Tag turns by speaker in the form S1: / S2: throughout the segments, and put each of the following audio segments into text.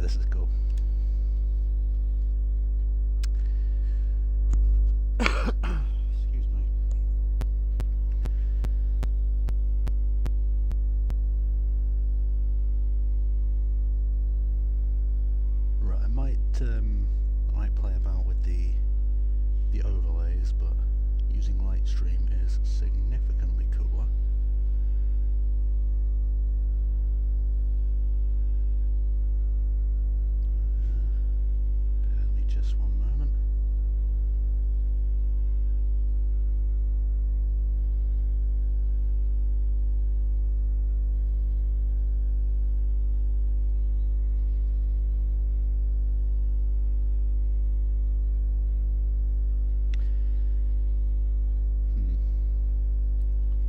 S1: this is cool. Excuse me. Right, I might play about with the overlays, but using Lightstream is significantly cooler. Bear with me just one moment.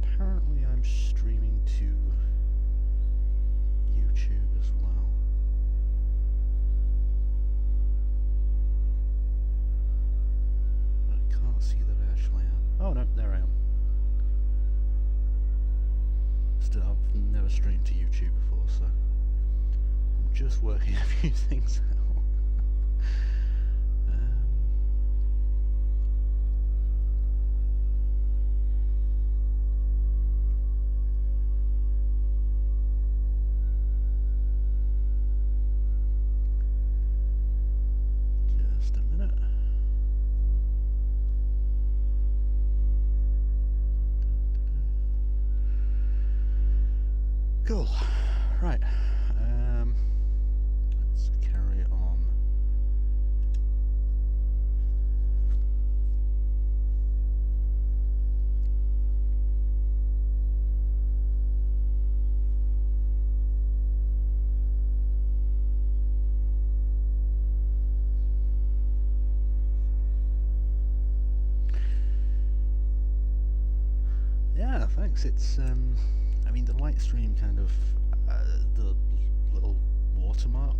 S1: Apparently I'm streaming to YouTube as well. But I can't see that I actually am. Oh no, there I am. Still, I've never streamed to YouTube before, so I'm just working a few things out. Just a minute. Cool. Right. Let's carry on. Yeah, thanks. It's I mean, the Lightstream kind of the little watermark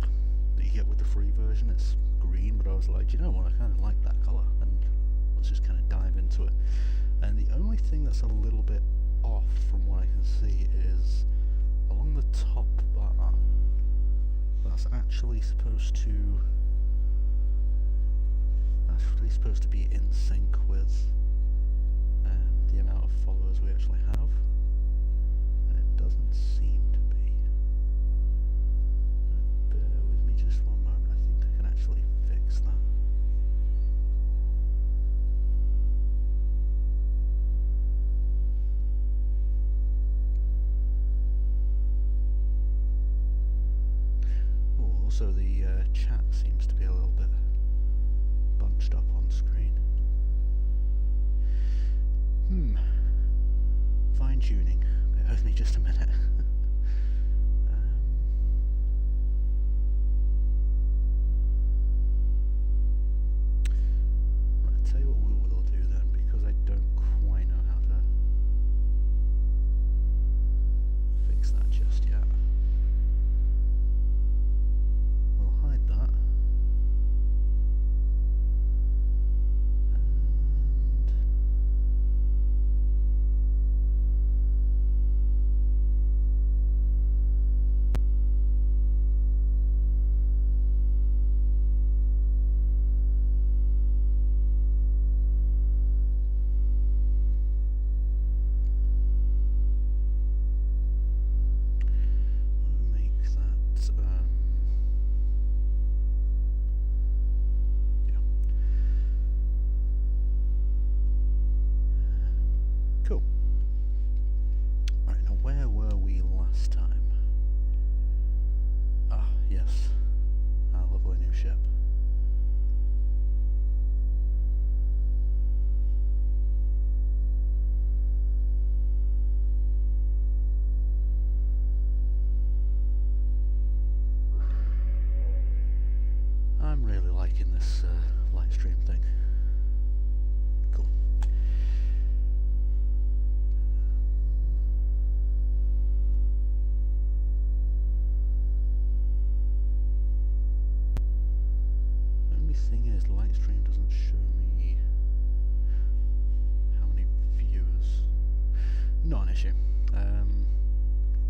S1: that you get with the free version, it's green, but I was like, you know what, I kind of like that colour, and let's just kind of dive into it. And the only thing that's a little bit off from what I can see is along the top bar. That's actually supposed to be in sync with the amount of followers we actually have, and it doesn't seem to be. Bear with me just one moment, I think I can actually fix that. Oh, also the chat seems to be a little bit bunched up on screen. Fine tuning. Bear with me just a minute. Right, I'll tell you what we will do then, because I don't quite know how to fix that just yet. We'll hide that.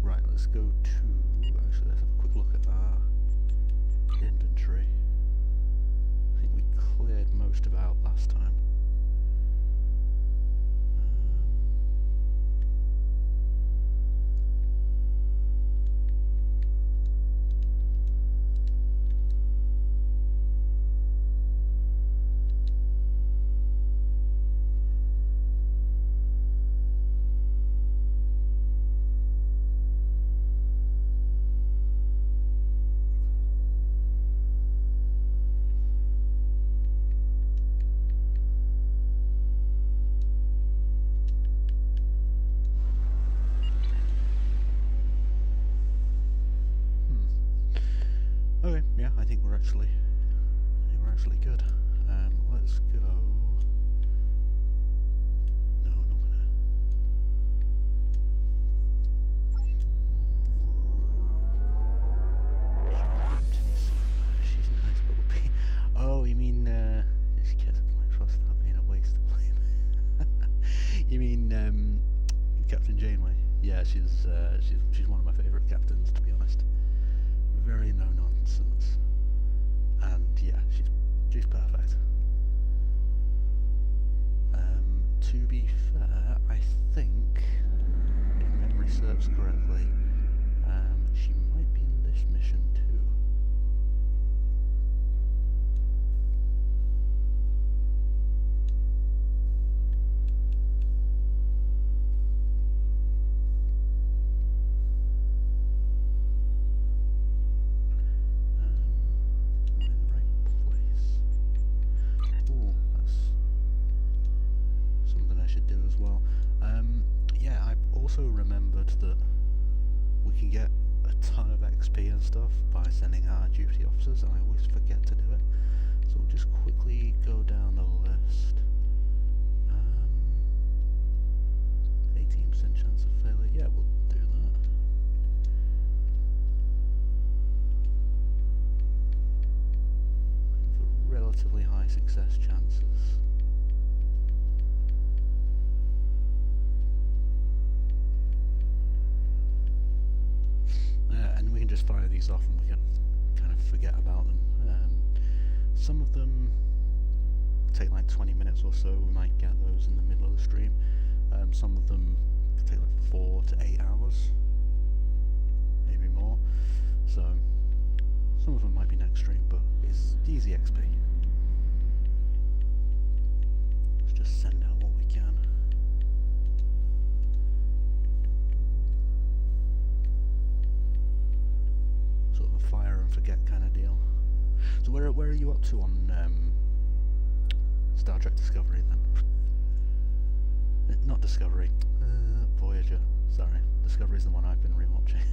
S1: Right, let's go to, actually let's have a quick look at our inventory. I think we cleared most of it out last time. Okay, yeah, I think we're actually good. Let's go. No, not gonna. She's a nice little bee. Oh, you mean she cares about my trust that being a waste of time. You mean Captain Janeway? Yeah, she's one of my favourite captains, to be honest. Very no nonsense, and yeah, she's perfect. To be fair, I think, if memory serves correctly, she might be in this mission too. Also remembered that we can get a ton of XP and stuff by sending our duty officers, and I always forget to do it. So we'll just quickly go down the list. 18% chance of failure. Yeah, we'll do that. Looking for relatively high success chances. And we can just fire these off and we can kind of forget about them. Some of them take like 20 minutes or so, we might get those in the middle of the stream. Some of them could take like 4 to 8 hours, maybe more. So some of them might be next stream, but it's easy XP. Let's just send out what we can. Fire and forget kind of deal. So where are you up to on Star Trek Discovery then? Not Discovery, Voyager. Sorry, Discovery's the one I've been rewatching.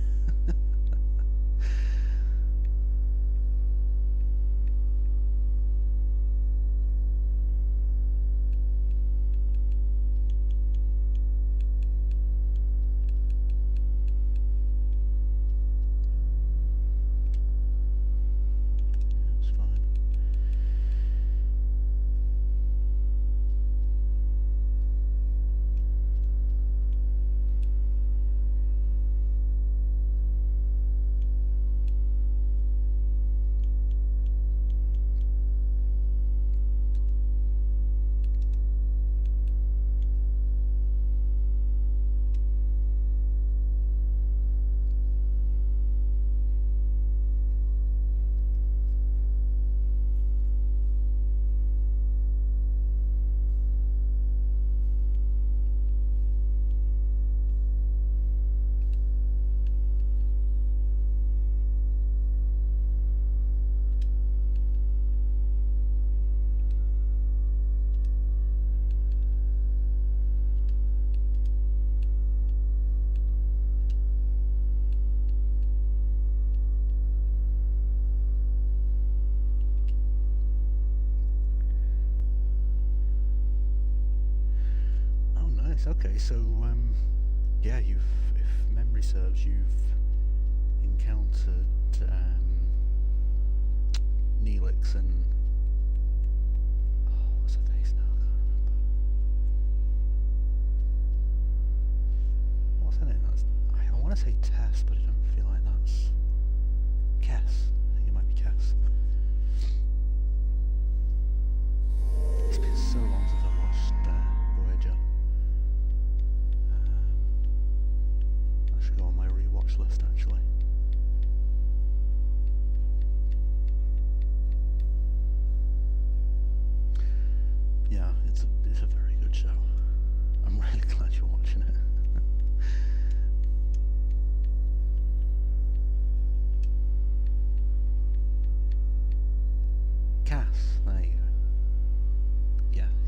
S1: Okay, so yeah, if memory serves, you've encountered Neelix and what's her face now? I can't remember. What's her name? I want to say Tess, but I don't feel like that's Kess. I think it might be Kess.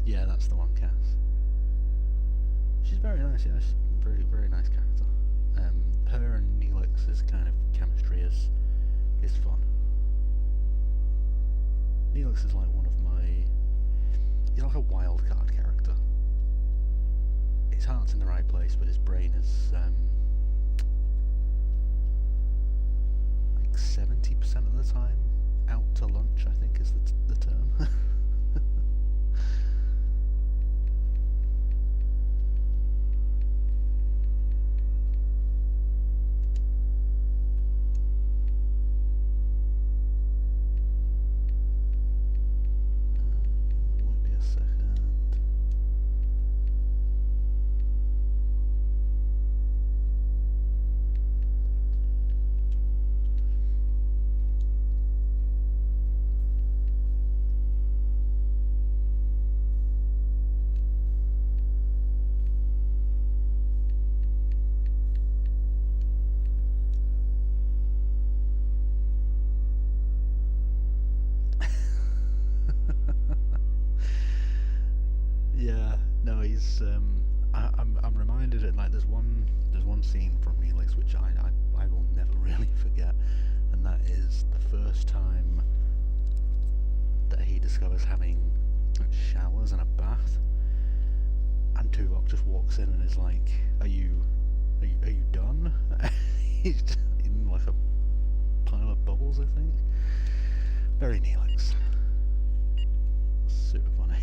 S1: Yeah, that's the one, Cass. She's very nice, yeah, she's a very, very nice character. Her and Neelix's kind of chemistry is fun. Neelix is like one of my... He's like a wild card character. His heart's in the right place, but his brain is like 70% of the time out to lunch, I think is the term. Won't be a second. Yeah, no, he's. I'm reminded of, like, there's one scene from Neelix which I will never really forget, and that is the first time that he discovers having showers and a bath, and Tuvok just walks in and is like, "Are you done?" He's just in like a pile of bubbles, I think. Very Neelix. Super funny.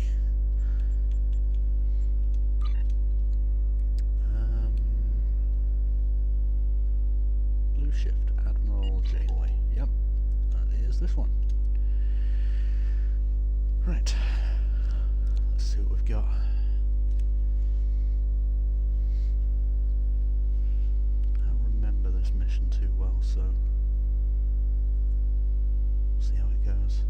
S1: Blue Shift, Admiral Janeway. Yep, that is this one. Right, let's see what we've got. I don't remember this mission too well, so we'll see how it goes.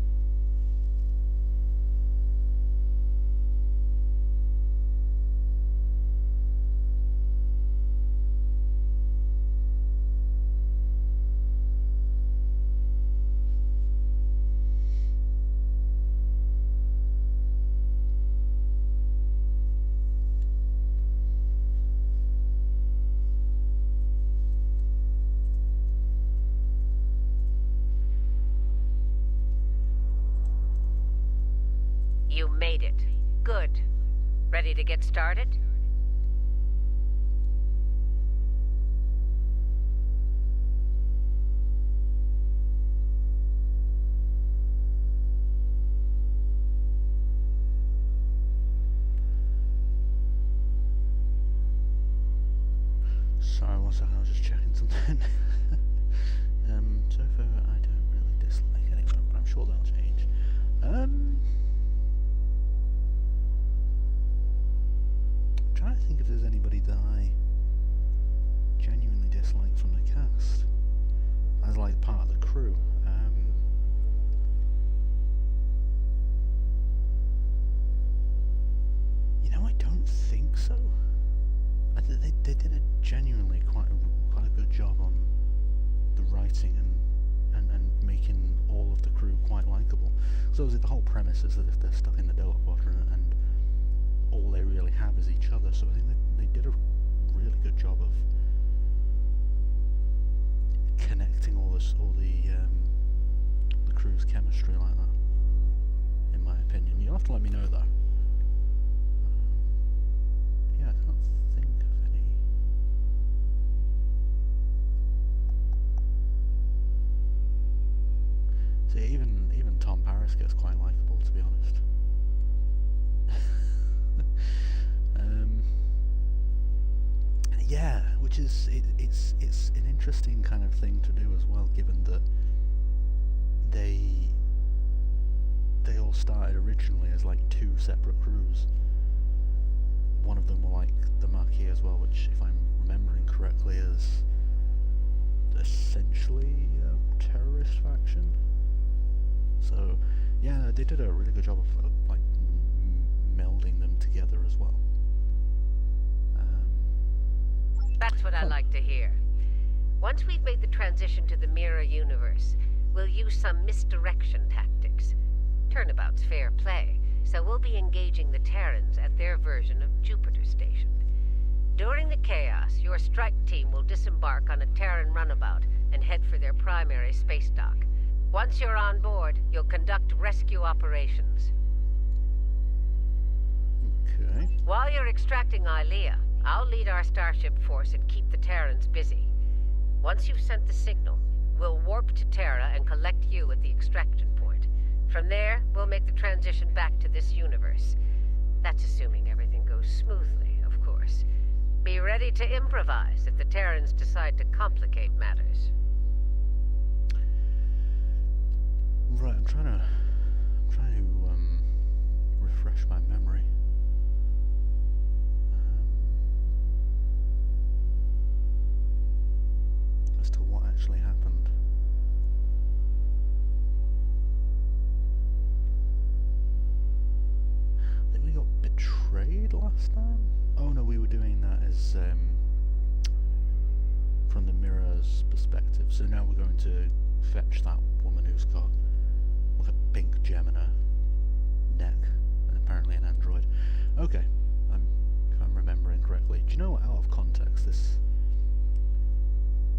S2: You made it. Good. Ready to get started?
S1: Sorry, one second, I was just checking something. So far I don't really dislike anyone, but I'm sure that'll change. Trying to think if there's anybody that I genuinely dislike from the cast as like part of the crew. You know, I don't think so. They did a genuinely quite a good job on the writing and making all of the crew quite likeable. So the whole premise is that if they're stuck in the Delta Quadrant and all they really have is each other, so I think they did a really good job of connecting all the crew's chemistry like that, in my opinion. You'll have to let me know though. Yeah, I can't think of any. See, even Tom Paris gets quite likeable, to be honest. Yeah, which is it's an interesting kind of thing to do as well, given that they all started originally as like two separate crews. One of them were like the Marquis as well, which, if I'm remembering correctly, is essentially a terrorist faction. So yeah, they did a really good job of like melding them together as well.
S2: That's what I like to hear. Once we've made the transition to the mirror universe, we'll use some misdirection tactics. Turnabout's fair play, so we'll be engaging the Terrans at their version of Jupiter Station. During the chaos, your strike team will disembark on a Terran runabout and head for their primary space dock. Once you're on board, you'll conduct rescue operations.
S1: Okay.
S2: While you're extracting Ilea, I'll lead our starship force and keep the Terrans busy. Once you've sent the signal, we'll warp to Terra and collect you at the extraction point. From there, we'll make the transition back to this universe. That's assuming everything goes smoothly, of course. Be ready to improvise if the Terrans decide to complicate matters.
S1: Right, I'm trying to refresh my memory. As to what actually happened. I think we got betrayed last time? Oh no, we were doing that as from the mirror's perspective. So now we're going to fetch that woman who's got like a pink gem in her neck and apparently an android. Okay, if I'm remembering correctly. Do you know what, out of context, this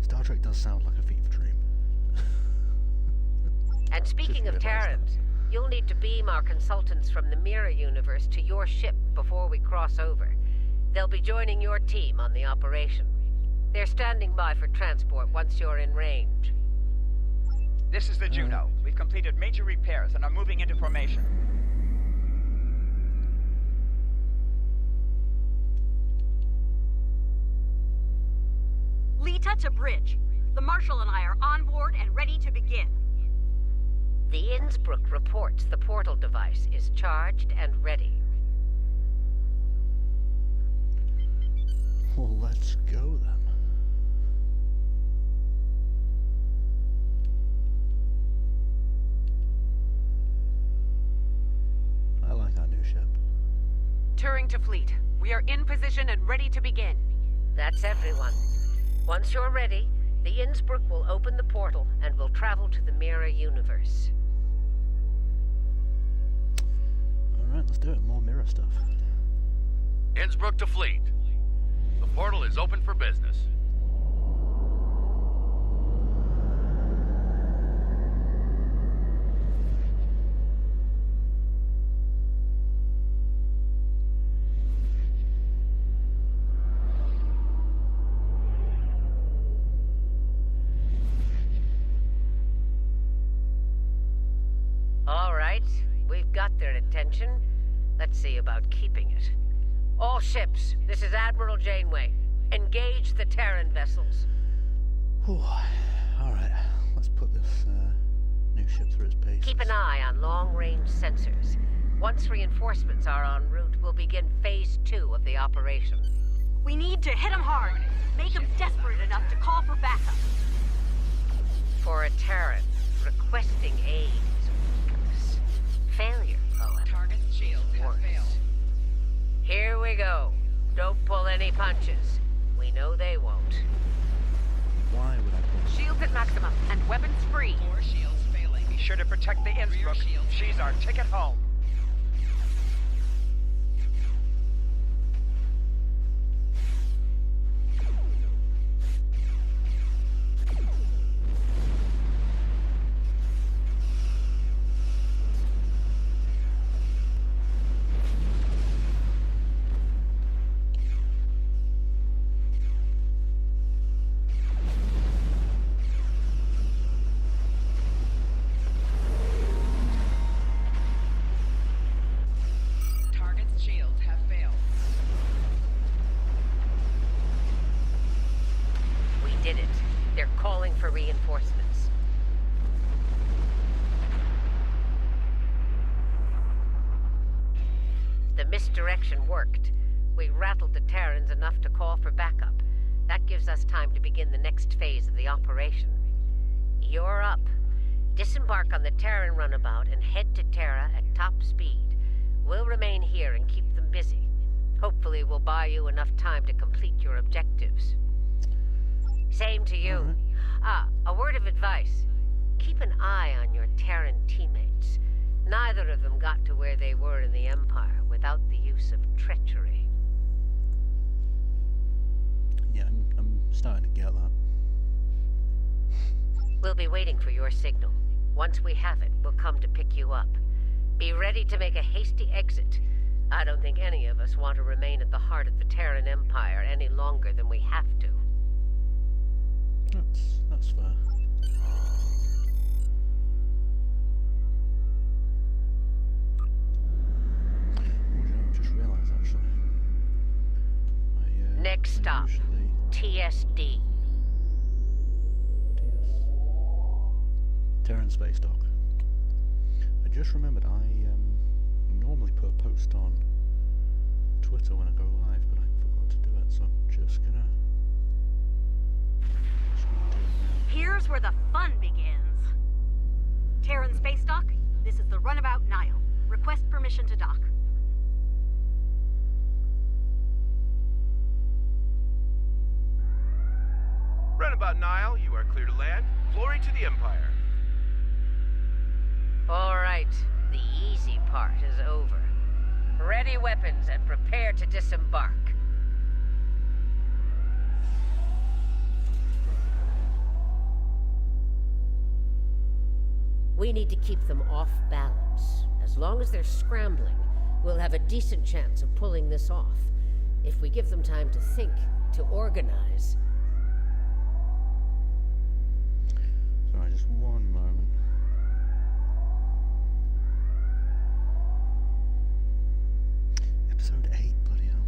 S1: Star Trek does sound like a fever dream.
S2: And speaking of Terrans, you'll need to beam our consultants from the Mirror universe to your ship before we cross over. They'll be joining your team on the operation. They're standing by for transport once you're in range.
S3: This is the Juno. We've completed major repairs and are moving into formation.
S4: Lita to bridge. The Marshal and I are on board and ready to begin.
S2: The Innsbruck reports the portal device is charged and ready.
S1: Well, let's go then. I like our new ship.
S4: Turing to fleet. We are in position and ready to begin.
S2: That's everyone. Once you're ready, the Innsbruck will open the portal and we'll travel to the Mirror universe.
S1: Alright, let's do it. More mirror stuff.
S5: Innsbruck to fleet. The portal is open for business.
S2: All right, we've got their attention. Let's see about keeping it. All ships, this is Admiral Janeway. Engage the Terran vessels.
S1: Whew. Alright, let's put this new ship through its paces.
S2: Keep an eye on long-range sensors. Once reinforcements are en route, we'll begin Phase 2 of the operation.
S4: We need to hit them hard. Make them desperate enough to call for backup.
S2: For a Terran, requesting aid is weakness. Failure, however,
S3: Target shields have
S2: worse.
S3: failed.
S2: Here we go. Don't pull any punches. We know they won't.
S1: Why would I put
S4: Shields at maximum and weapons free.
S3: 4 shields failing. Be sure to protect the Innsbruck. She's our ticket home. Target's shields have failed.
S2: We did it. They're calling for reinforcements. The misdirection worked. We rattled the Terrans enough to call for backup. That gives us time to begin the next phase of the operation. You're up. Disembark on the Terran runabout and head to Terra at top speed. We'll remain here and keep them busy. Hopefully we'll buy you enough time to complete your objectives. Same to you.
S1: Alright.
S2: A word of advice. Keep an eye on your Terran teammates. Neither of them got to where they were in the be waiting for your signal. Once we have it, we'll come to pick you up. Be ready to make a hasty exit. I don't think any of us want to remain at the heart of the Terran Empire any longer than we have to.
S1: That's fair. I just realised actually.
S2: Next stop, TSD.
S1: Terran Space Dock. I just remembered I normally put a post on Twitter when I go live, but I forgot to do it, so I'm just gonna do it now.
S4: Here's where the fun begins. Terran Space Dock, this is the Runabout Nile. Request permission to dock.
S6: Runabout Nile, you are clear to land. Glory to the Empire.
S2: All right, the easy part is over. Ready weapons and prepare to disembark. We need to keep them off balance. As long as they're scrambling, we'll have a decent chance of pulling this off. If we give them time to think, to organize.
S1: Sorry, just one moment. Episode 8, bloody hell.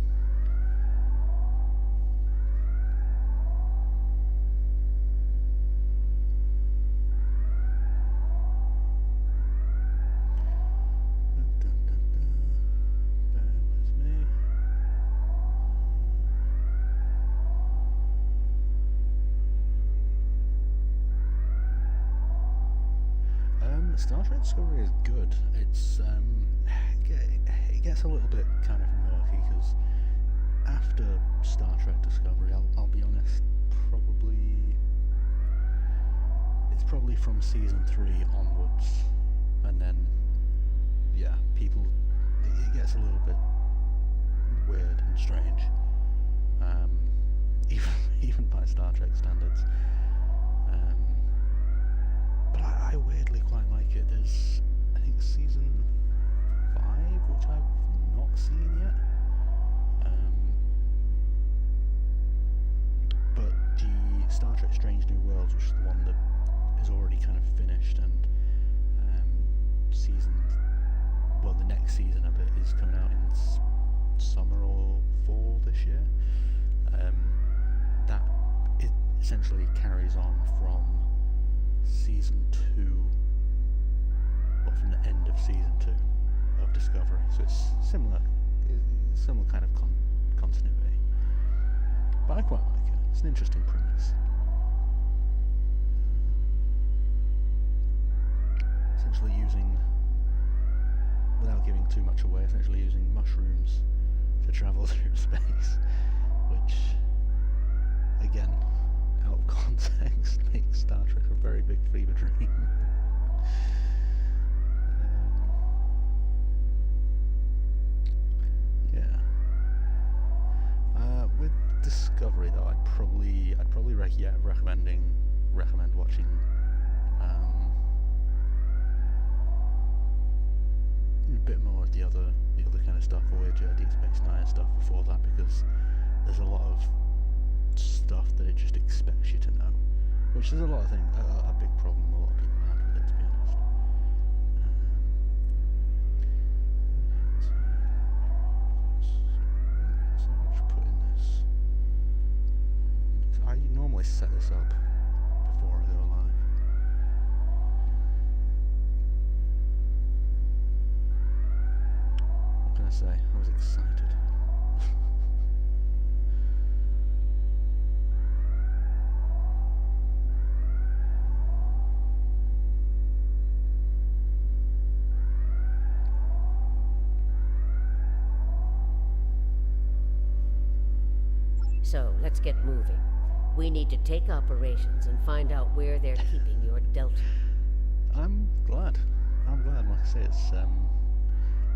S1: Bear with me. Star Trek Discovery is good. It's it gets a little bit kind of murky because after Star Trek Discovery, I'll be honest, it's probably from season 3 onwards, and then yeah, it gets a little bit weird and strange, even by Star Trek standards. But I weirdly quite like it. There's, I think, season 5, which I've not seen yet. But the Star Trek Strange New Worlds, which is the one that is already kind of finished, and the next season of it is coming out in summer or fall this year. That it essentially carries on from season 2, or from the end of season 2 of Discovery, so it's similar kind of continuity. But I quite like it. It's an interesting premise. Essentially using, without giving too much away, essentially using mushrooms to travel through space, which, again, out of context, makes Star Trek a very big fever dream. Yeah. With Discovery, though, I'd probably recommend watching a bit more of the other kind of stuff, Voyager, Deep Space Nine stuff before that, because there's a lot of stuff that it just expects you to know, which is a lot of things, a big problem a lot of people have with it, to be honest. So much put in this. I normally set this up before I go live. What can I say? I was excited.
S2: So, let's get moving. We need to take operations and find out where they're keeping your Delta.
S1: I'm glad. Like I say,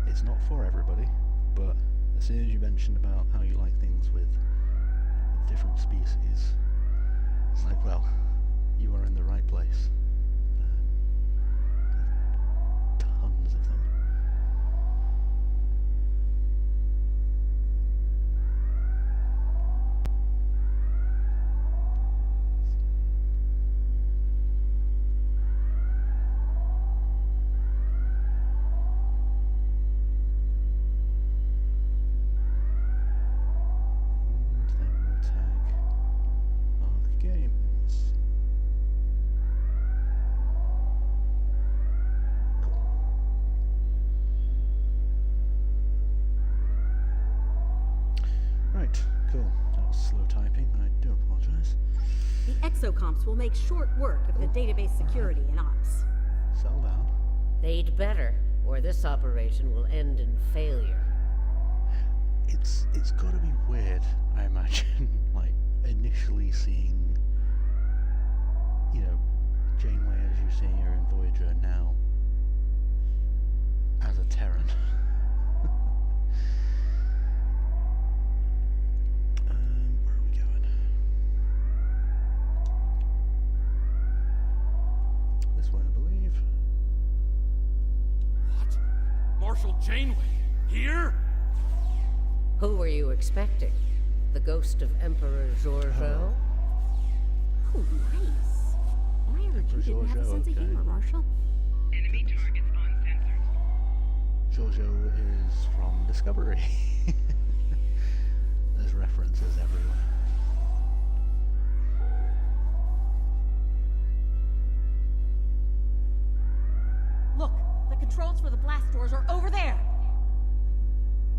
S1: it's not for everybody, but as soon as you mentioned about how you like things with different species, it's like, well, you are in the right place. Right, cool. That was slow typing, I do apologize.
S4: The exocomps will make short work of the database security and ops.
S1: Settle down.
S2: They'd better, or this operation will end in failure.
S1: It's gotta be weird, I imagine, like, initially seeing, you know, Janeway as you're seeing her in Voyager now as a Terran. Where are we going? This way, I believe.
S7: What? Marshal Janeway? Here?
S2: Who were you expecting? The ghost of Emperor Giorgio?
S4: Oh, nice. I heard you didn't have a sense of humor, Marshal.
S8: Enemy targets uncensored.
S1: Giorgio is from Discovery. There's references everywhere.
S4: Look, the controls for the blast doors are over there.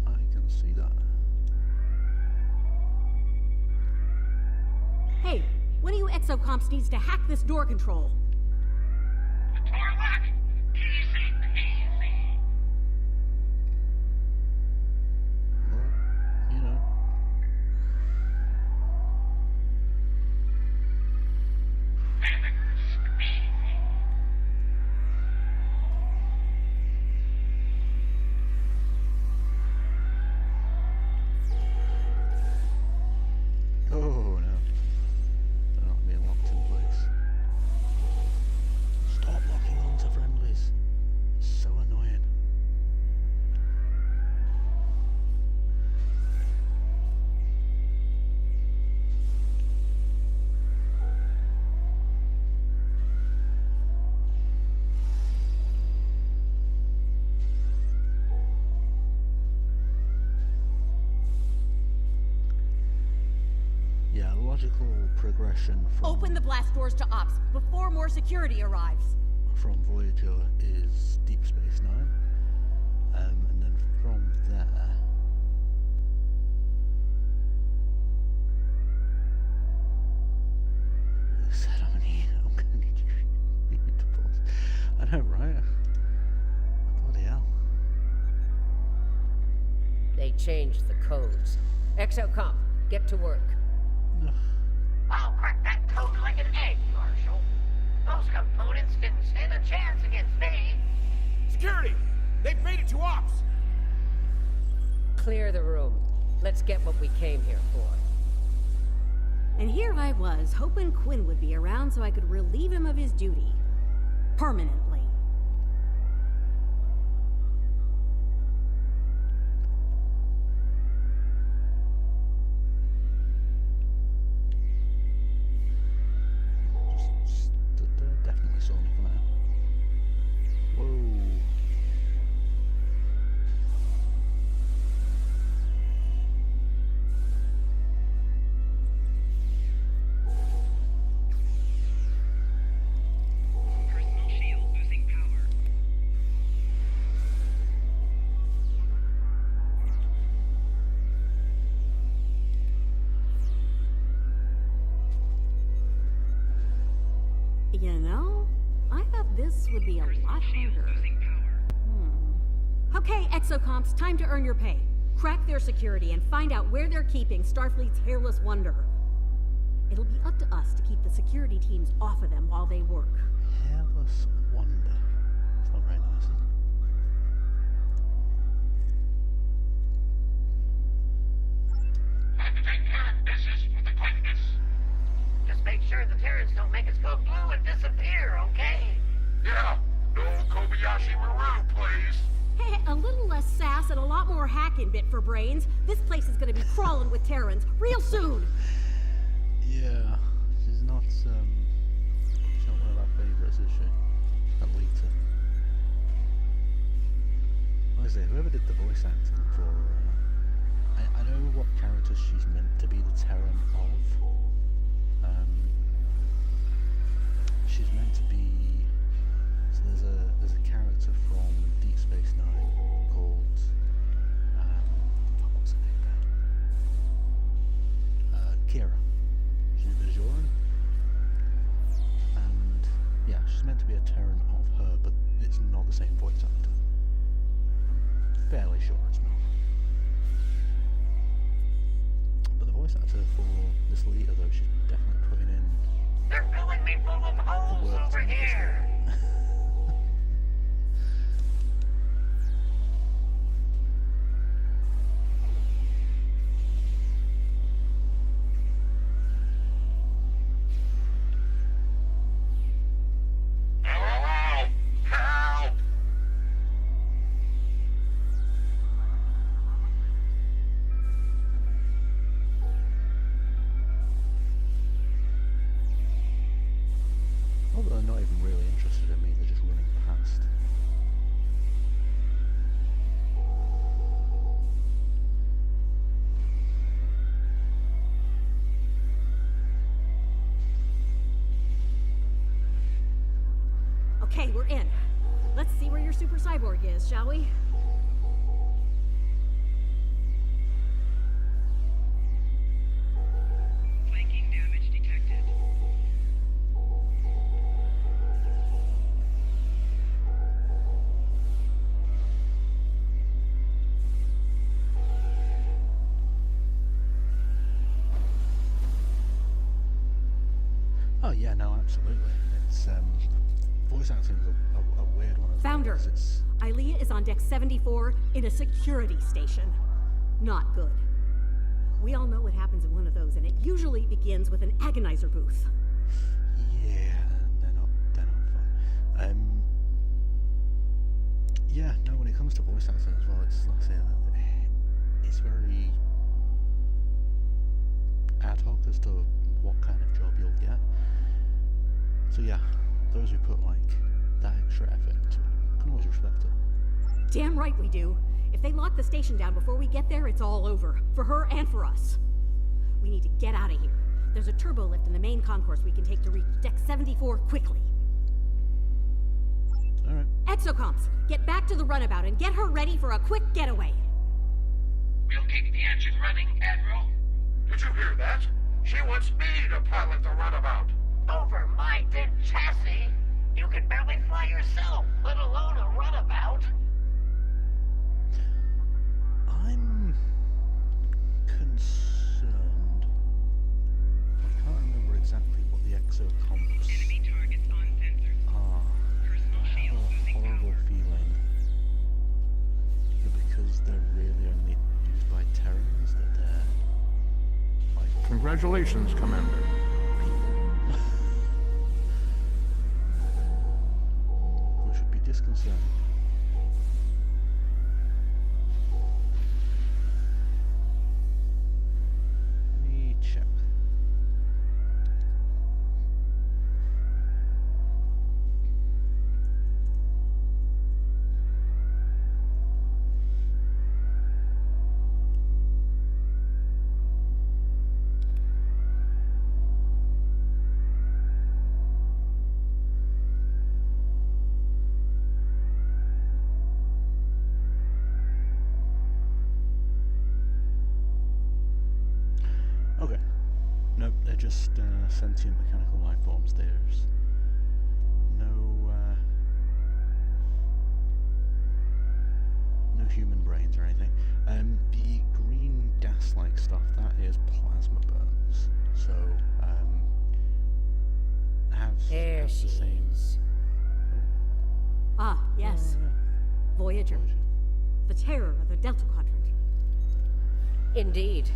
S1: I can see that.
S4: Hey, one of you exocomps needs to hack this door control.
S8: The door lock. Easy peasy.
S1: Well, you know. Oh no. They're not being locked in place. Stop locking onto friendlies. It's so annoying. Yeah, logical progression
S4: Open the blast doors to ops before more security arrives.
S1: from Voyager is Deep Space Nine, and then from there, I said I'm gonna need you to pause. I know, right? Bloody hell.
S2: They changed the codes. Exocomp, get to work.
S9: I'll crack that code like an egg, Marshal. Those components didn't stand a chance against me.
S7: Security! They've made it to ops!
S2: Clear the room. Let's get what we came here for.
S4: And here I was, hoping Quinn would be around so I could relieve him of his duty. Permanently.
S1: Just stood there, definitely saw me come out. Whoa.
S8: Personal shield losing power.
S4: You know, I thought this would be a lot
S8: Shield
S4: harder.
S8: losing power.
S4: Okay, exocomps, time to earn your pay. Crack their security and find out where they're keeping Starfleet's hairless wonder. It'll be up to us to keep the security teams off of them while they work.
S1: Hairless wonder. It's not very nice, is it?
S9: Have to take care of business with the quickness. Just make sure the Terrans don't make us go blue and disappear, okay?
S6: Yeah, no Kobayashi Maru, please.
S4: Hey, a little less sass and a lot more hacking bit for brains. This place is gonna be crawling with Terrans real soon.
S1: Yeah, she's not one of our favourites, is she? Alita. Like I say, whoever did the voice acting for, I know what character she's meant to be the Terran of. She's meant to be. So there's a character from Deep Space Nine called. What was her name now? actor for this leader, though. She's definitely putting in
S9: They're filling me full of
S1: the
S9: holes
S1: work
S9: over
S1: to make this
S9: here.
S1: work.
S9: Help! Help!
S1: Although they're not even really interested in me, they're just running past.
S4: Okay, we're in. Let's see where your super cyborg is, shall we?
S8: Flanking damage detected.
S1: Oh yeah, no, absolutely. It's voice acting is a weird one as
S4: Found
S1: well,
S4: her.
S1: 'cause it's
S4: Ilea is on deck 74 in a security station. Not good. We all know what happens in one of those, and it usually begins with an agonizer booth.
S1: yeah, they're not fun. Yeah, no, when it comes to voice acting as well, it's like I say, it's very ad hoc as to what kind of job you'll get. So yeah, those who put like that extra effort into it can always respect it.
S4: Damn right we do. If they lock the station down before we get there, it's all over. For her and for us. We need to get out of here. There's a turbo lift in the main concourse we can take to reach deck 74 quickly.
S1: Alright.
S4: Exocomps, get back to the runabout and get her ready for a quick getaway.
S9: We'll keep the engine running, Admiral. Did you hear that? She wants me to pilot the runabout. Over my dead chassis? You can barely fly yourself, let alone a runabout.
S1: I'm concerned. I can't remember exactly what the exocomps
S8: Enemy targets on sensors.
S1: are.
S8: Personal
S1: I have
S8: shield
S1: a
S8: losing
S1: horrible
S8: power.
S1: feeling that because they're really only used by Terrans, that they're like
S7: Congratulations, Commander.
S1: people. Which would be disconcerting. Let me check. Okay. Nope, they're just sentient mechanical life forms. There's no human brains or anything. The green gas-like stuff, that is plasma burns. So,
S2: There
S1: has
S2: she
S1: the same.
S2: is.
S4: Ah, yes. Voyager. The terror of the Delta Quadrant.
S2: Indeed.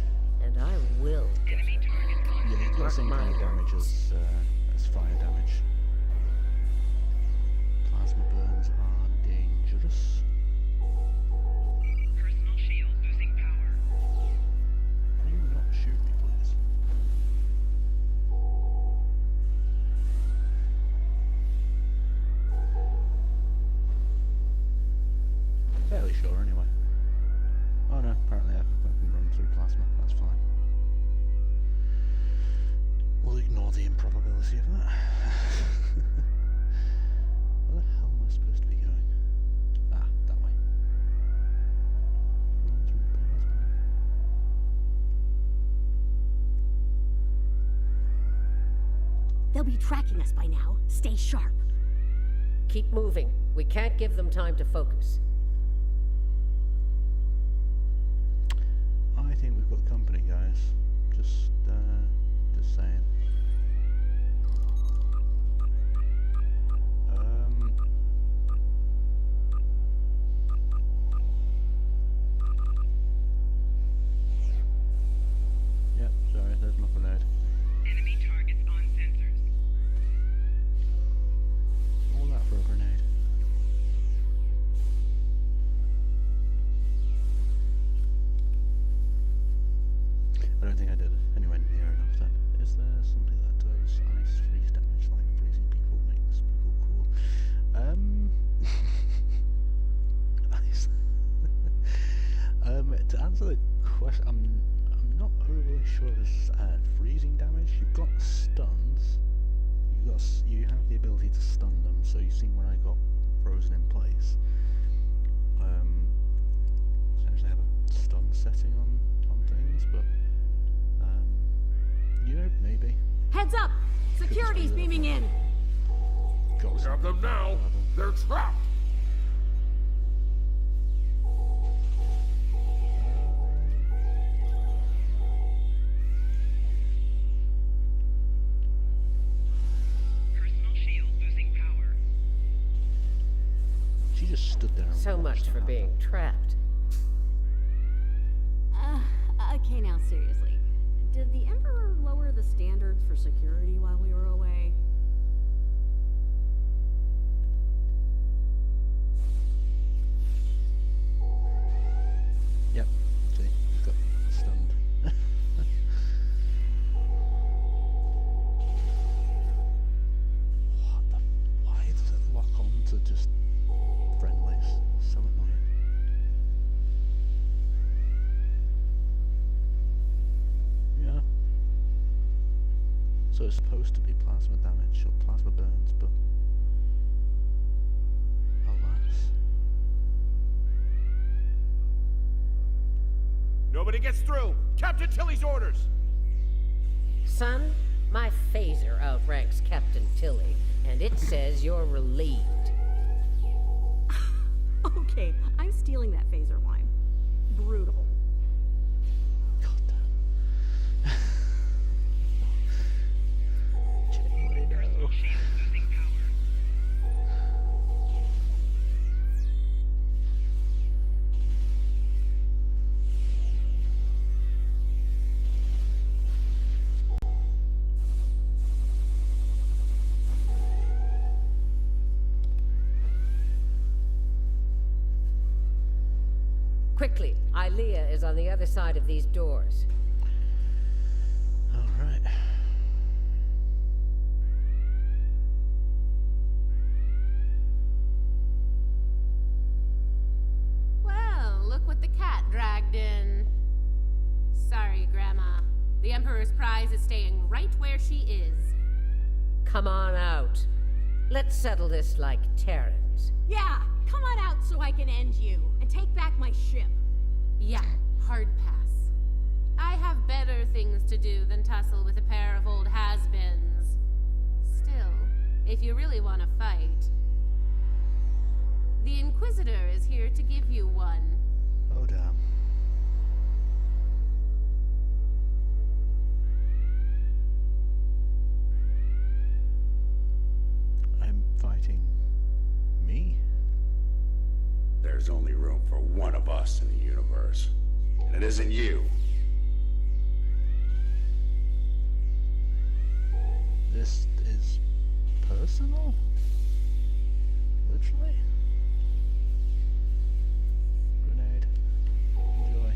S2: And I will get
S8: Enemy
S2: her.
S8: targets on
S1: Yeah, you get the
S2: Mark
S1: same
S2: my
S1: kind of damage
S2: words.
S1: as fire damage. Plasma burns are dangerous.
S8: personal shield losing power.
S1: Can you not shoot me, please? Fairly sure, anyway. Oh no, apparently I can run through plasma. That's fine. We'll ignore the improbability of that. Where the hell am I supposed to be going? Ah, that way. Run through plasma.
S4: They'll be tracking us by now. Stay sharp.
S2: Keep moving. We can't give them time to focus.
S1: I think we've got company, guys. Just saying. Yep, sorry, there's my grenade.
S8: Enemy targets on sensors.
S1: All that for a grenade. I don't think I did anywhere near enough then. Is there something that does ice freeze damage, like freezing people makes people cool? Nice. To answer the question, I'm not overly sure there's freezing damage. You've got stuns. You have the ability to stun them, so you've seen when I got frozen in place. Essentially have a stun setting on things, but you know, maybe.
S4: Heads up! Security's beaming in!
S1: Got
S7: We have them now. They're trapped.
S8: Personal shield losing power.
S1: She just stood there. And
S2: So
S1: watched
S2: much
S1: it
S2: for
S1: happen.
S2: being trapped.
S4: Okay, now seriously. Did the Emperor lower the standards for security while we were away?
S1: Yep. See, got stunned. Why does it lock on to just friendlies? So annoying. Yeah. So it's supposed to be plasma damage or plasma burns, but alas.
S7: Nobody gets through. Captain Tilly's orders.
S2: Son, my phaser outranks Captain Tilly, and it says you're relieved.
S4: Okay, I'm stealing that phaser line. Brutal.
S1: God damn. Genuinely no.
S8: Shield losing power.
S2: Quickly, Ilea is on the other side of these doors.
S1: Alright.
S10: Well, look what the cat dragged in. Sorry, Grandma. The Emperor's prize is staying right where she is.
S2: Come on out. Let's settle this like Terrans.
S4: Yeah, come on out so I can end you and take back my ship.
S10: Yeah, hard pass. I have better things to do than tussle with a pair of old has-beens. Still, if you really want to fight, the Inquisitor is here to give you one.
S1: Oh damn. I'm fighting me?
S11: There's only room for one of us in the universe. And it isn't you.
S1: This is personal? Literally? Grenade. Enjoy.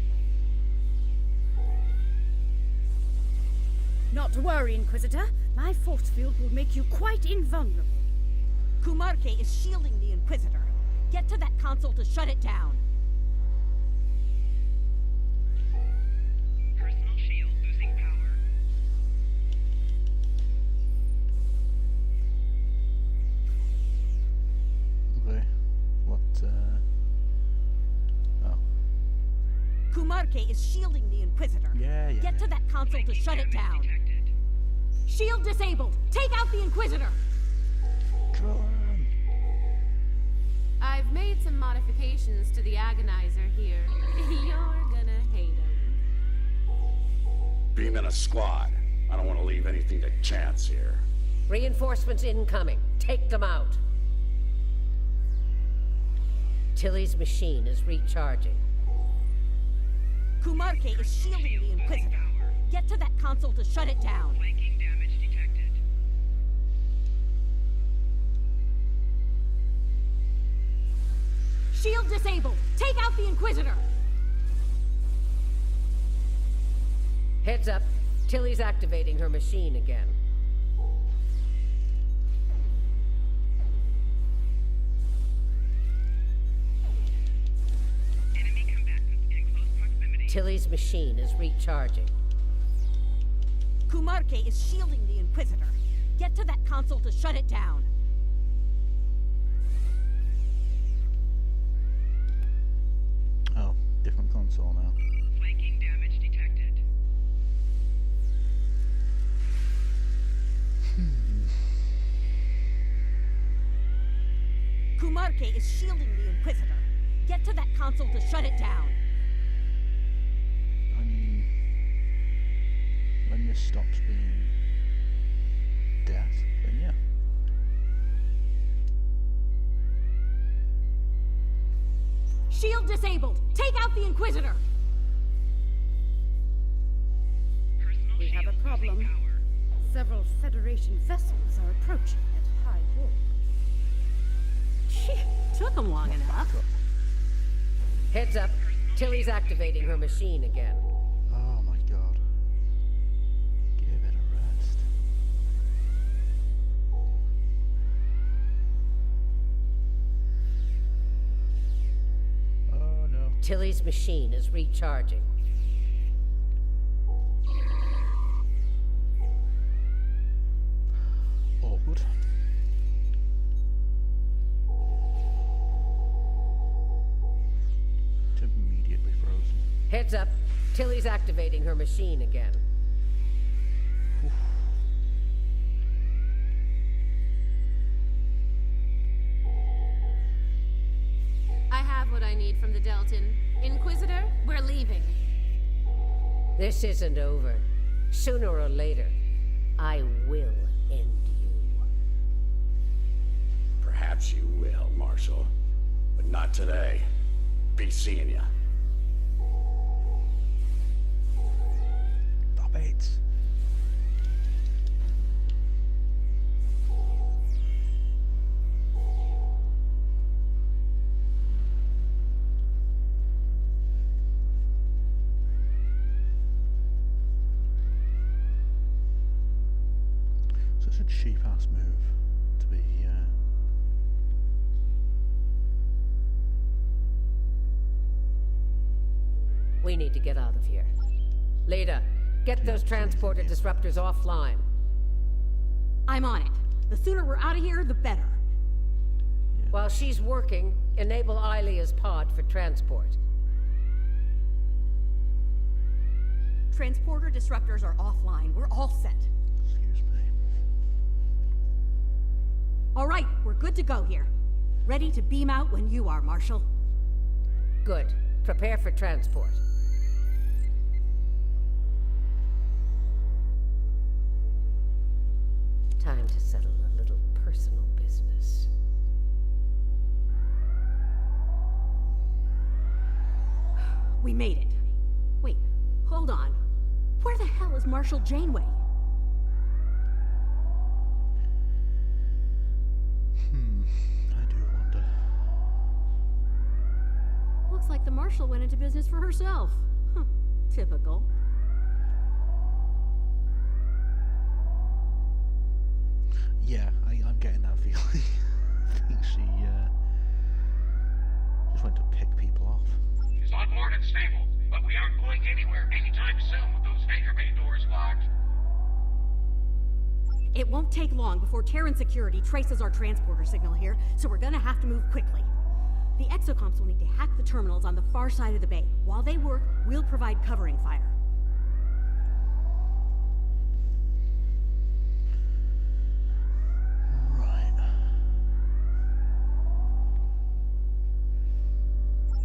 S12: Not to worry, Inquisitor. My force field will make you quite invulnerable.
S4: Kumarke is shielding the Inquisitor. Get to that console to shut it down.
S8: Personal shield losing power.
S1: Okay. What, oh.
S4: Kumarke is shielding the Inquisitor.
S1: Yeah.
S4: Get to that console to shut it down.
S8: Detected.
S4: Shield disabled. Take out the Inquisitor.
S1: Drill him.
S10: I've made some modifications to the Agonizer here. You're gonna hate them.
S11: Beam in a squad. I don't want to leave anything to chance here.
S2: Reinforcements incoming. Take them out. Tilly's machine is recharging.
S4: Kumarke is shielding the Inquisitor. Get to that console to shut it down.
S8: Flanking damage detected.
S4: Shield disabled. Take out the Inquisitor.
S2: Heads up. Tilly's activating her machine again.
S8: Enemy combatants in close proximity.
S2: Tilly's machine is recharging.
S4: Kumarke is shielding the Inquisitor. Get to that console to shut it down.
S1: Oh, different console now.
S8: Flanking damage detected.
S4: Kumarke is shielding the Inquisitor. Get to that console to shut it down.
S1: I mean, when this stops being death, then yeah.
S4: Shield disabled. Take out the Inquisitor.
S8: Personal
S12: We have a
S8: shield
S12: problem.
S8: losing power.
S12: Several Federation vessels are approaching at high warp.
S4: Gee, took them long enough.
S2: Heads up. Tilly's activating her machine again.
S1: Oh my god. Give it a rest. Oh no.
S2: Tilly's machine is recharging.
S1: Awkward. It's immediately frozen.
S2: Heads up. Tilly's activating her machine again.
S10: I have what I need from the Delton. Inquisitor, we're leaving.
S2: This isn't over. Sooner or later, I will end you.
S11: Perhaps you will, Marshal. But not today. Be seeing ya.
S1: Stop it. Such a cheap ass move to be
S2: We need to get out of here. Leda, get those transporter disruptors offline.
S4: I'm on it. The sooner we're out of here, the better.
S2: While she's working, enable Ilea's pod for transport.
S4: Transporter disruptors are offline. We're all set.
S1: excuse me.
S4: All right, we're good to go here. Ready to beam out when you are, Marshal.
S2: Good. Prepare for transport. Time to settle a little personal business.
S4: We made it. Wait, hold on. Where the hell is Marshal Janeway?
S1: I do wonder.
S4: Looks like the Marshal went into business for herself. Huh, typical.
S1: Yeah, I'm getting that feeling. I think she just went to pick people off.
S9: She's on board and stable, but we aren't going anywhere anytime soon with those hangar bay doors locked.
S4: It won't take long before Terran security traces our transporter signal here, so we're gonna have to move quickly. The exocomps will need to hack the terminals on the far side of the bay. While they work, we'll provide covering fire.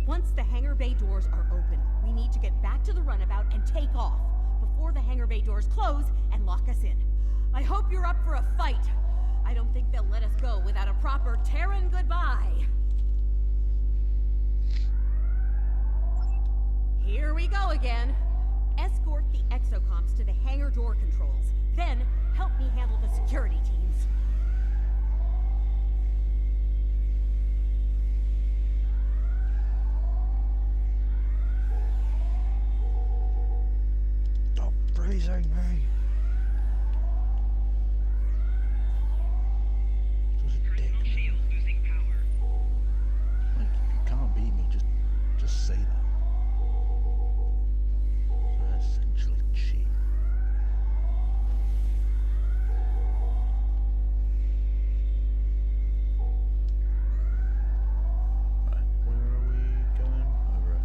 S4: Once the hangar bay doors are open, we need to get back to the runabout and take off before before the hangar bay doors close and lock us in. I hope you're up for a fight. I don't think they'll let us go without a proper Terran goodbye. Here we go again. Escort the exocomps to the hangar door controls. Then, help me handle the security teams.
S1: Stop freezing me.
S8: Personal shield losing power.
S1: Like, you can't beat me, just say that. Essentially cheat. Right, where are we going? Over it.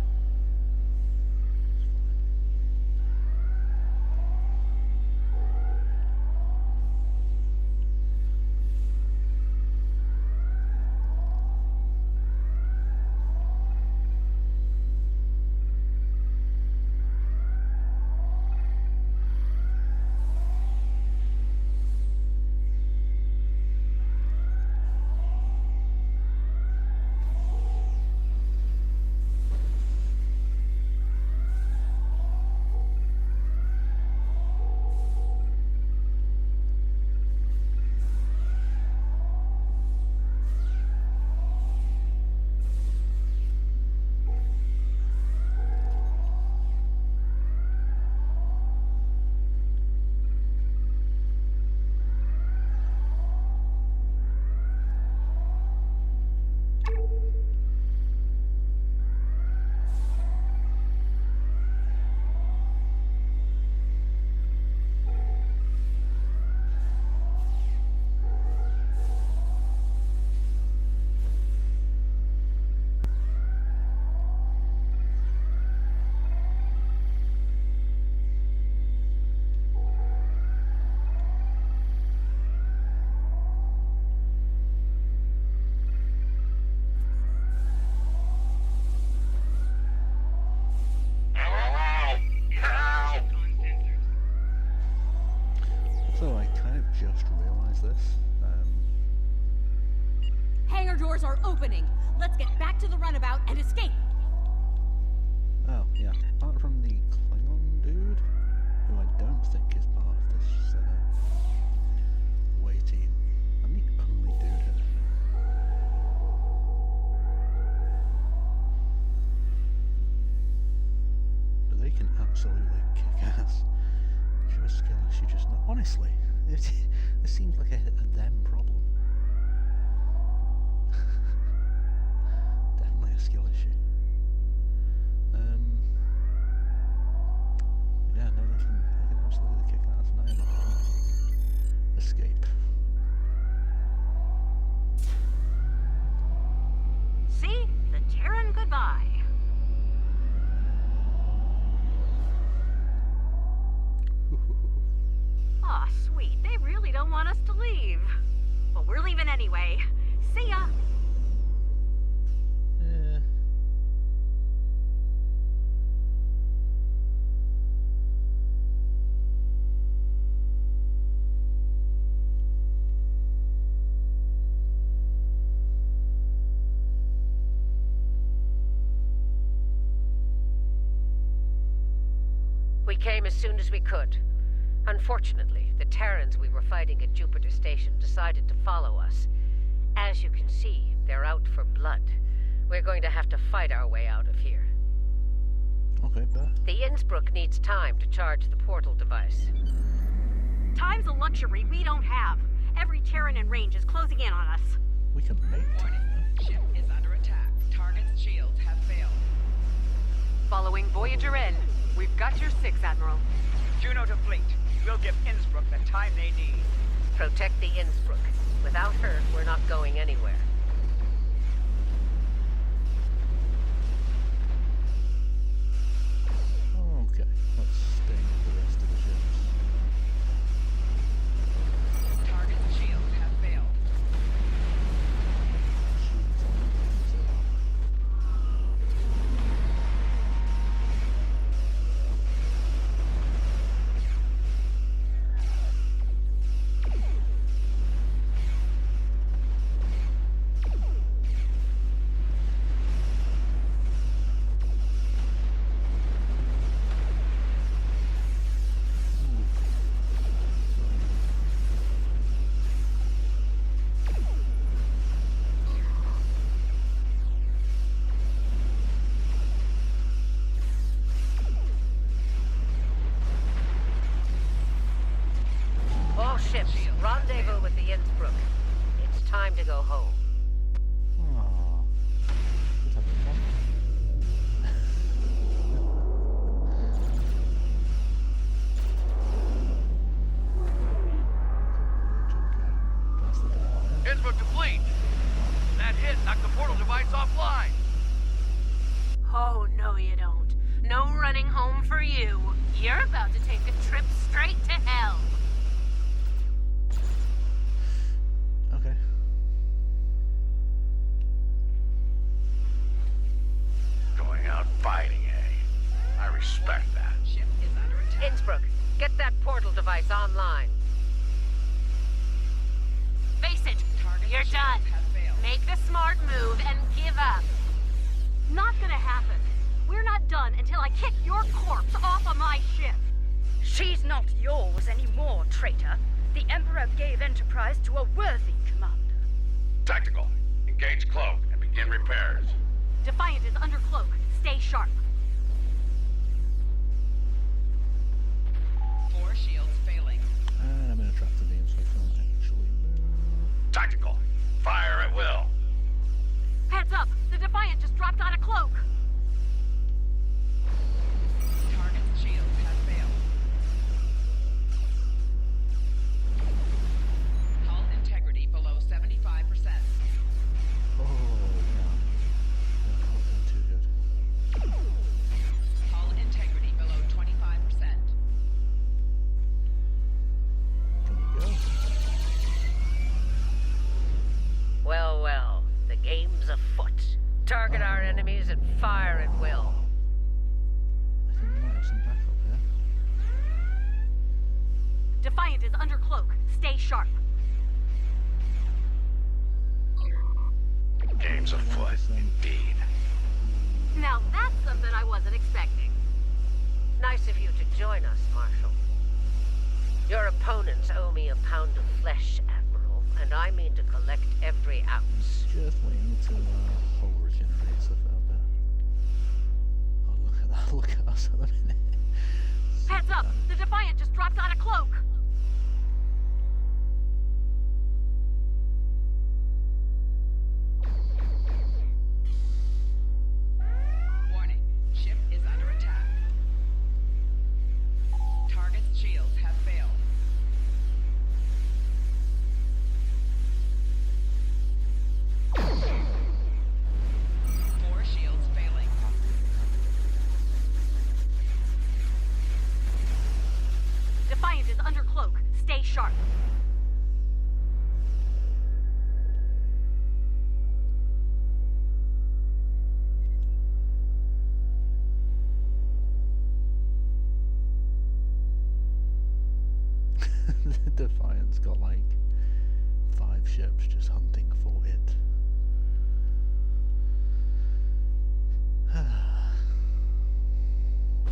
S1: So I kind of just realised this.
S4: Hangar doors are opening. Let's get back to the runabout and escape.
S1: Oh, yeah. Apart from the Klingon dude, who I don't think is part of this away team. I'm the only dude here. But they can absolutely kick ass. Your skill issue just not. Honestly, it seems like a them problem. Definitely a skill issue. Yeah, no, they can absolutely kick ass. And I am not gonna escape.
S4: See? The Terran goodbye. Aw, sweet. They really don't want us to leave. Well, we're leaving anyway. See ya!
S1: Yeah.
S2: We came as soon as we could. Unfortunately, the Terrans we were fighting at Jupiter Station decided to follow us. As you can see, they're out for blood. We're going to have to fight our way out of here.
S1: Okay, bet.
S2: The Innsbruck needs time to charge the portal device.
S4: Time's a luxury we don't have. Every Terran in range is closing in on us.
S1: We can make
S3: Warning.
S1: time.
S3: Ship is under attack. Target's shields have failed.
S13: Following Voyager N, we've got your 6, Admiral.
S3: Juno to fleet. We'll give Innsbruck the time they need.
S2: Protect the Innsbruck. Without her, we're not going anywhere.
S1: Okay, let's stay with the rest of the ships.
S3: Target's shields have failed.
S2: the Innsbruck. It's time to go home.
S1: Aww. Let's have a fun.
S5: Innsbruck to Fleet. That hit knocked the portal device offline.
S10: Oh, no you don't. No running home for you. You're about to take a trip straight to hell.
S1: Okay.
S11: Going out fighting, eh? I respect that.
S3: Ship is under attack.
S2: Innsbruck, get that portal device online.
S10: Face it.
S3: Target
S10: You're
S3: shield
S10: done.
S3: has failed.
S10: Make the smart move and give up.
S4: Not gonna happen. We're not done until I kick your corpse off of my ship.
S12: She's not yours anymore, traitor. The Emperor gave Enterprise to a worthy commander.
S11: Tactical. Engage cloak and begin repairs.
S4: Defiant is under cloak. Stay sharp.
S3: 4 shields failing.
S1: And I'm gonna trap the beam so I can't actually move.
S11: Tactical. Fire at will.
S4: Heads up! The Defiant just dropped out of cloak.
S3: Target's shield has failed. Hull integrity below 75%.
S1: Oh, yeah. Not looking too good.
S3: Hull integrity below 25%.
S1: Can we go?
S2: Well, well, the game's afoot. Target our enemies and fire at will.
S1: I think we might have some backup here.
S4: Defiant is under cloak. Stay sharp.
S11: Game's afoot, indeed.
S4: Now that's something I wasn't expecting.
S2: Nice of you to join us, Marshal. Your opponents owe me a pound of flesh, Admiral, and I mean to collect every ounce.
S1: Just waiting until hull regenerates a fair bit. Oh, look at that. Look at us at the minute.
S4: Heads up! The Defiant just dropped out of cloak.
S3: Warning. Ship is under attack. Target's shields have failed. Four shields failing.
S4: Defiant is under cloak. Stay sharp.
S1: The Defiant's got like 5 ships just hunting for it.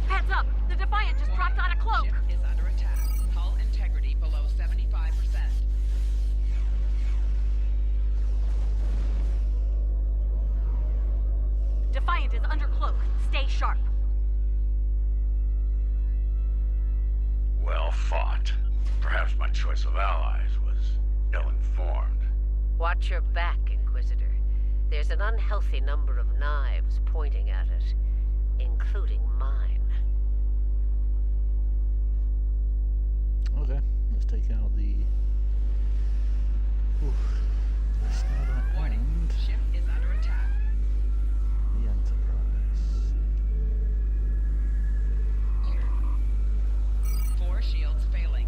S4: Heads up! The Defiant just dropped out of cloak.
S3: Ship is under attack. Hull integrity below 75%.
S4: Defiant is under cloak. Stay sharp.
S11: Well fought. Perhaps my choice of allies was ill-informed.
S2: Watch your back, Inquisitor. There's an unhealthy number of knives pointing at it, including mine.
S1: Okay, let's take out the... Starlight
S3: Warning.
S1: and
S3: Ship is under attack.
S1: the Enterprise.
S3: 4 shields failing.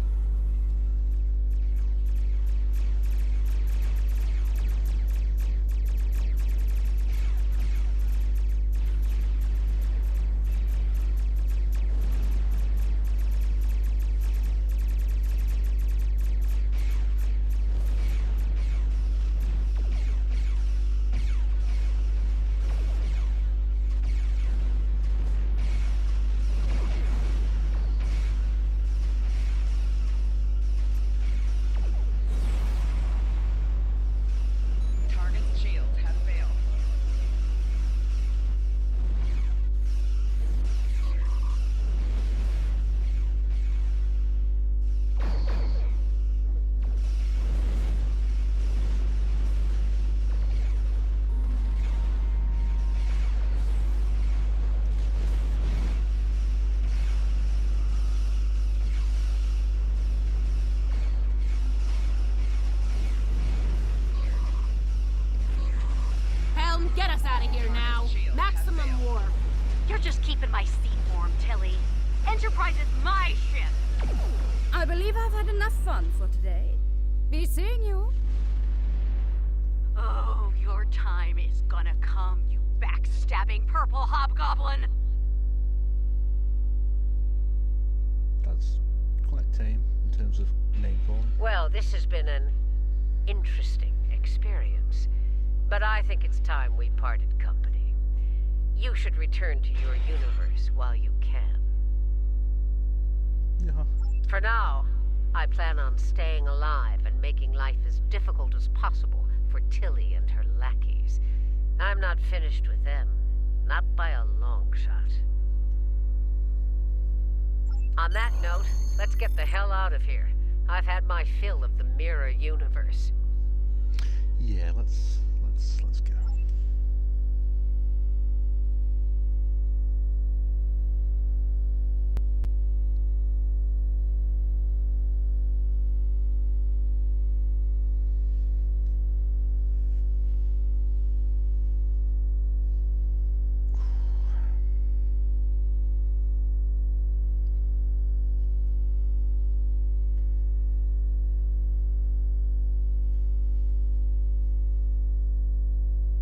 S12: keeping my seat warm, Tilly. Enterprise is my ship.
S14: I believe I've had enough fun for today. Be seeing you.
S12: Oh, your time is gonna come, you backstabbing purple hobgoblin.
S1: That's quite tame in terms of name calling.
S2: Well, this has been an interesting experience, but I think it's time we parted company. You should return to your universe while you can.
S1: Yeah.
S2: For now, I plan on staying alive and making life as difficult as possible for Tilly and her lackeys. I'm not finished with them, not by a long shot. On that note, let's get the hell out of here. I've had my fill of the mirror universe.
S1: Yeah, let's go.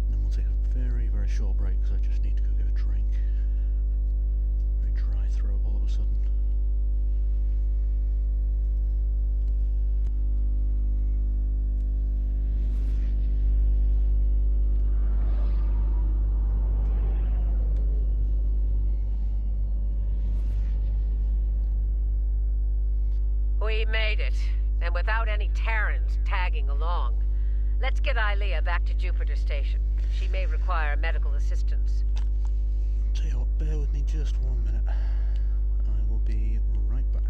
S1: Then we'll take a very, very short break because I just need to go get a drink. Very dry throat all of a sudden.
S2: We made it, and without any Terrans tagging along. Let's get Ilea back to Jupiter Station. She may require medical assistance.
S1: Tell you what, bear with me just 1 minute. I will be right back.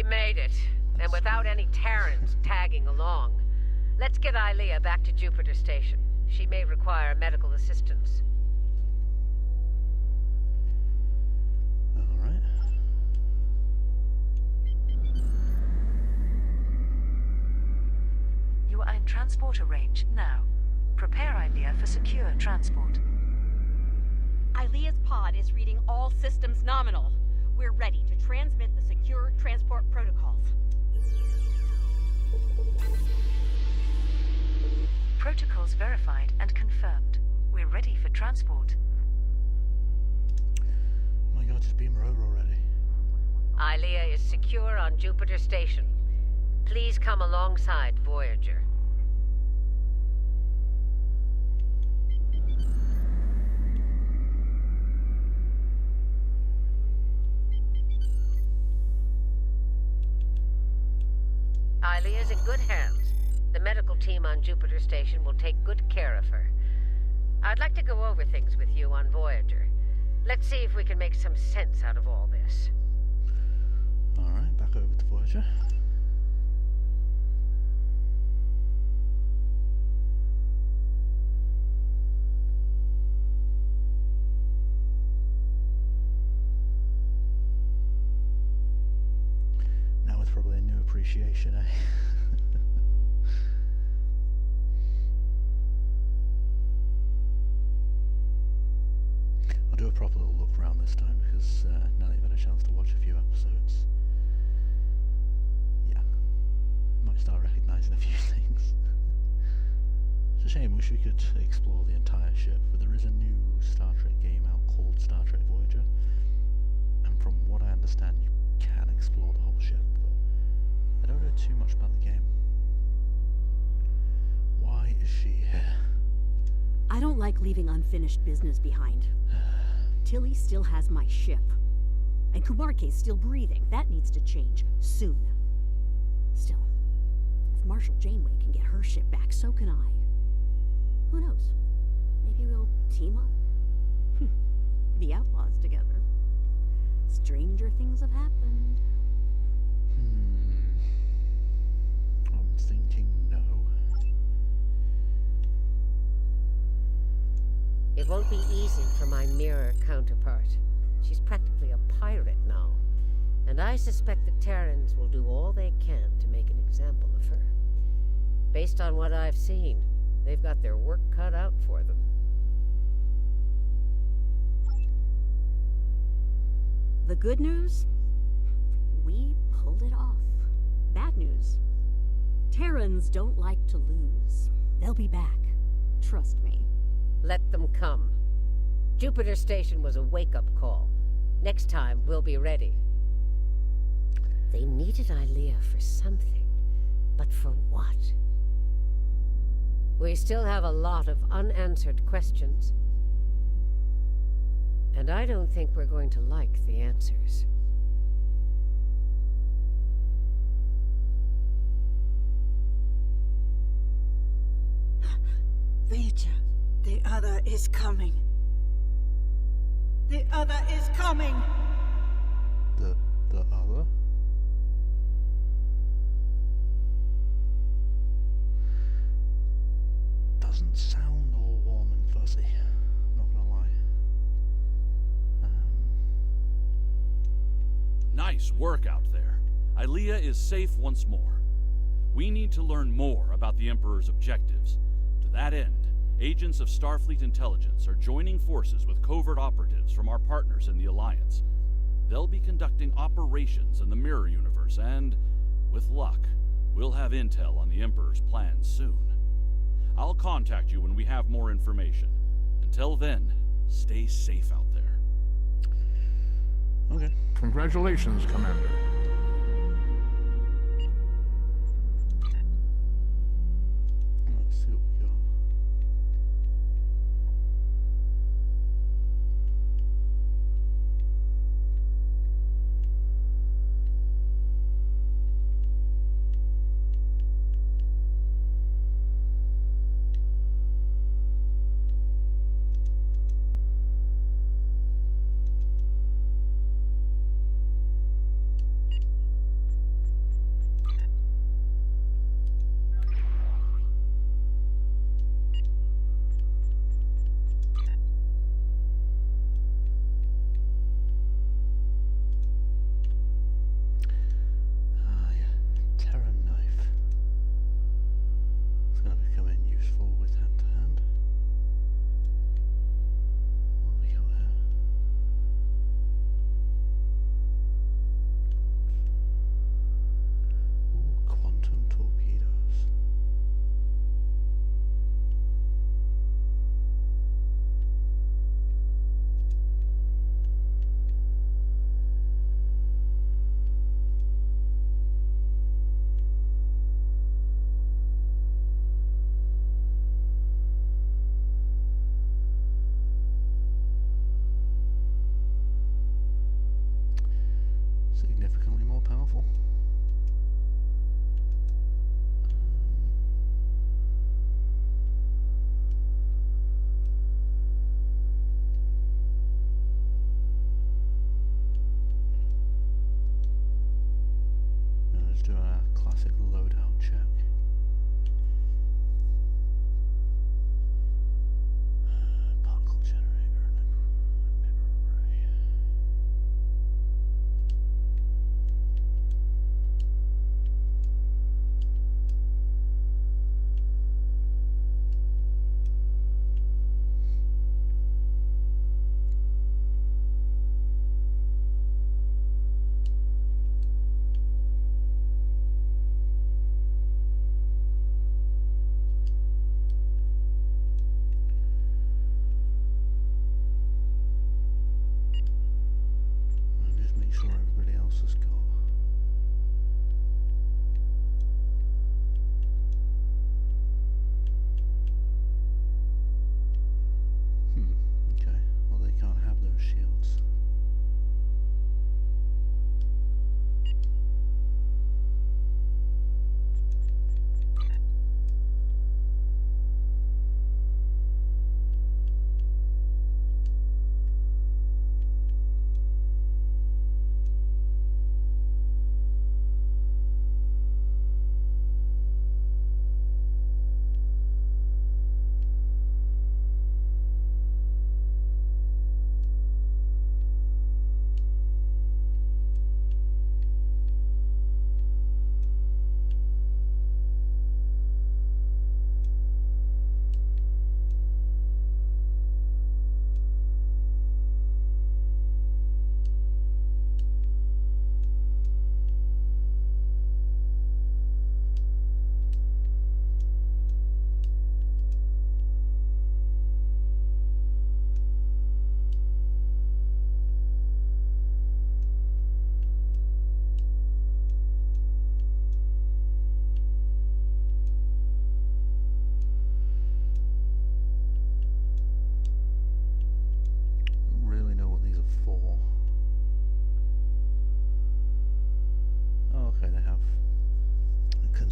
S2: made it, and without any Terrans tagging along. Let's get Ilea back to Jupiter Station. She may require medical assistance.
S1: All right.
S15: You are in transporter range now. Prepare Ilea for secure transport.
S4: Ilea's pod is reading all systems nominal. We're ready to transmit the secure transport protocols.
S15: Protocols verified and confirmed. We're ready for transport.
S1: Oh my god, just beam her over already.
S2: Ilea is secure on Jupiter Station. Please come alongside Voyager. Ilea's in good hands. The medical team on Jupiter Station will take good care of her. I'd like to go over things with you on Voyager. Let's see if we can make some sense out of all this.
S1: Alright, back over to Voyager. Now with probably a new appreciation, eh? I'll do a proper little look around this time because now that you've had a chance to watch a few episodes, yeah, might start recognising a few things. It's a shame, wish we could explore the entire ship, but there is a new Star Trek game out called Star Trek Voyager, and from what I understand you can explore the whole ship, but I don't know too much about the game. Why is she here?
S4: I don't like leaving unfinished business behind. Tilly still has my ship. And Kumarke's still breathing. That needs to change soon. Still, if Marshal Janeway can get her ship back, so can I. Who knows? Maybe we'll team up. Be outlaws together. Stranger things have happened.
S1: I'm thinking no.
S2: It won't be easy for my mirror counterpart. She's practically a pirate now. And I suspect the Terrans will do all they can to make an example of her. Based on what I've seen, they've got their work cut out for them.
S4: The good news? We pulled it off. Bad news? Terrans don't like to lose. They'll be back. Trust me.
S2: Let them come. Jupiter Station was a wake-up call. Next time, we'll be ready. They needed Ilea for something, but for what? We still have a lot of unanswered questions. And I don't think we're going to like the answers.
S16: Voyager, the other is coming. The other is coming!
S1: The other? Doesn't sound all warm and fuzzy, I'm not gonna lie.
S17: Nice work out there. Ilea is safe once more. We need to learn more about the Emperor's objectives. To that end, agents of Starfleet intelligence are joining forces with covert operatives from our partners in the Alliance. They'll be conducting operations in the Mirror Universe and, with luck, we'll have intel on the Emperor's plans soon. I'll contact you when we have more information. Until then, stay safe out there.
S1: Okay.
S7: Congratulations, Commander.
S1: Let's see what we got.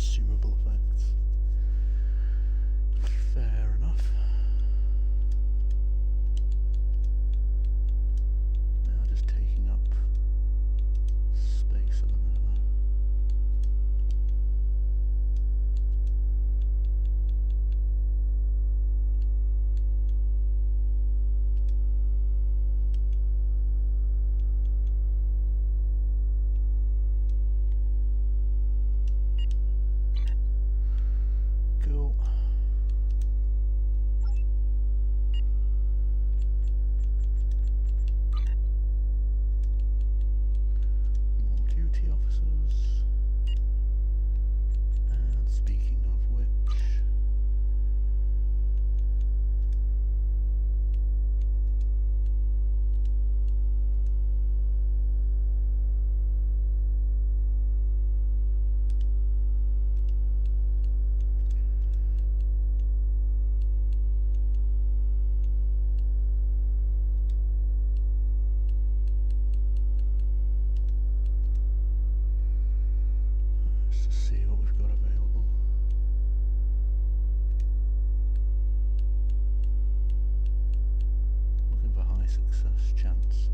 S1: consumable effects. Fair enough. They are just taking up space at the minute though. Cool. More duty officers. And speaking of which, let's just see what we've got available. Looking for high success chances.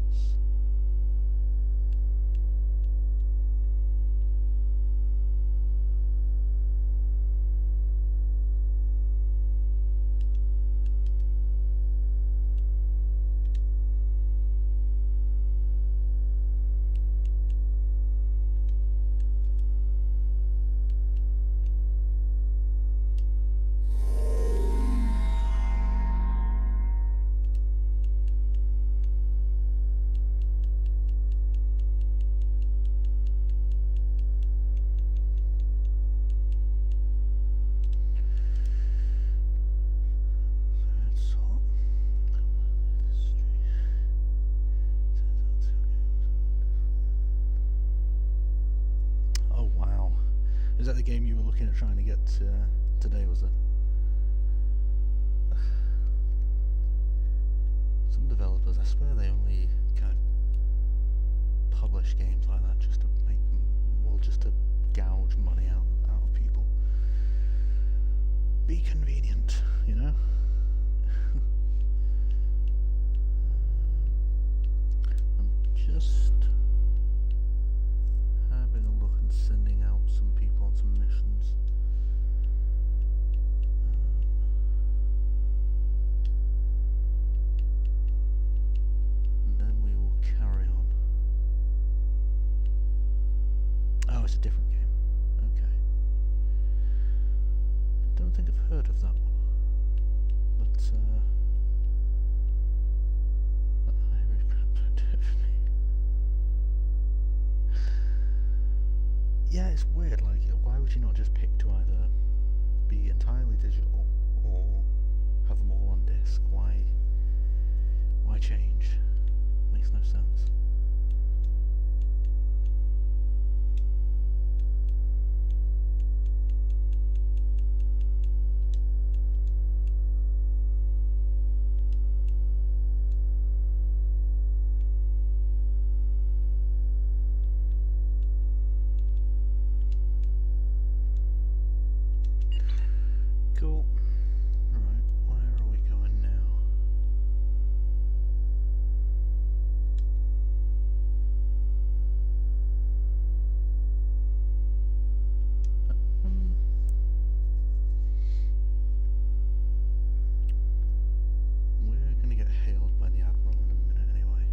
S1: That's all. Oh wow. Is that the game you were looking at trying to get today, was it? Some developers, I swear they only kind of publish games like that just to make them, well, just to gouge money out of people. Be convenient, you know? I'm just having a look and sending out some people on some missions. And then we will carry on. Oh, it's a different game. Okay. I don't think I've heard of that one. But, that hybrid crap don't do it for me. Yeah, it's weird, like, why would you not just pick to either be entirely digital or have them all on disc? Why change? Makes no sense. Cool. Alright, where are we going now? We're gonna get hailed by the Admiral in a minute anyway.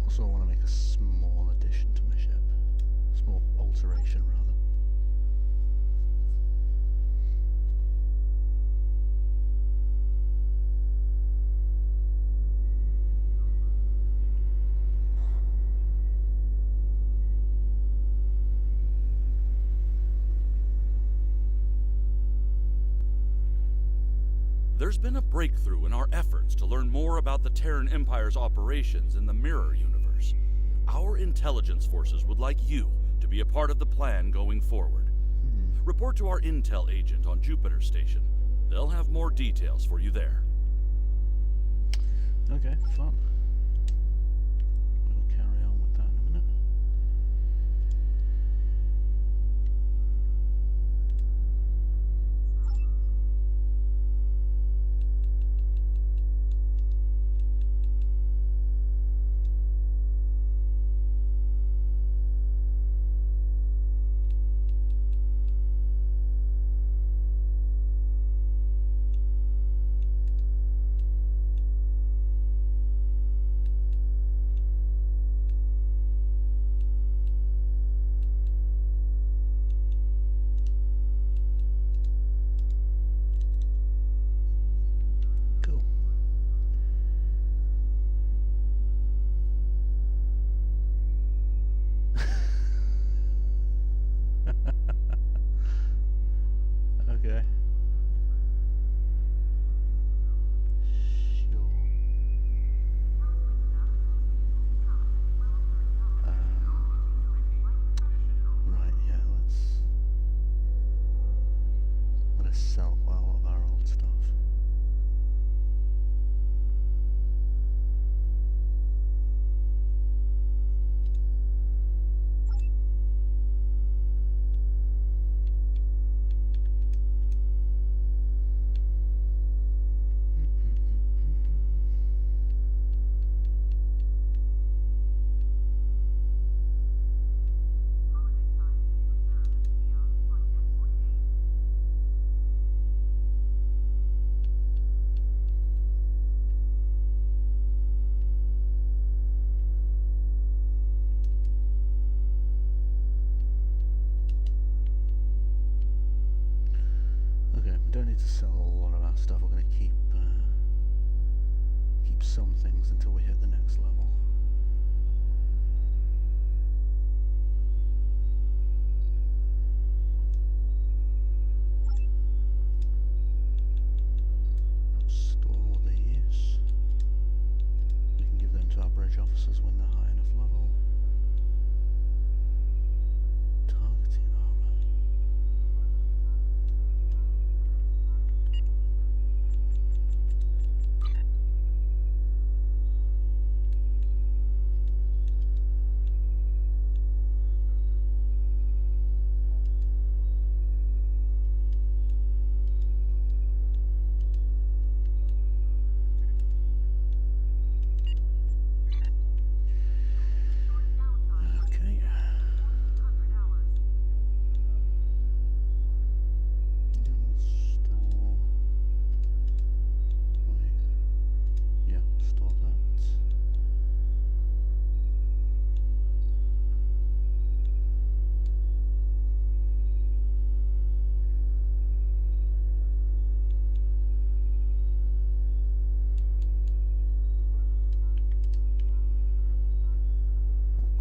S1: Also, I want to make a small addition to my ship. Small alteration, rather.
S17: There's been a breakthrough in our efforts to learn more about the Terran Empire's operations in the Mirror Universe. Our intelligence forces would like you to be a part of the plan going forward. Report to our intel agent on Jupiter Station. They'll have more details for you there.
S1: Okay, fun. We'll carry on with that in a minute. Okay. Sure. Right, yeah, let us sell quite a lot of our old stuff. Okay, we don't need to sell a lot of our stuff. We're going to keep some things until we hit the next level. Store these. We can give them to our bridge officers when they're high enough level. Targeting armor. Okay. Store. Wait. Yeah, store that.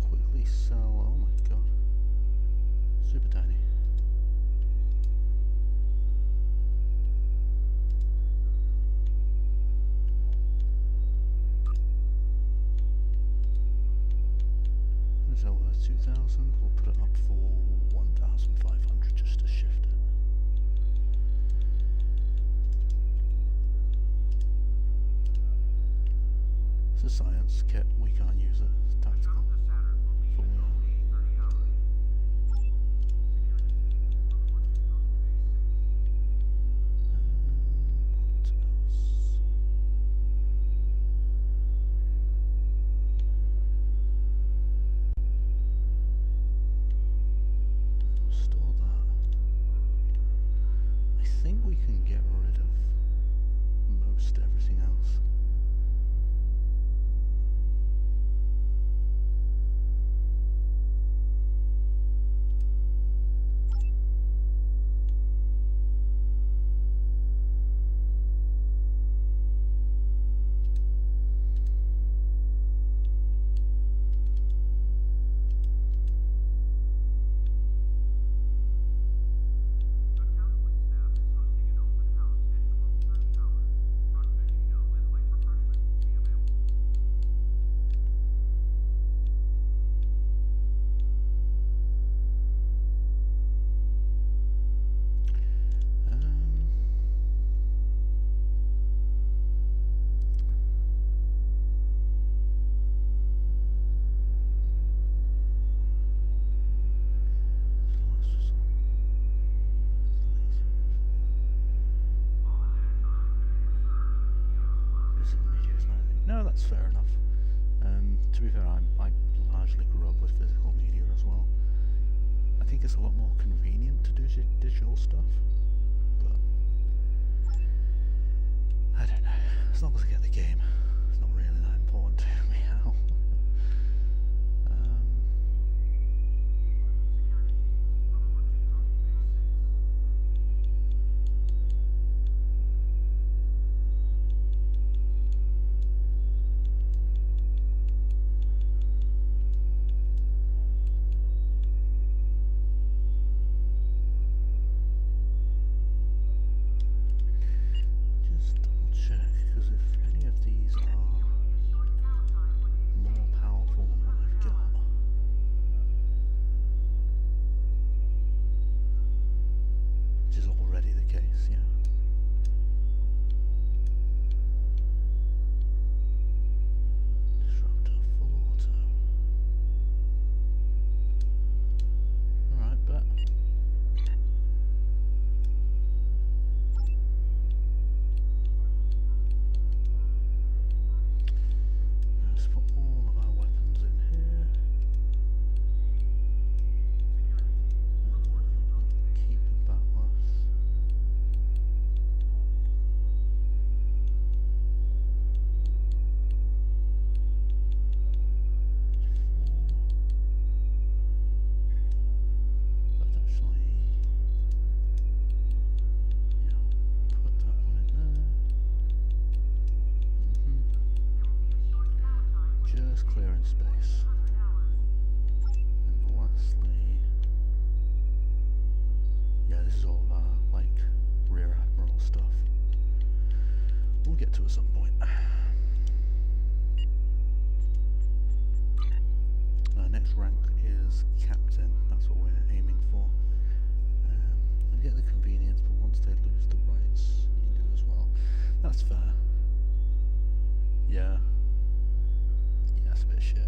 S1: Quickly sell. Oh my god. Super tiny. Is that worth 2,000? We'll put it up for 1,500 just to shift it. It's a science kit. We can't use it. It's tactical. For what else? Store that. I think we can get rid of most everything else. No, that's fair enough. To be fair, I largely grew up with physical media as well. I think it's a lot more convenient to do digital stuff, but I don't know. As long as I get the game, it's not really that important to me now. Clearing space. And lastly, yeah, this is all like Rear Admiral stuff. We'll get to it at some point. Next rank is Captain. That's what we're aiming for. I get the convenience, but once they lose the rights, you do as well. That's fair. Yeah. That's a bit shit.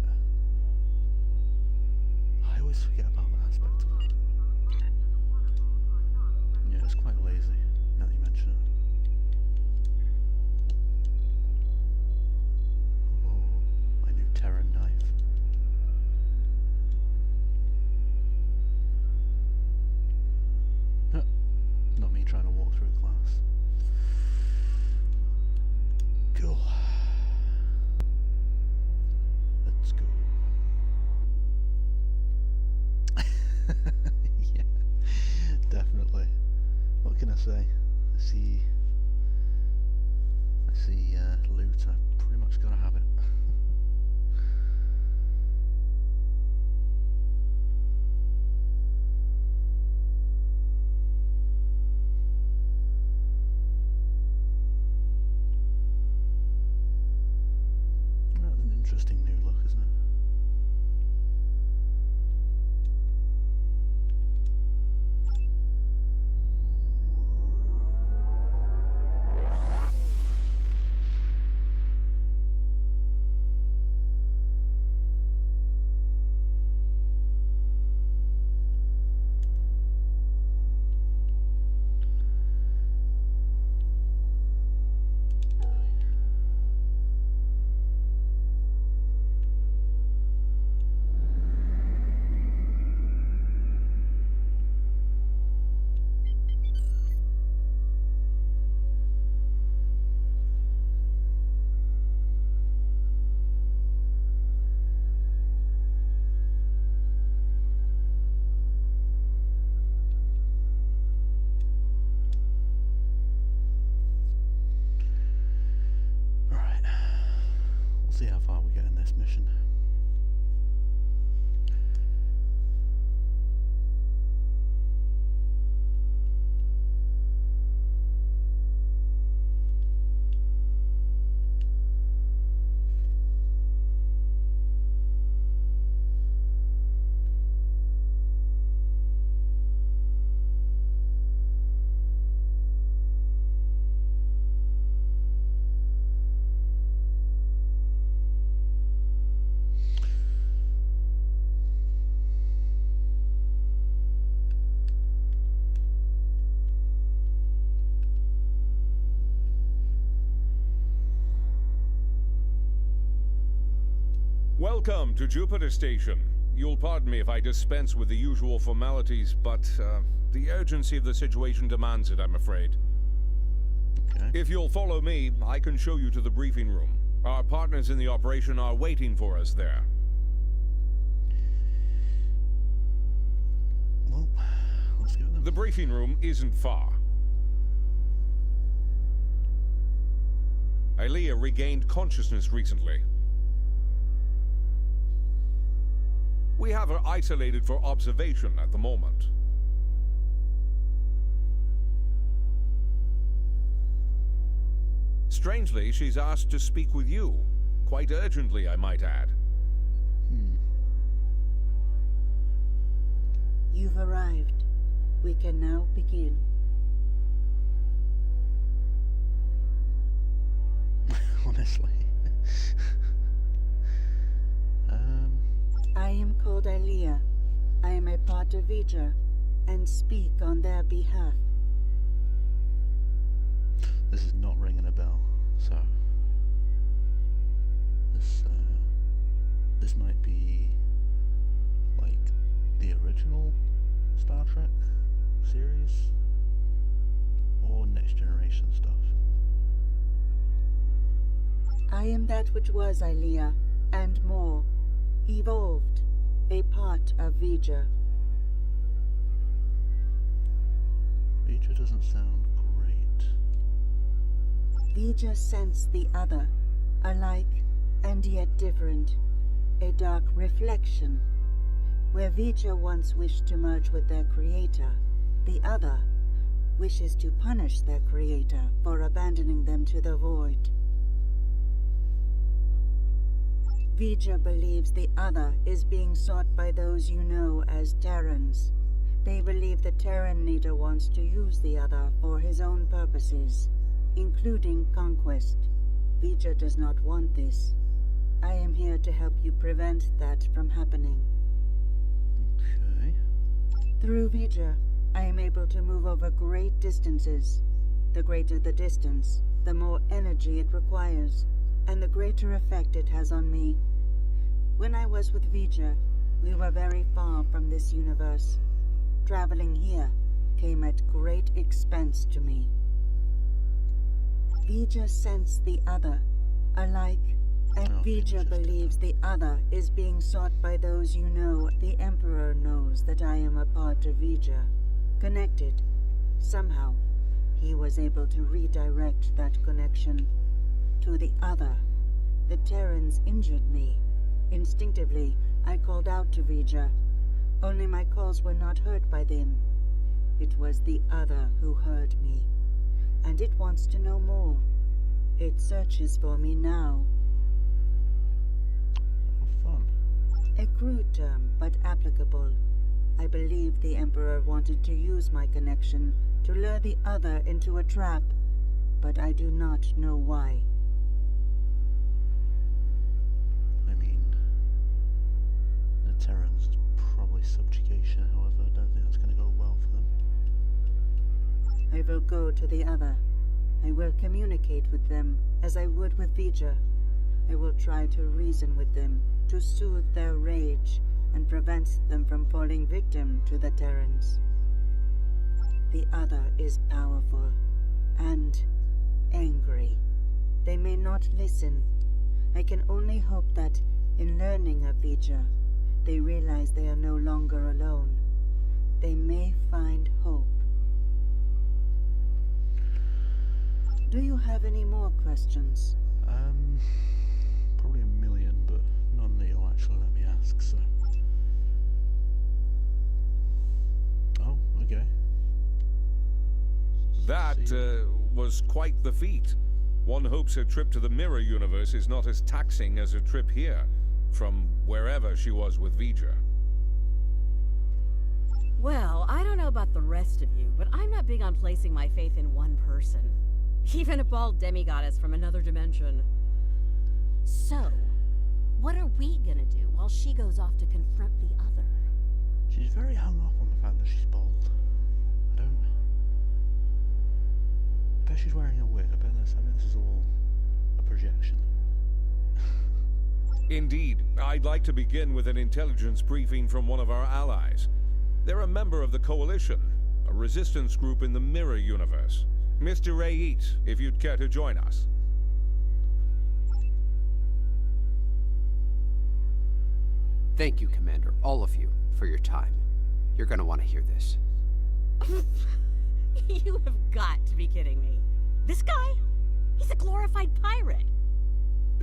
S1: I always forget about that aspect of it. Yeah, it's quite lazy, now that you mention it. Oh, my new Terran knife. Huh. Not me trying to walk through glass. Cool. Let's go. Yeah, definitely. What can I say? I see loot. I've pretty much got to have it. That's an interesting new look, isn't it? See how far we get in this mission.
S18: Welcome to Jupiter Station. You'll pardon me if I dispense with the usual formalities, but the urgency of the situation demands it, I'm afraid.
S1: Okay.
S18: If you'll follow me, I can show you to the briefing room. Our partners in the operation are waiting for us there.
S1: Well, let's go then.
S18: The briefing room isn't far. Ilea regained consciousness recently. We have her isolated for observation at the moment. Strangely, she's asked to speak with you. Quite urgently, I might add.
S16: You've arrived. We can now begin.
S1: Honestly.
S16: I am called Ilea. I am a part of Vija, and speak on their behalf.
S1: This is not ringing a bell, so this might be like the original Star Trek series or Next Generation stuff.
S16: I am that which was Ilea, and more. Evolved, a part of Vija.
S1: Vija doesn't sound great.
S16: Vija sense the other, alike and yet different, a dark reflection. Where Vija once wished to merge with their creator, the other wishes to punish their creator for abandoning them to the void. Vija believes the other is being sought by those you know as Terrans. They believe the Terran leader wants to use the other for his own purposes, including conquest. Vija does not want this. I am here to help you prevent that from happening.
S1: Okay.
S16: Through Vija, I am able to move over great distances. The greater the distance, the more energy it requires, and the greater effect it has on me. When I was with Vija, we were very far from this universe. Traveling here came at great expense to me. Vija sense the other, alike, and Vija believes the other is being sought by those you know. The Emperor knows that I am a part of Vija, connected. Somehow, he was able to redirect that connection to the other. The Terrans injured me. Instinctively, I called out to Vija. Only my calls were not heard by them. It was the other who heard me. And it wants to know more. It searches for me now.
S1: Oh, fun.
S16: A crude term, but applicable. I believe the Emperor wanted to use my connection to lure the other into a trap, but I do not know why.
S1: I mean, the Terrans is probably subjugation, however, I don't think that's going to go well for them.
S16: I will go to the other. I will communicate with them as I would with Vija. I will try to reason with them, to soothe their rage, and prevent them from falling victim to the Terrans. The other is powerful, and angry. They may not listen. I can only hope that, in learning of Vija, they realize they are no longer alone. They may find hope. Do you have any more questions?
S1: Probably a million, but none that you'll actually let me ask, so... Oh, okay.
S18: That was quite the feat. One hopes a trip to the Mirror Universe is not as taxing as a trip here, from wherever she was with Vija.
S4: Well, I don't know about the rest of you, but I'm not big on placing my faith in one person. Even a bald demigoddess from another dimension. So, what are we gonna do while she goes off to confront the other?
S1: She's very hung up on the fact that she's bald. I bet she's wearing a wig. I bet this is all a projection.
S18: Indeed. I'd like to begin with an intelligence briefing from one of our allies. They're a member of the Coalition, a resistance group in the Mirror Universe. Mr. Rayit, if you'd care to join us.
S19: Thank you, Commander, all of you, for your time. You're gonna want to hear this.
S4: You have got to be kidding me. This guy? He's a glorified pirate.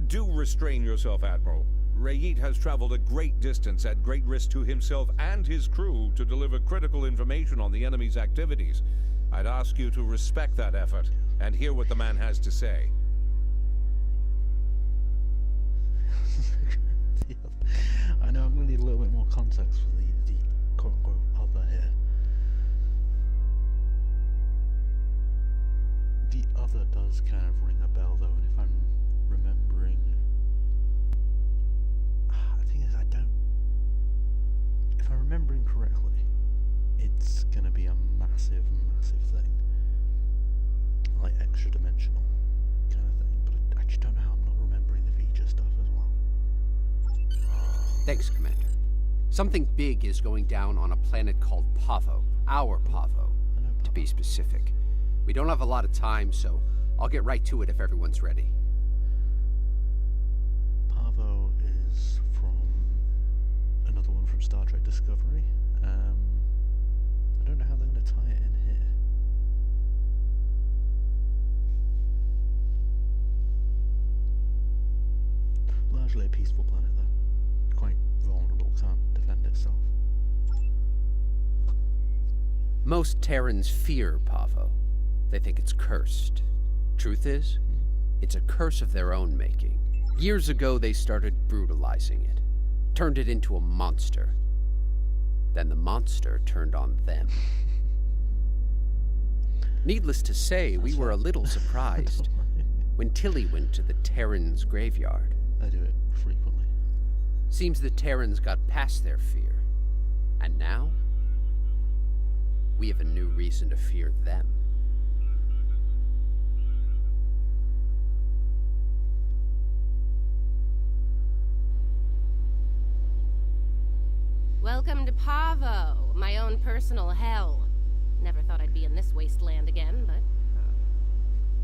S18: Do restrain yourself, Admiral. Rayit has traveled a great distance at great risk to himself and his crew to deliver critical information on the enemy's activities. I'd ask you to respect that effort and hear what the man has to say.
S1: I know I'm going to need a little bit more context for the quote-unquote other here. The other does kind of ring a bell, though, and if I'm remembering... The thing is, if I'm remembering correctly, it's going to be a massive, massive thing. Like, extra-dimensional kind of thing, but I just don't know how I'm not remembering the Vija stuff as well.
S19: Thanks, Commander. Something big is going down on a planet called Pavo. Our Pavo, to be specific. We don't have a lot of time, so I'll get right to it if everyone's ready.
S1: Pavo is from another one from Star Trek Discovery. I don't know how they're going to tie it in here. Largely a peaceful planet, though. Quite vulnerable, can't defend itself.
S19: Most Terrans fear Pavo. They think it's cursed. Truth is, it's a curse of their own making. Years ago, they started brutalizing it. Turned it into a monster. Then the monster turned on them. Needless to say, we were a little surprised when Tilly went to the Terrans' graveyard.
S1: I do it frequently.
S19: Seems the Terrans got past their fear. And now, we have a new reason to fear them.
S10: Welcome to Pavo, my own personal hell. Never thought I'd be in this wasteland again, but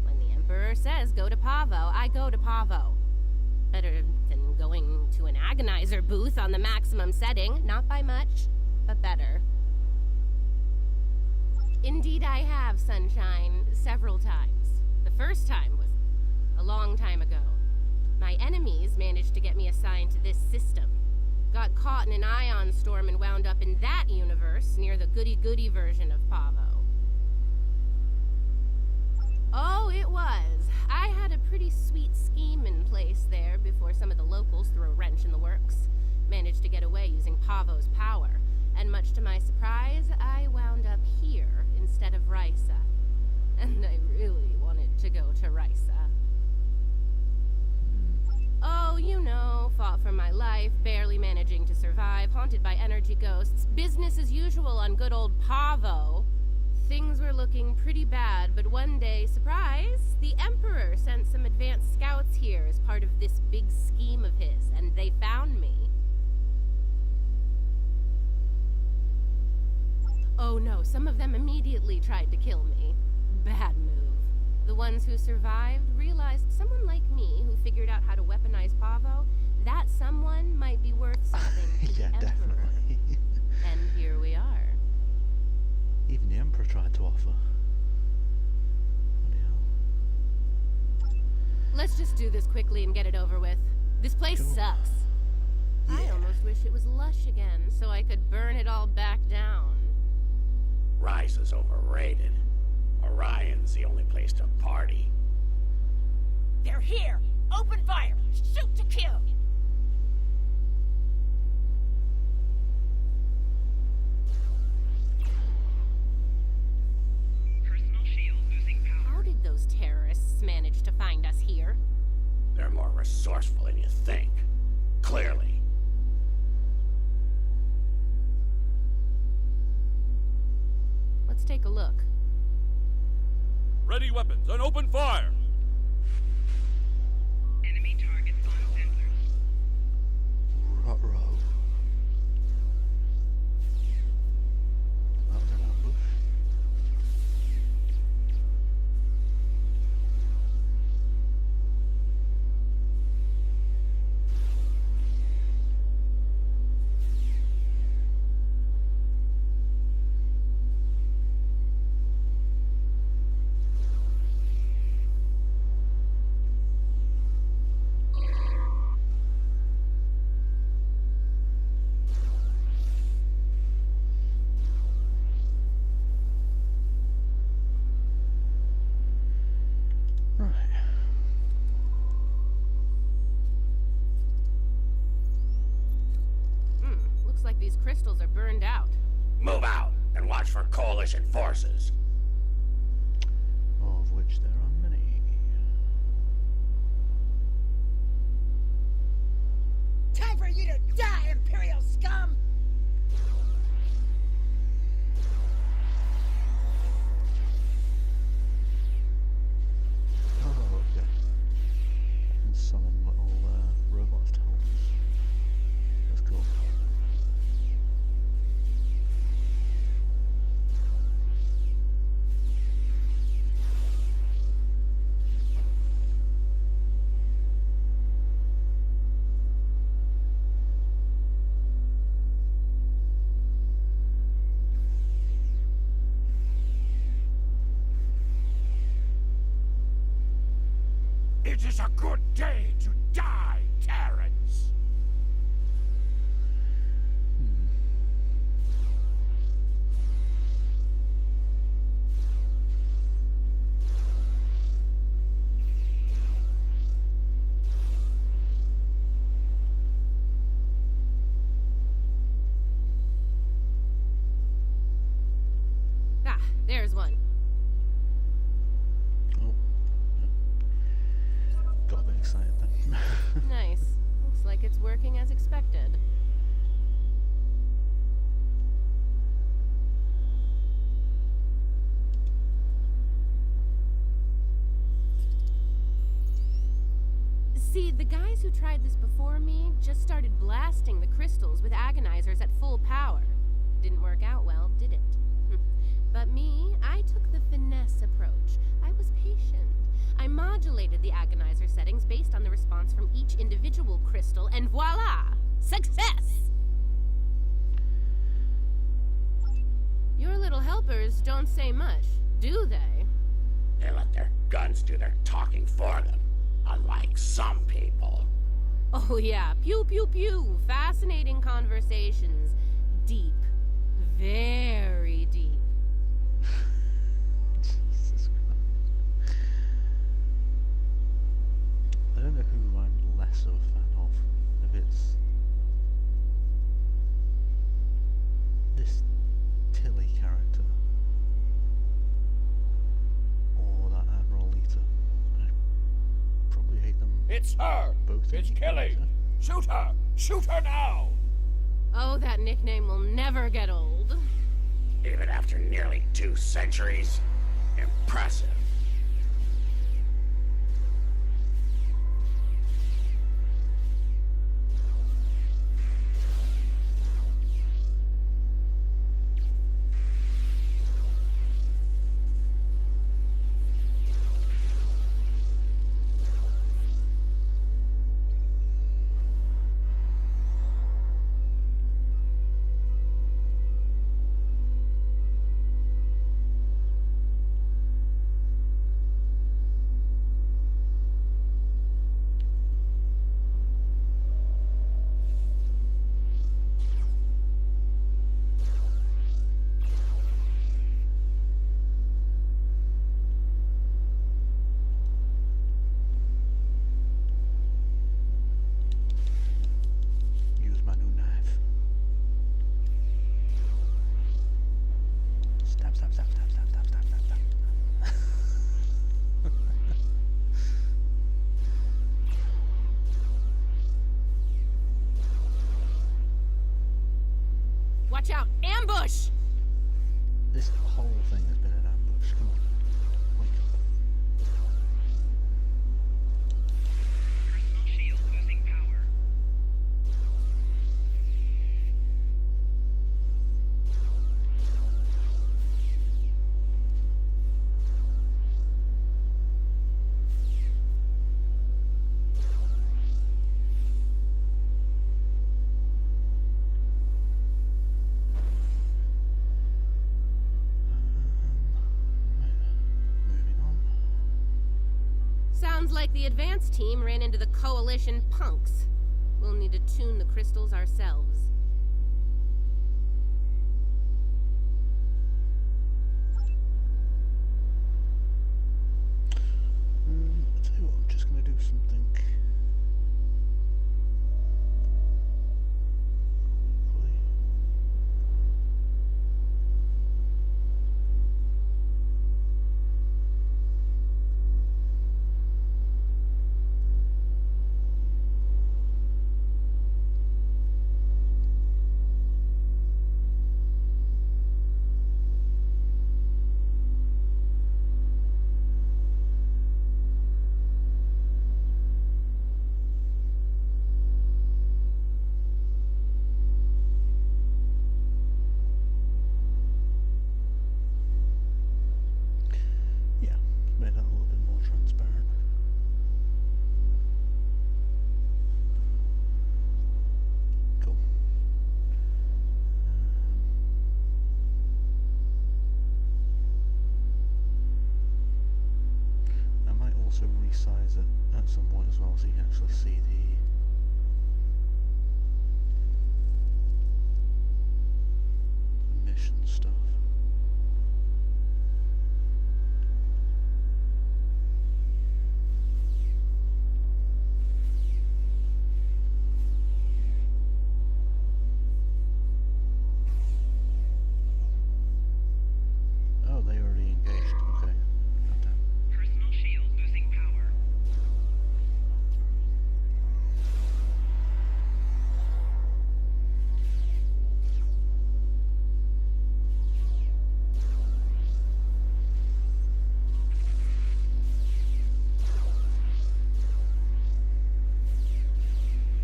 S10: when the Emperor says go to Pavo, I go to Pavo. Better than going to an agonizer booth on the maximum setting. Not by much, but better. Indeed I have, Sunshine, several times. The first time was a long time ago. My enemies managed to get me assigned to this system. Got caught in an ion storm and wound up in that universe, near the goody-goody version of Pavo. Oh, it was. I had a pretty sweet scheme in place there before some of the locals threw a wrench in the works. Managed to get away using Pavo's power, and much to my surprise, I wound up here instead of Risa. And I really wanted to go to Risa. Oh, you know, fought for my life, barely managing to survive, haunted by energy ghosts, business as usual on good old Pavo. Things were looking pretty bad, but one day, surprise, the Emperor sent some advanced scouts here as part of this big scheme of his, and they found me. Oh no, some of them immediately tried to kill me. Bad move. The ones who survived realized someone like me who figured out how to weaponize Pavo, that someone might be worth something to
S1: yeah,
S10: the Emperor.
S1: Definitely.
S10: And here we are.
S1: Even the Emperor tried to offer. Bloody hell.
S10: Let's just do this quickly and get it over with. This place sucks. Yeah. I almost wish it was lush again, so I could burn it all back down.
S11: Risa's overrated. Orion's the only place to party.
S12: They're here! Open fire! Shoot to kill!
S10: How did those terrorists manage to find us here?
S11: They're more resourceful than you think. Clearly.
S10: Let's take a look.
S17: Ready weapons and open fire!
S12: Enemy targets on sensors.
S10: these crystals are burned out.
S11: Move out and watch for Coalition forces.
S1: Of which there are many.
S14: Time for you to die, Imperial scum!
S1: Oh, okay. And summon little robots to help us. That's cool.
S9: It is a good day to die, Terrans.
S10: Ah, there's one.
S1: Got a bit excited then.
S10: Nice. Looks like it's working as expected. See, the guys who tried this before me just started blasting the crystals with agonizers at full power. Didn't work out well, did it? But me, I took the finesse approach. I was patient. I modulated the agonizer settings based on the response from each individual crystal, and voila! Success! Your little helpers don't say much, do they?
S11: They let their guns do their talking for them, unlike some people.
S10: Oh yeah, pew pew pew. Fascinating conversations. Deep. Very deep.
S1: Jesus Christ. I don't know who I'm less of a fan of. If it's this Tilly character or that Admiral Lita. I probably hate them.
S9: It's her!
S1: Both.
S9: It's Kelly! Shoot her! Shoot her now!
S10: Oh, that nickname will never get old.
S11: Even after nearly 2 centuries? Impressive.
S1: Use my new knife. Stab, stab, stab, stab, stab, stab, stab, stab, stab.
S10: Watch out! Ambush!
S1: This whole thing has been an ambush. Come on. Wake up.
S3: Crystal shield losing power.
S1: Moving on.
S10: Sounds like the advance team ran into the Coalition punks. We'll need to tune the crystals ourselves.
S1: I'll tell you what, I'm just going to do something quickly. resize it at some point as well, so you can actually see the mission stuff. Oh, they already engaged. Okay. Goddamn.
S8: Personal shield losing power.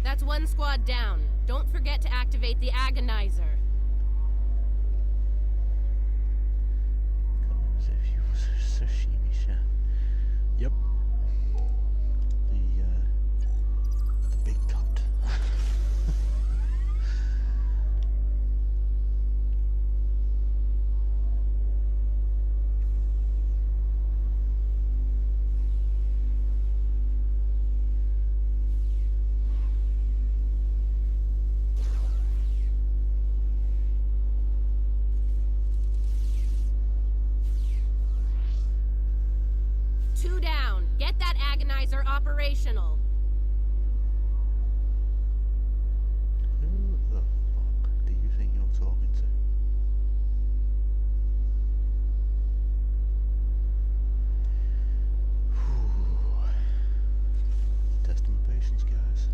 S10: That's one squad down. Don't forget to activate the agonizer.
S1: As if you was a sashimi chef. Yep. The big cut.
S10: Two down. Get that agonizer operational.
S1: Who the fuck do you think you're talking to? Whew. Testing my patience, guys.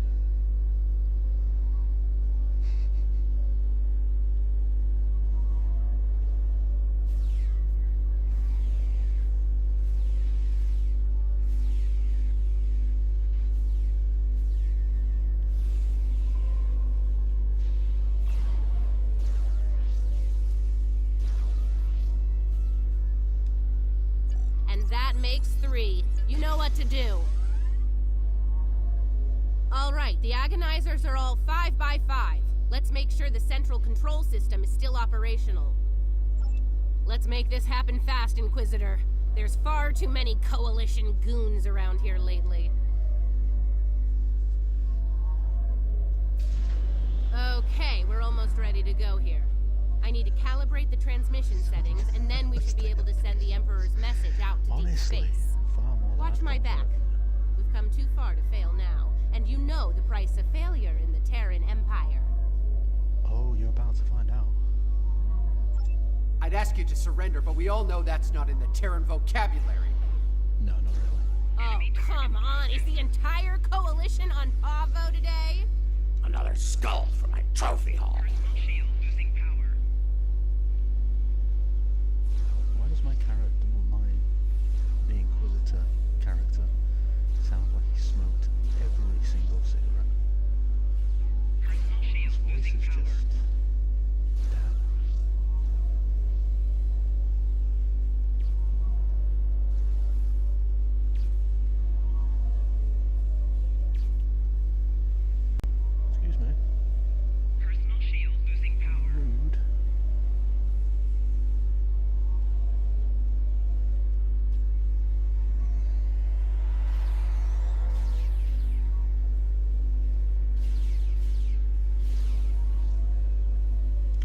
S10: And that makes 3. You know what to do. Alright, the agonizers are all 5 by 5. Let's make sure the central control system is still operational. Let's make this happen fast, Inquisitor. There's far too many Coalition goons around here lately. Okay, we're almost ready to go here. I need to calibrate the transmission settings, and then we should be able to send the Emperor's message out to deep space. Watch my back. We've come too far to fail now, and you know the price of failure in the Terran Empire.
S1: Oh, you're about to find out.
S19: I'd ask you to surrender, but we all know that's not in the Terran vocabulary.
S1: No, not really.
S10: Oh, come on. Is the entire Coalition on Pavo today?
S9: Another skull for my trophy hall.
S8: Shield losing power.
S1: Why does my the Inquisitor character sound like he smoked every single cigarette? His voice is just... damn. Excuse me.
S8: Personal shield losing power.
S1: Rude.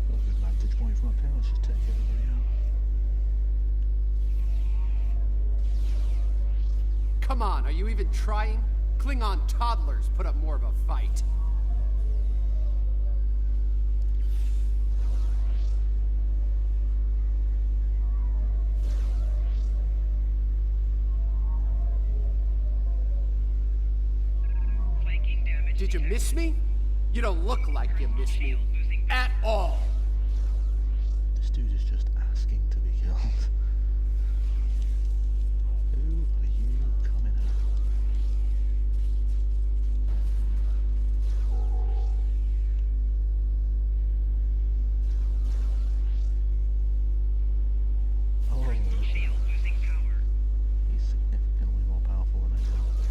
S1: Got a good vantage point from up here. Let's just take everybody out.
S19: Come on, are you even trying? Klingon toddlers put up more of a fight.
S8: Flanking damage.
S19: Did you miss me? You don't look like you missed me at all.
S1: This dude is just asking to be killed. Who are you coming at? Oh,
S8: Shield losing power.
S1: he's significantly more powerful than I thought.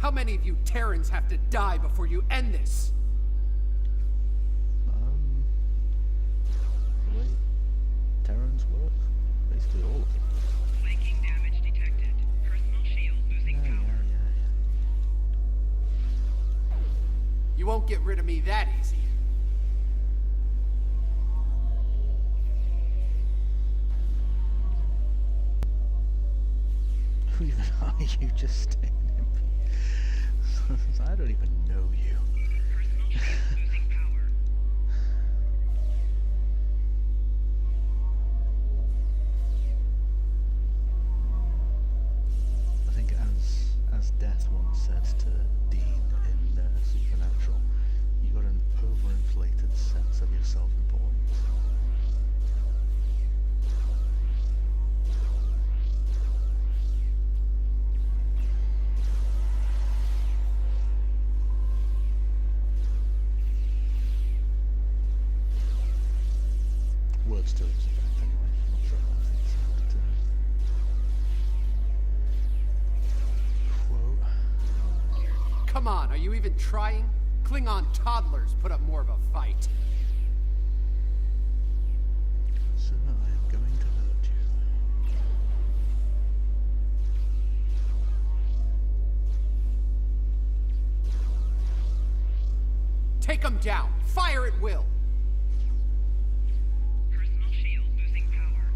S19: How many of you Terrans have to die before you end this?
S1: The way Terrans work, basically all of them.
S8: Flanking damage detected. Personal shield losing power.
S19: You won't get rid of me that easy.
S1: Who even are you just staying in? I don't even know you.
S8: Personal shield losing power.
S1: I think as Death once said to Dean in Supernatural, you got an overinflated sense of your self-importance. Words to his effect anyway. I'm not sure how I think it's quote.
S19: Come on, are you even trying? Klingon toddlers put up more of a fight.
S1: Sir, I am going to hurt you.
S19: Take them down. Fire at will.
S8: Personal shield losing power.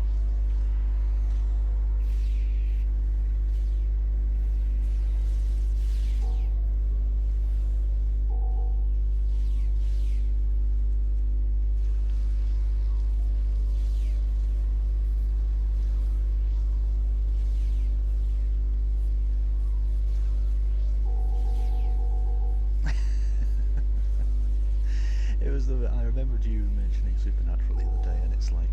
S1: It was I remembered you mentioning Supernatural the other day, and it's like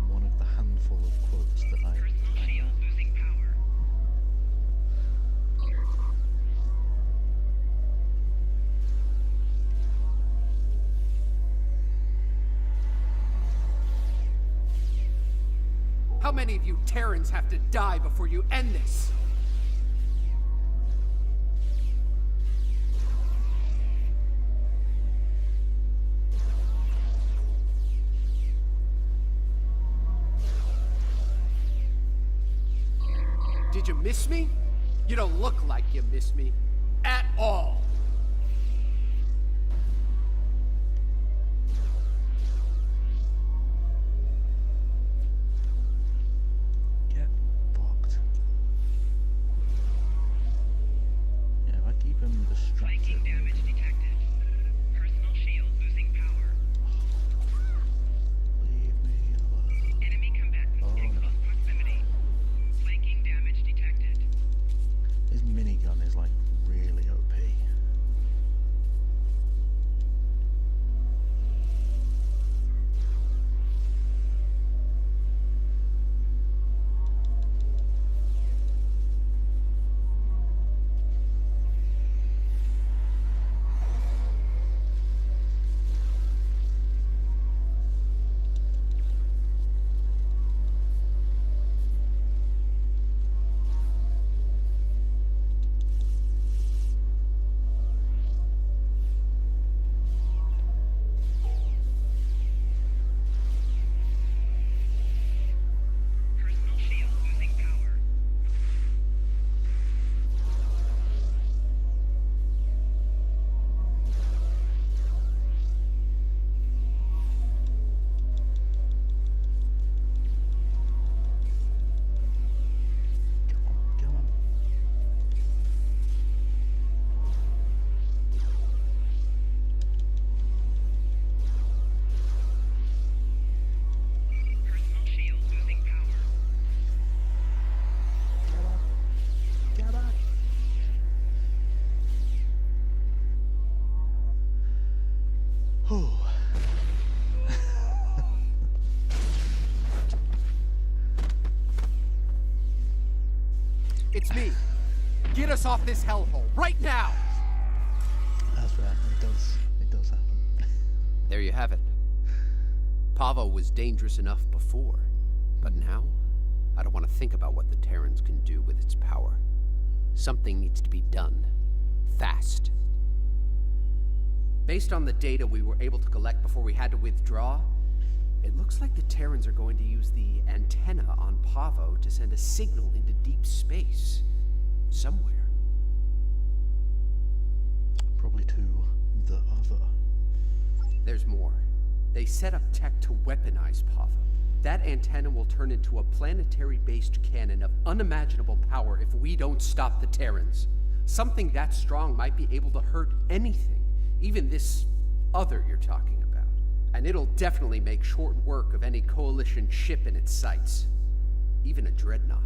S1: one of the handful of quotes that I
S8: Personal shield losing power.
S19: How many of you Terrans have to die before you end this? Did you miss me? You don't look like you miss me. At all.
S1: get bogged. Yeah, if I keep him distracted.
S8: Flanking damage detected. Personal shield losing power.
S1: Leave me alone.
S8: Enemy combatants in close proximity. Flanking damage detected.
S1: His minigun is like really OP.
S8: Personal shield losing power.
S1: Come on, come on.
S8: Personal shield losing power.
S1: Get up. Whew.
S19: It's me. Get us off this hellhole right now.
S1: That's right. It does happen.
S19: There you have it. Pavo was dangerous enough before, but now I don't want to think about what the Terrans can do with its power. Something needs to be done. Fast. Based on the data we were able to collect before we had to withdraw, it looks like the Terrans are going to use the antenna on Pavo to send a signal into deep space. Somewhere.
S1: Probably to the other.
S19: There's more. They set up tech to weaponize Pavo. That antenna will turn into a planetary-based cannon of unimaginable power if we don't stop the Terrans. Something that strong might be able to hurt anything, even this other you're talking about. And it'll definitely make short work of any Coalition ship in its sights. Even a dreadnought.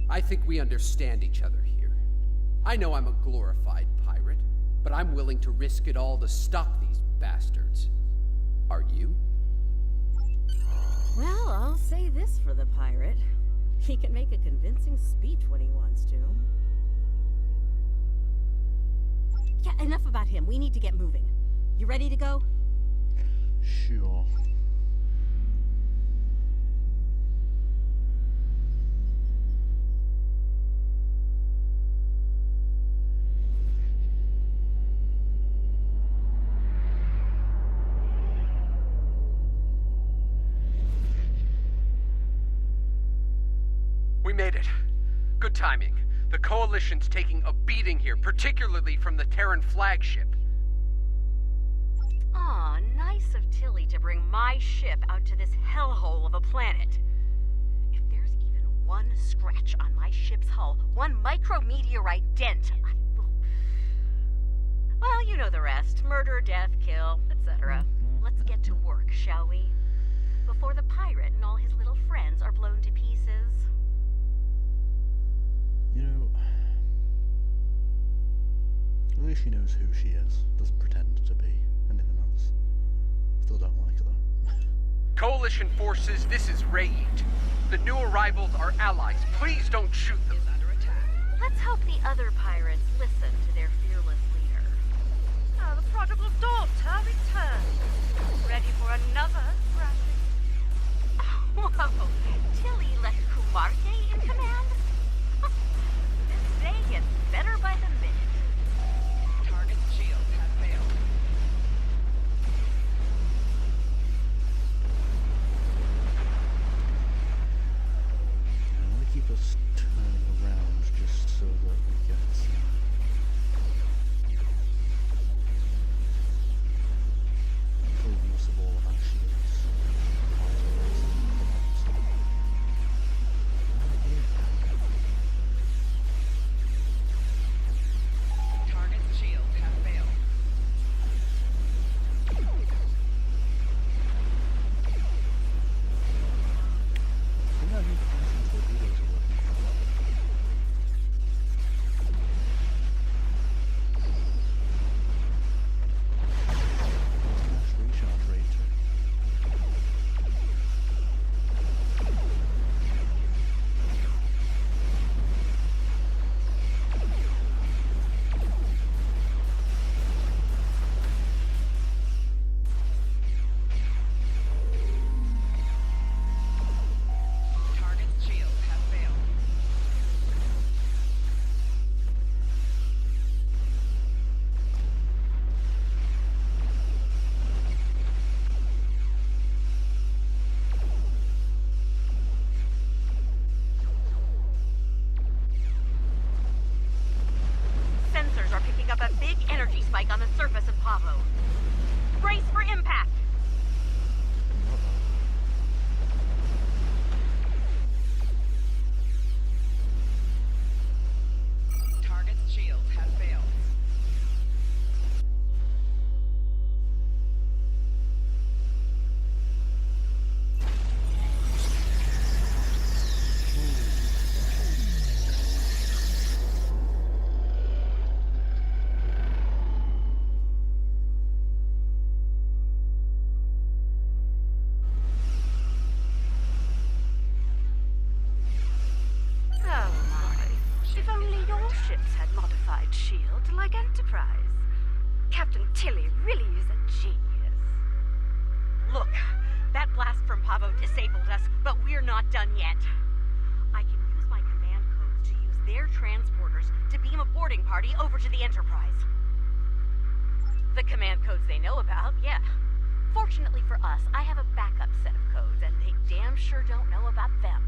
S19: I think we understand each other here. I know I'm a glorified pirate, but I'm willing to risk it all to stop these bastards. Are you?
S4: Well, I'll say this for the pirate. He can make a convincing speech when he wants to. Yeah, enough about him. We need to get moving. You ready to go?
S1: Sure.
S19: We made it. Good timing. The Coalition's taking a beating here, particularly from the Terran flagship.
S12: Aw, nice of Tilly to bring my ship out to this hellhole of a planet. If there's even one scratch on my ship's hull, one micrometeorite dent, I will... Well, you know the rest. Murder, death, kill, etc. Let's get to work, shall we? Before the pirate and all his little friends are blown to pieces.
S1: You know, at least she knows who she is. Doesn't pretend to be anything else. Still don't like her though.
S19: Coalition forces, this is Rayit. The new arrivals are allies. Please don't shoot them.
S12: Let's hope the other pirates listen to their fearless leader. Ah, the prodigal daughter returns. Ready for another thrashing? Whoa, Tilly left Kumarke in command? This day gets better by the minute. Target shields have failed.
S1: I want to keep us turning around just so that we get full use of all of our shields.
S12: Target shields have failed.
S1: I think our new functions torpedoes are working quite well. Nice recharge rate too.
S12: Target shields have failed. Sensors are picking up a big energy spike on the surface of Pavo. Brace for impact! Target's shields have failed. Oh my. If only your ships had modified shields like Enterprise. Captain Tilly really is a genius. Look, that blast from Pavo disabled us, but we're not done yet. I can use my transporters to beam a boarding party over to the Enterprise. The command codes they know about, yeah. Fortunately for us, I have a backup set of codes, and they damn sure don't know about them.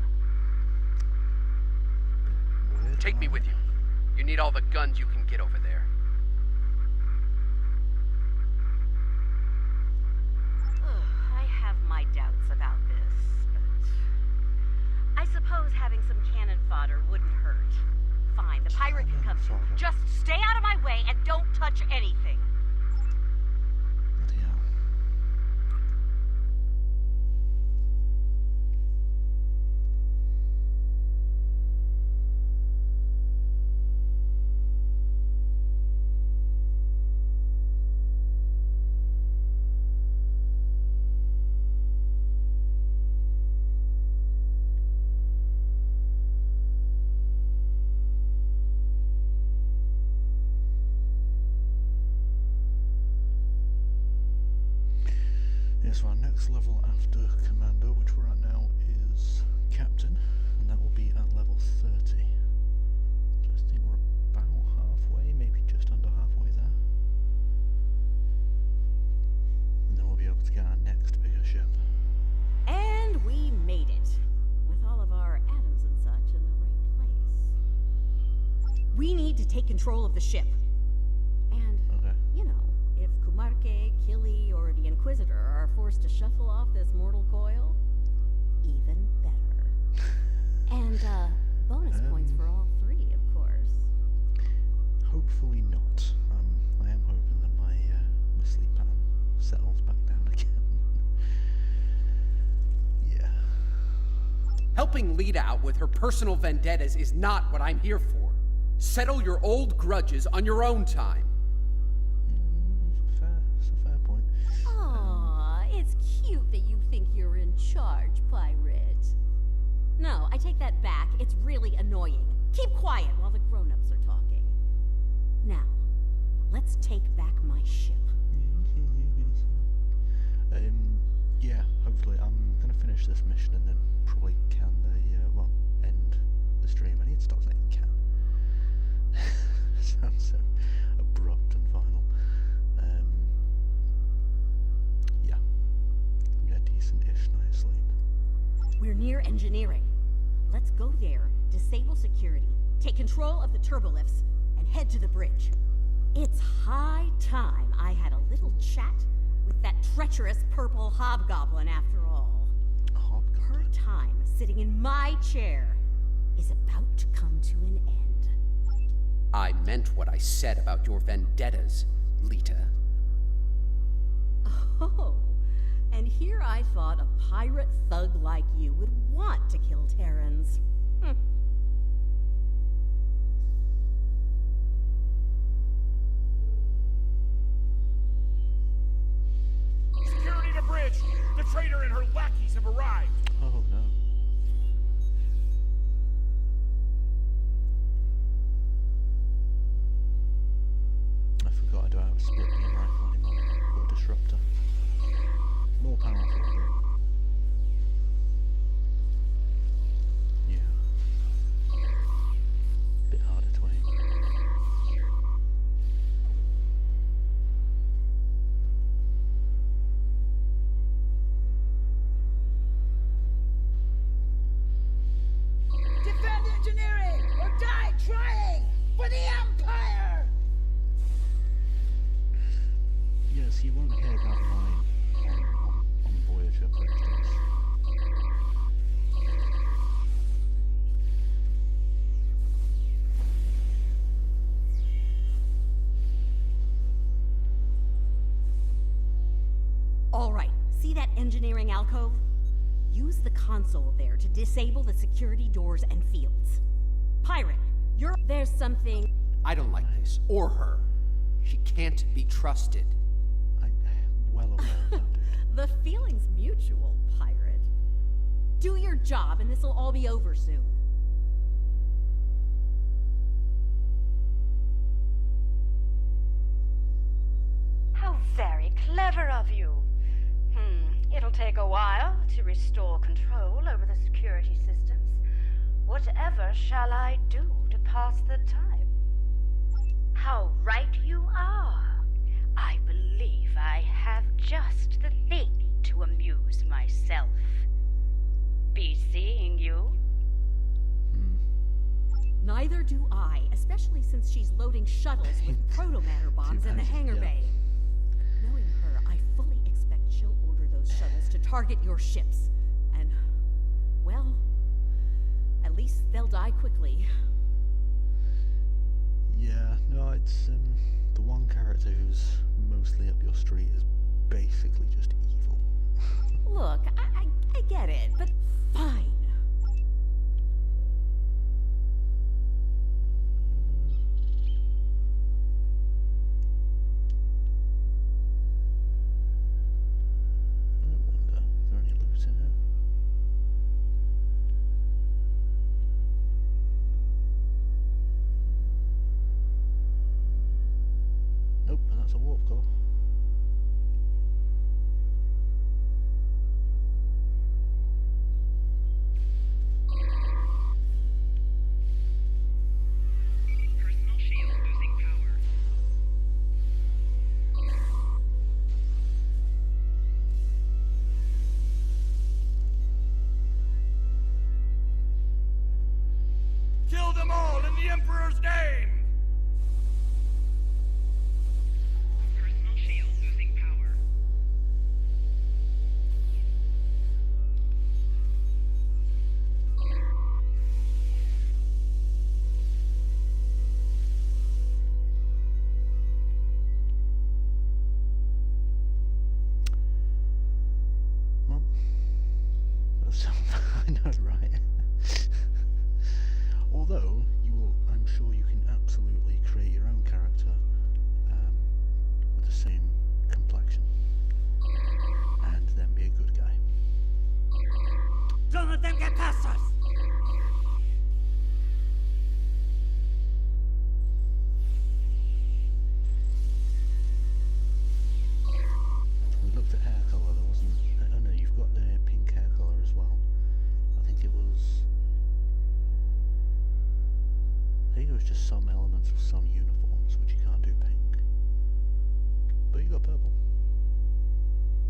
S19: Take me with you. You need all the guns you can get over there.
S12: I have my doubts about this, but I suppose having some cannon fodder wouldn't hurt. Fine, the pirate can come through. Just stay out of my way and don't touch anything.
S1: Yes, so our next level after Commander, which we're at now, is Captain, and that will be at level 30. So I think we're about halfway, maybe just under halfway there. And then we'll be able to get our next bigger ship.
S4: And we made it, with all of our atoms and such in the right place. We need to take control of the ship. And, you know, if Kumarke, Killy, or the Inquisitor are forced to shuffle off this mortal coil, even better. And, bonus points for all three, of course.
S1: Hopefully not. I am hoping that my sleep pattern settles back down again. Yeah.
S19: Helping Lita out with her personal vendettas is not what I'm here for. Settle your old grudges on your own time.
S1: It's a fair point.
S4: Aw, it's cute that you think you're in charge, pirate. No, I take that back. It's really annoying. Keep quiet while the grown-ups are talking. Now, let's take back my ship.
S1: Yeah, hopefully. I'm gonna finish this mission and then probably can end the stream. I need to stop saying can. Sounds so abrupt and final. Yeah. Get a decent-ish night's sleep.
S4: We're near engineering. Let's go there, disable security, take control of the turbolifts, and head to the bridge. It's high time I had a little chat with that treacherous purple hobgoblin after all. Her time sitting in my chair is about to come to an end.
S19: I meant what I said about your vendettas, Lita.
S4: Oh, and here I thought a pirate thug like you would want to kill Terrans.
S8: Security to bridge! The traitor and her lackeys have arrived!
S1: Oh no. I forgot I don't have a split beam rifle anymore. Or a disruptor. More powerful. Yeah. Bit harder to aim.
S9: Defend engineering or die trying for the Empire!
S1: Yes, you won't hear that line on Voyager, for instance.
S4: All right, see that engineering alcove? Use the console there to disable the security doors and fields. Pirate, there's something...
S19: I don't like this, or her. She can't be trusted.
S1: I'm well aware of that, dude.
S4: The feeling's mutual, pirate. Do your job and this'll all be over soon.
S12: How very clever of you. It'll take a while to restore control over the security systems. Whatever shall I do to
S14: pass the time.
S12: How right you are. I believe I have just the thing to amuse myself. Be seeing you.
S4: Neither do I, especially since she's loading shuttles with proto-matter bombs in the hangar bay. Knowing her, I fully expect she'll order those shuttles to target your ships. And, well, at least they'll die quickly.
S1: Yeah, no, it's, the one character who's mostly up your street is basically just evil.
S4: Look, I get it, but fine.
S1: Nope, and that's a warp core.
S8: Personal shield losing power.
S5: Kill them all in the Emperor's name!
S8: Personal shield losing power.
S1: Well, that's I know, right? Although, I'm sure you can absolutely create your own character with the same complexion and then be a good guy.
S14: Don't let them get past us!
S1: We looked at hair colour, there wasn't... Oh no, you've got the pink hair colour as well. I think it was just some elements of some uniforms, which you can't do pink. But you got purple.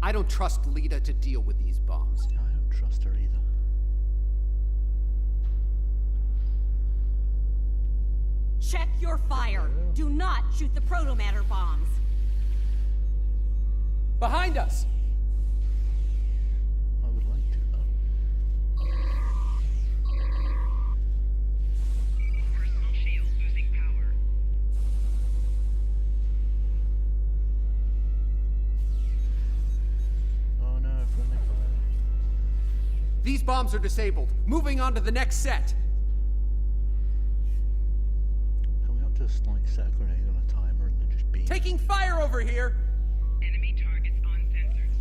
S19: I don't trust Lita to deal with these bombs.
S1: I don't trust her either.
S4: Check your fire. Do not shoot the proto-matter bombs.
S19: Behind us!
S1: I would like to, though.
S8: Personal shield losing power.
S1: Oh no, friendly fire.
S19: These bombs are disabled. Moving on to the next set.
S1: Can we not just, like, set a grenade on a timer and then just beam?
S19: Taking fire over here!
S8: Enemy targets on sensors.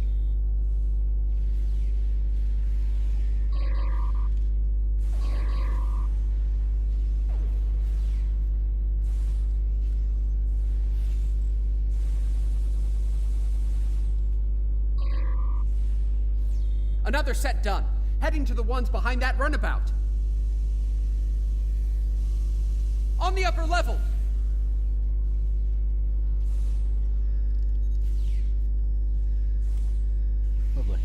S19: Another set done. Heading to the ones behind that runabout. On the upper level!
S1: Lovely.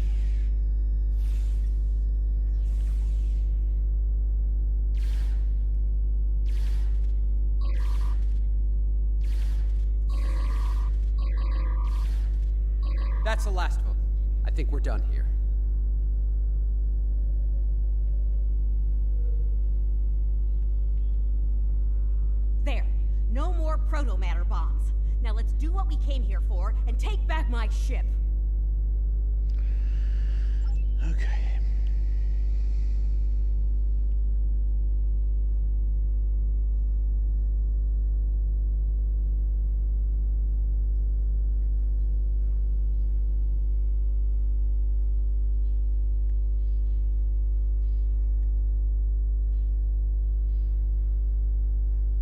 S19: That's the last of them. I think we're done here.
S4: There. No more proto-matter bombs. Now let's do what we came here for and take back my ship.
S1: Okay.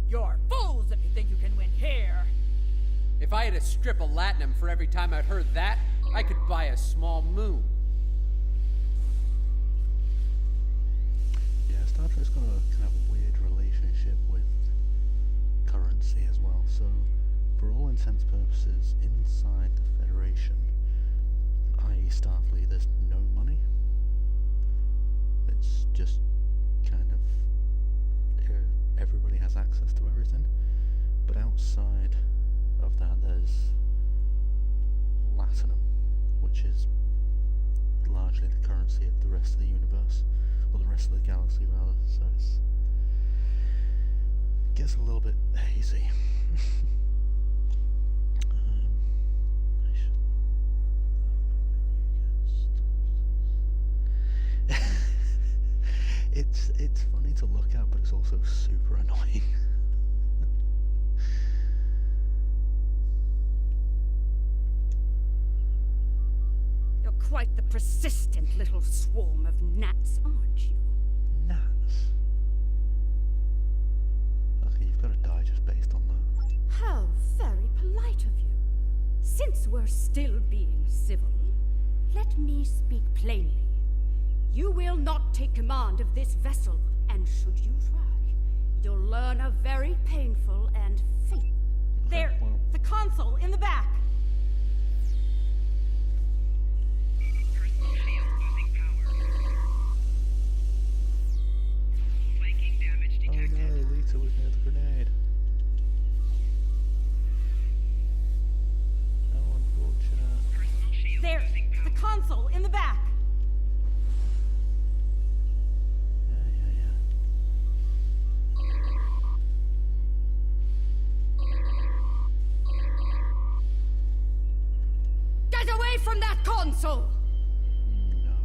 S14: You're fools if you think you can win here!
S19: If I had a strip of latinum for every time I'd heard that, I could buy a small moon.
S1: Yeah, Star Trek's got a kind of weird relationship with outside of that, there's Latinum, which is largely the currency of the rest of the universe, or the rest of the galaxy rather, so it gets a little bit hazy. It's funny to look at, but it's also super annoying.
S14: You're quite the persistent little swarm of gnats, aren't you?
S1: Gnats? Okay, you've got to die just based on that.
S14: How very polite of you. Since we're still being civil, let me speak plainly. You will not take command of this vessel, and should you try, you'll learn a very painful and fateful...
S12: There! The console, in the back!
S8: Personal shield losing power. Flanking damage detected.
S1: Oh no, Lita was near the grenade. How unfortunate.
S8: Personal shield
S12: There!
S8: losing power.
S12: The console, in the back!
S14: Get away from that console!
S1: No.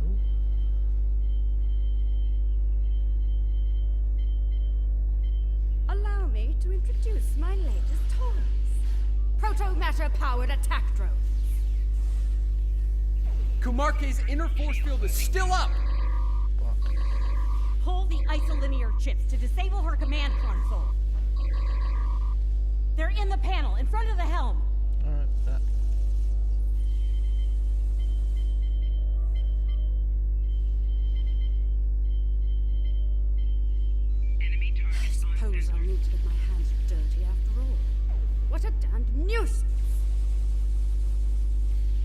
S14: Allow me to introduce my latest toys. Proto-matter-powered attack drones.
S19: Kumarke's inner force field is still up!
S12: Pull the isolinear chips to disable her command console. They're in the panel, in front of the helm.
S1: Alright, that.
S8: Enemy target
S14: I suppose I'll need to get my hands dirty after all. What a damned nuisance!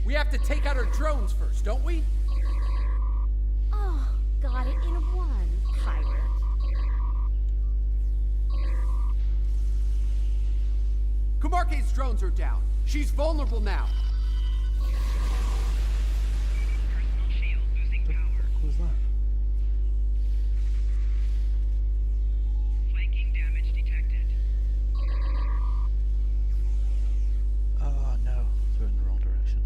S19: We have to take out her drones first, don't we?
S12: Oh, got it in one, pirate.
S19: Kumarke's drones are down. She's vulnerable now.
S8: Personal shield losing power.
S1: What was that?
S8: Flanking damage detected.
S1: Oh no, they're in the wrong direction.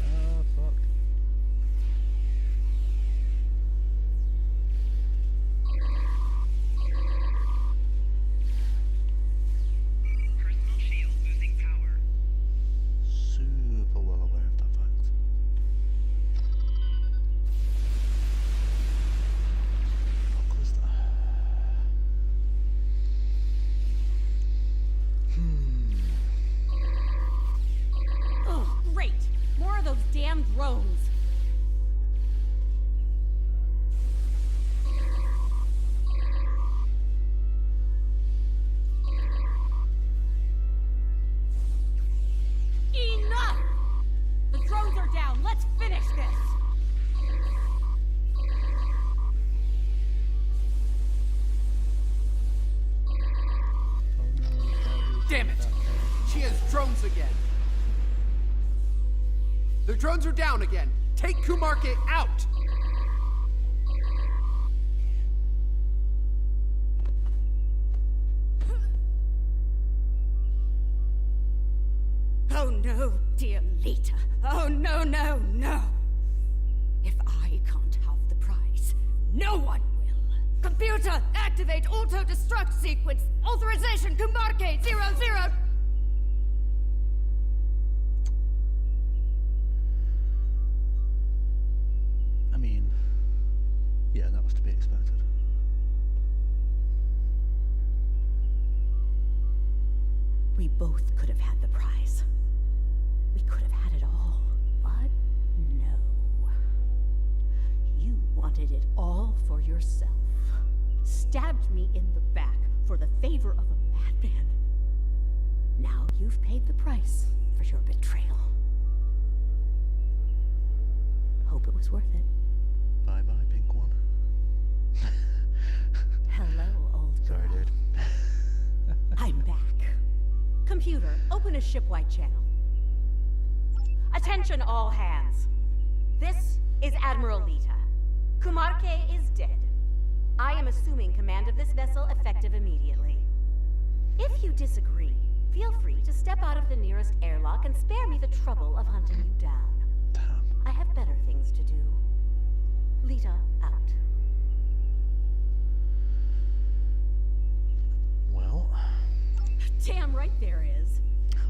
S1: Oh fuck.
S8: Personal shield losing power.
S1: Super well aware of that fact. What was that?
S12: Oh, great! More of those damn drones. Enough! The drones are down. Let's finish this.
S19: Damn it! She has drones again. The drones are down again. Take Kumarke out!
S14: Oh no, dear Lita. Oh no, no, no. If I can't have the prize, no one will. Computer, activate auto-destruct sequence. Authorization, Kumarke 00.
S1: I mean, yeah, that was to be expected.
S4: We both could have had the prize. We could have had it all. But no. You wanted it all for yourself. Stabbed me in the back for the favor of a madman. Now you've paid the price for your betrayal. Hope it was worth it.
S1: Bye bye, pink one.
S14: Computer, open a shipwide channel. Attention all hands. This is Admiral Lita. Kumarke is dead. I am assuming command of this vessel effective immediately. If you disagree, feel free to step out of the nearest airlock and spare me the trouble of hunting you down. I have better things to do. Lita out.
S1: Well...
S14: Damn right there is.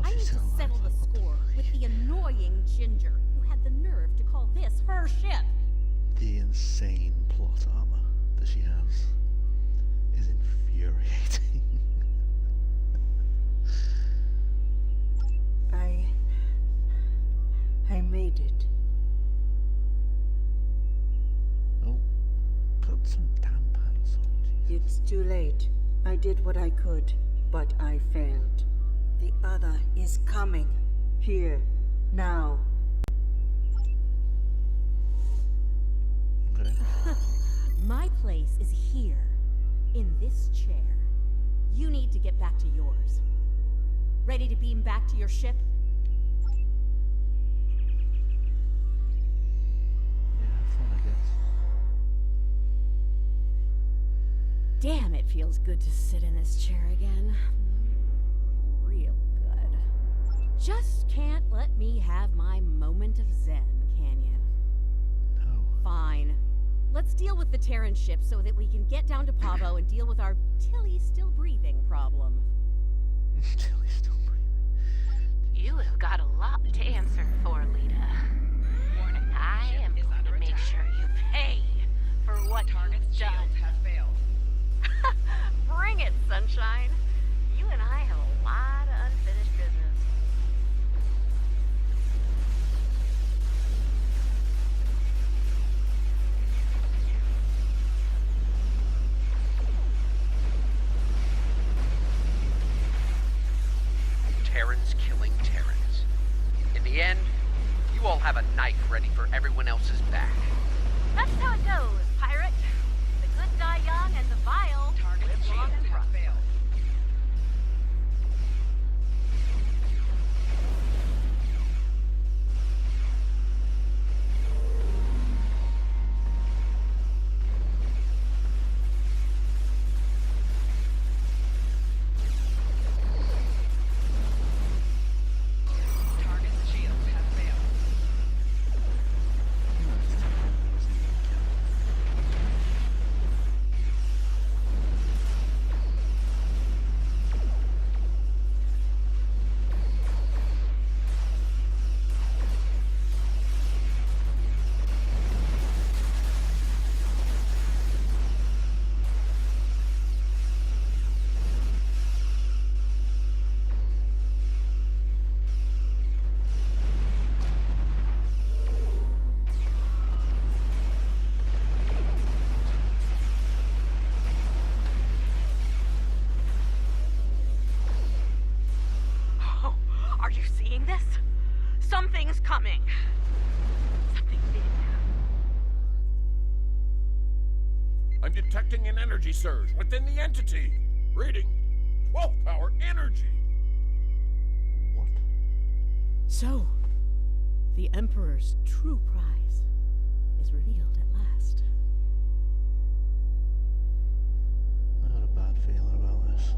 S14: I need to settle the score with the annoying Ginger who had the nerve to call this her ship.
S1: The insane plot armor that she has is infuriating.
S16: I made it.
S1: Oh, put some damn pants on, Jesus.
S16: It's too late. I did what I could, but I failed. The other is coming. Here. Now.
S1: Okay.
S14: My place is here. In this chair. You need to get back to yours. Ready to beam back to your ship? Damn, it feels good to sit in this chair again. Real good. Just can't let me have my moment of zen, can you?
S1: No.
S14: Fine. Let's deal with the Terran ship so that we can get down to Pavo and deal with our Tilly still breathing problem.
S1: Tilly still breathing.
S10: You have got a lot to answer for, Lita. I am going to make sure you pay for what you've done.
S3: Have failed.
S10: Bring it, sunshine. You and I have a lot of unfinished business.
S19: Terrans killing Terrans. In the end, you all have a knife ready for everyone else's back.
S12: That's how it goes, pirate. The good die young and the vile live long and rough. Something's coming. Something big.
S7: I'm detecting an energy surge within the entity. Reading 12 power energy.
S1: What?
S14: So, the Emperor's true prize is revealed at last.
S1: I got a bad feeling about this.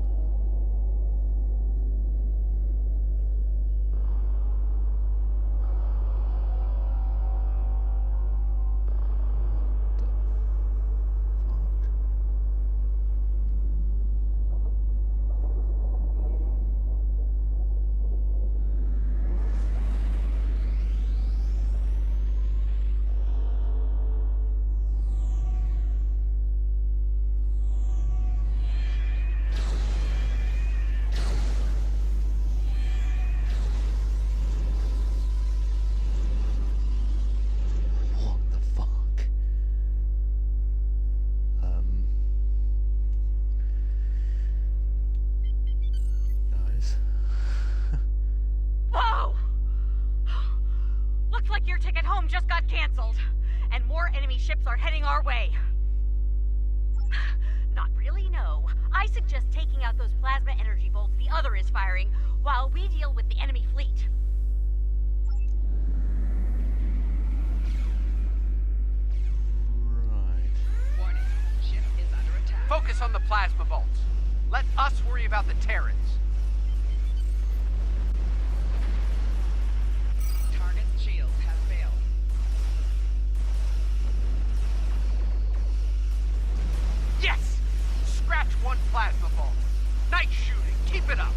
S12: Just got canceled, and more enemy ships are heading our way. Not really, no. I suggest taking out those plasma energy bolts the other is firing, while we deal with the enemy fleet.
S8: Warning. Ship is under attack.
S3: Focus on the plasma bolts. Let us worry about the Terrans.
S8: Target's shields have failed.
S3: Yes! Scratch one plasma bolt. Nice shooting. Keep it up.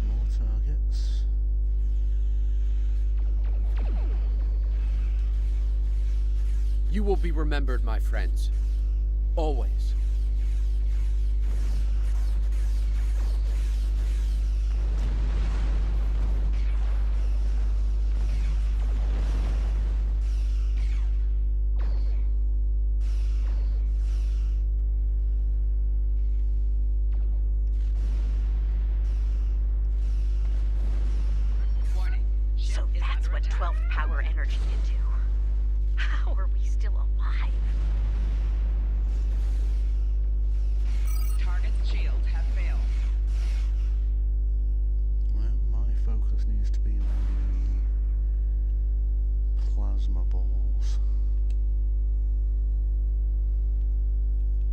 S1: More targets.
S19: You will be remembered, my friends. Always.
S8: Warning. Ship
S12: So
S8: is
S12: that's
S8: under
S12: what
S8: attack.
S12: 12th power energy can do. How are we still alive?
S8: Target's shields have failed.
S1: Well, my focus needs to be on the plasma balls.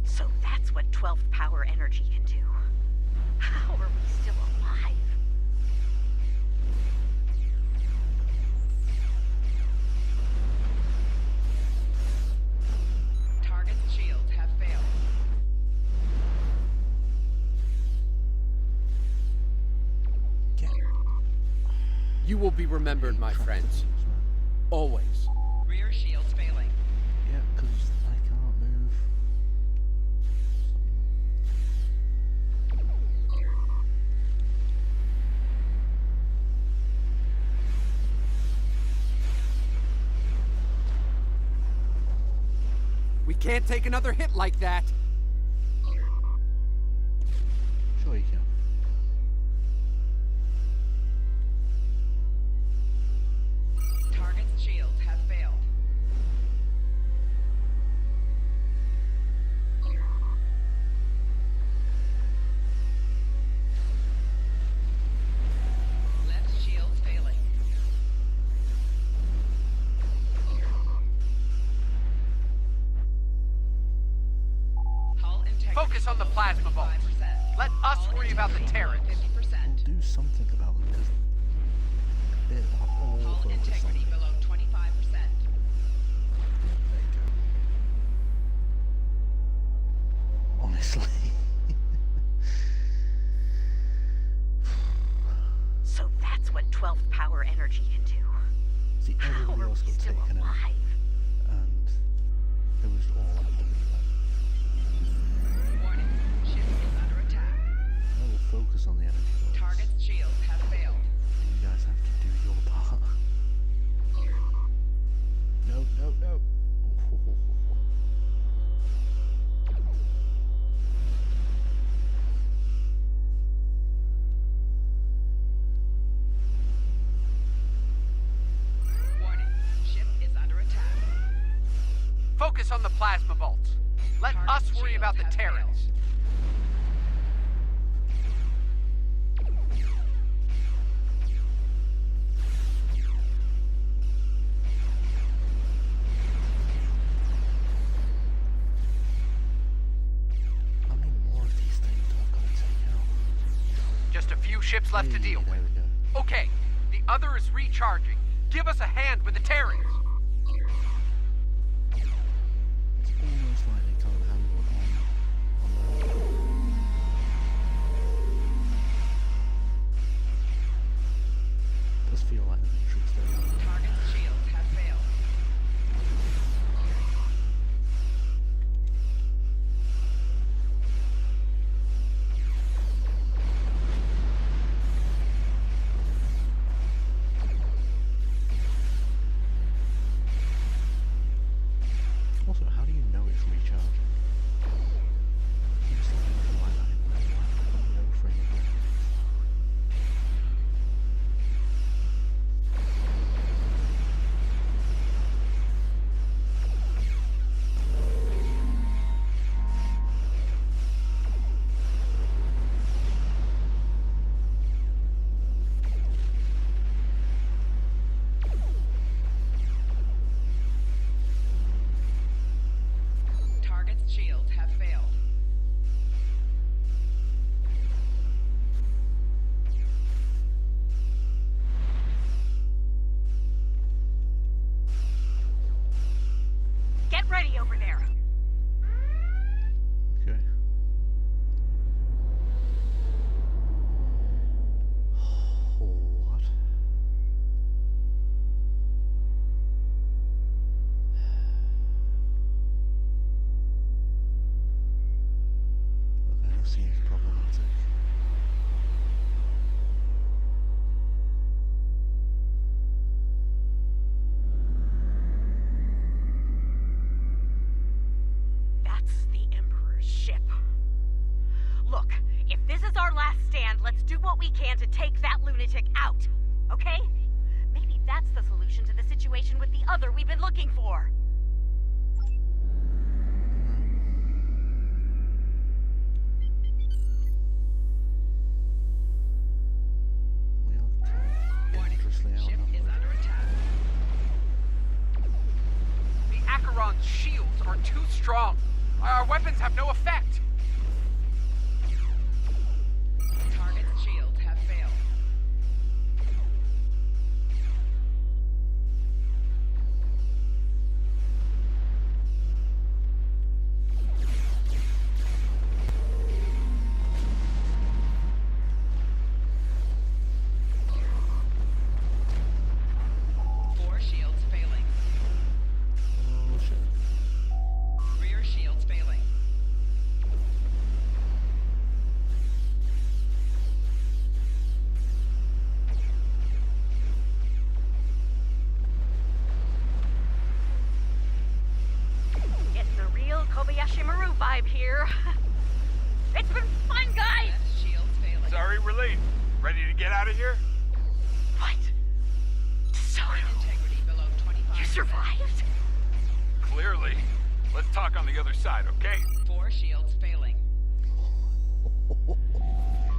S12: So that's what 12th power energy can do. How are we still alive?
S8: Target's shields have failed.
S19: You will be remembered, my friends. Always.
S8: Rear shields failing.
S1: Yeah, because I can't move.
S19: We can't take another hit like that.
S1: Sure you can.
S8: Target's shields have failed. Left shields failing. Hull integrity
S3: Focus on the
S8: below
S3: plasma bolts.
S8: 25%.
S3: Let us
S8: Hull
S3: worry about the
S8: integrity below
S3: Terrans.
S8: 50%.
S1: Do something about them because they're all
S8: Hull
S1: focused on
S8: integrity
S1: me.
S8: below 25%.
S1: There you go. Honestly.
S12: So that's what 12th power energy can do.
S1: See,
S12: How
S1: everybody
S12: are
S1: else
S12: we
S1: got
S12: still
S1: taken out,
S12: alive?
S1: and it was all after me then.
S8: Warning. Ship is under attack.
S1: I will focus on the enemy force.
S8: Target's shields have failed.
S1: You guys have to do your part. No, no, no.
S8: Warning. Ship is under attack.
S3: Focus on the plasma bolts. Let us worry about the Terrans.
S1: How many more of these things do I gotta take out?
S3: Just a few ships left to deal
S1: There
S3: with.
S1: we go.
S3: Okay, the other is recharging. Give us a hand with the Terrans.
S1: It's almost like they can't handle it on their own. Does feel like the Matrix though.
S8: Target's shields have failed.
S12: what we can to take that lunatic out, okay? Maybe that's the solution to the situation with the other we've been looking for.
S3: The Acheron's shields are too strong. Our weapons have no effect.
S13: Target's shields have failed. Four shields failing.
S1: Oh shit.
S13: Rear shields failing.
S12: Getting the real Kobayashi Maru vibe here. It's been fun, guys!
S13: Shields failing.
S6: Sorry, we're late. Ready to get out of here?
S12: What? So,
S13: Integrity below 25%.
S12: you survived?
S6: Clearly. Let's talk on the other side, okay?
S13: Four shields failing.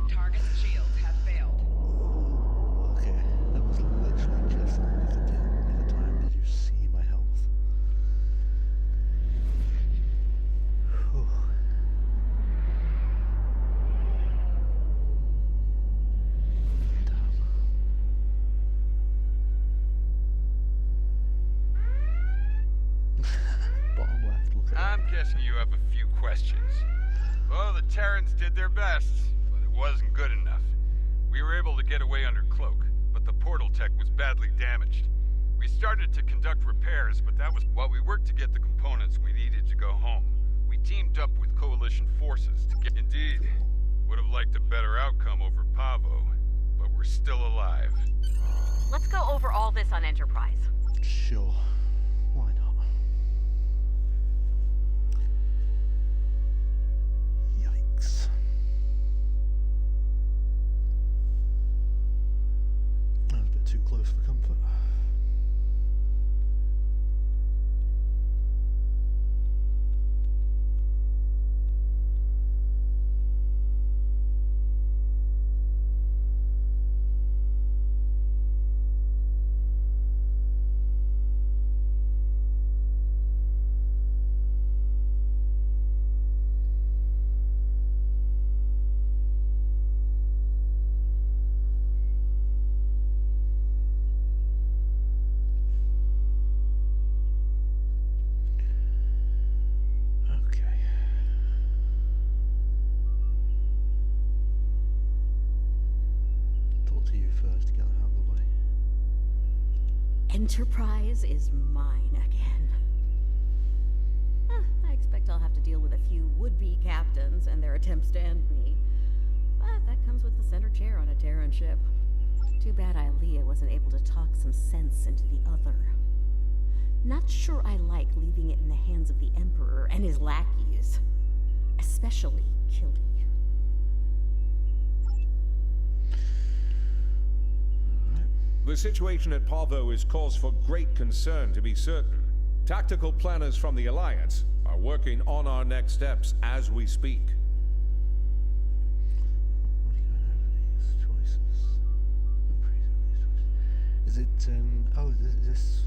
S13: Target's shields have failed.
S1: Okay, that was literally just a nick of time. Did you see my health? Whew. Bottom left, look at
S6: I'm guessing you have a few questions. Well, the Terrans did their best, but it wasn't good enough. We were able to get away under cloak, but the portal tech was badly damaged. We started to conduct repairs, but that was while we worked to get the components we needed to go home. We teamed up with Coalition forces to get... Indeed, would have liked a better outcome over Pavo, but we're still alive.
S12: Let's go over all this on Enterprise.
S1: Sure. Why not? Yikes. That was a bit too close for comfort. Okay. Talk to you first to get that out of the way.
S4: Enterprise is mine again. I expect I'll have to deal with a few would-be captains and their attempts to end me. But that comes with the center chair on a Terran ship. Too bad Ilea wasn't able to talk some sense into the other. Not sure I like leaving it in the hands of the Emperor and his lackeys. Especially Killy.
S18: The situation at Pavo is cause for great concern, to be certain. Tactical planners from the Alliance are working on our next steps as we speak.
S1: What are you going over these choices? Is it, is this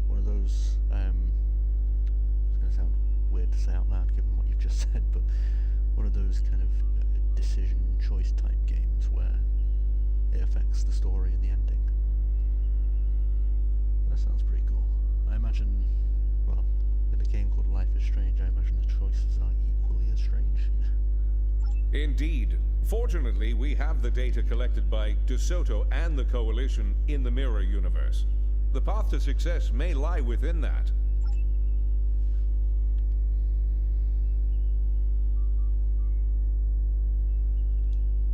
S1: one of those, it's going to sound weird to say out loud given what you've just said, but one of those kind of decision choice type games where it affects the story and the ending? That sounds pretty cool. I imagine, well, in a game called Life is Strange, I imagine the choices are equally as strange.
S18: Indeed. Fortunately, we have the data collected by DeSoto and the Coalition in the Mirror Universe. The path to success may lie within that.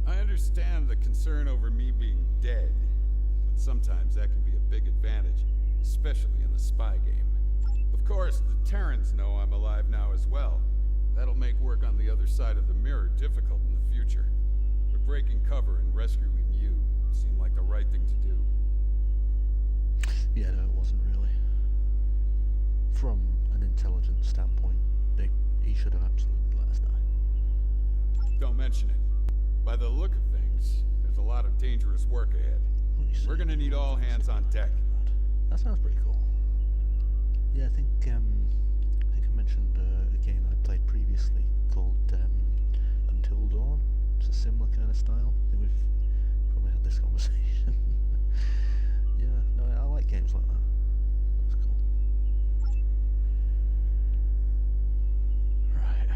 S20: I understand the concern over me being dead, but sometimes that can be a big advantage, especially in the spy game. Of course, the Terrans know I'm alive now as well. That'll make work on the other side of the mirror difficult in the future. breaking cover and rescuing you seemed like the right thing to do.
S1: Yeah, no, it wasn't really. From an intelligence standpoint, he should have absolutely let us die.
S20: Don't mention it. By the look of things, there's a lot of dangerous work ahead. We're gonna need all hands on deck.
S1: That sounds pretty cool. Yeah, I think I mentioned a game I played previously called Until Dawn. It's a similar kind of style. I think we've probably had this conversation. Yeah, no, I like games like that. That's cool. Right.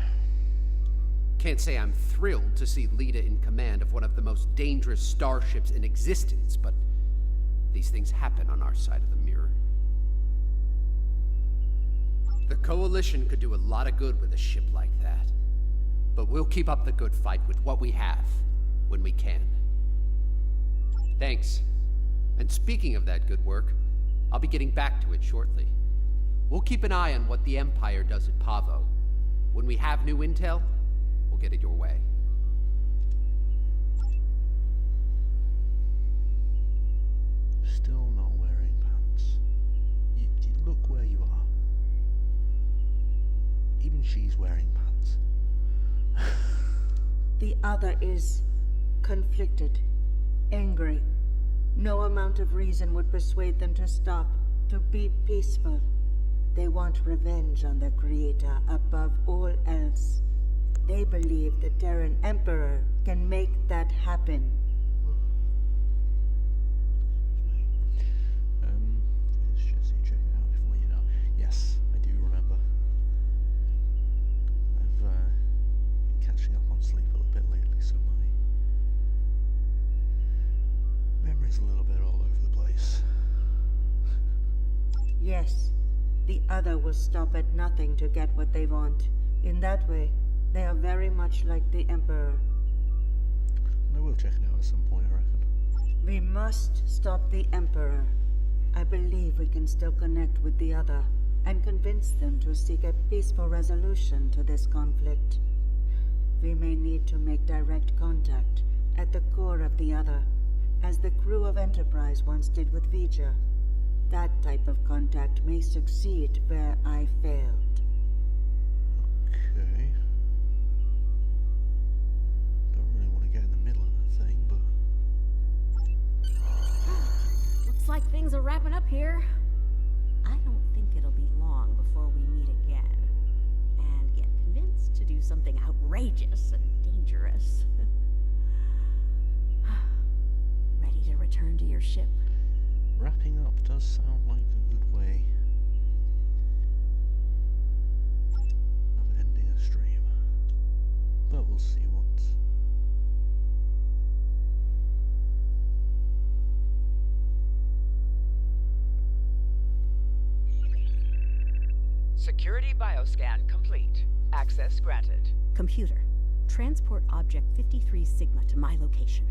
S19: Can't say I'm thrilled to see Lita in command of one of the most dangerous starships in existence, but these things happen on our side of the mirror. The Coalition could do a lot of good with a ship like that, but we'll keep up the good fight with what we have, when we can. Thanks. And speaking of that good work, I'll be getting back to it shortly. We'll keep an eye on what the Empire does at Pavo. When we have new intel, we'll get it your way.
S1: Still not wearing pants. You look where you are. Even she's wearing pants.
S16: The other is conflicted, angry. No amount of reason would persuade them to stop, to be peaceful. They want revenge on their creator above all else. They believe the Terran Emperor can make that happen.
S1: It's just you checking out before you know. Yes, I do remember. I've been catching up on sleep a little bit lately, so my memory's a little bit all over the place.
S16: Yes, the other will stop at nothing to get what they want. In that way, they are very much like the Emperor.
S1: I will check it out at some point, I reckon.
S16: We must stop the Emperor. I believe we can still connect with the other and convince them to seek a peaceful resolution to this conflict. We may need to make direct contact at the core of the other, as the crew of Enterprise once did with Vija. That type of contact may succeed where I failed.
S1: Okay. Don't really want to get in the middle of that thing, but...
S4: Looks like things are wrapping up here. I don't think it'll be long before we meet again. And get convinced to do something outrageous and dangerous. Ready to return to your ship?
S1: Wrapping up does sound like a good way of ending a stream. But we'll see what...
S15: Security bioscan complete. Access granted.
S4: Computer, transport object 53 Sigma to my location.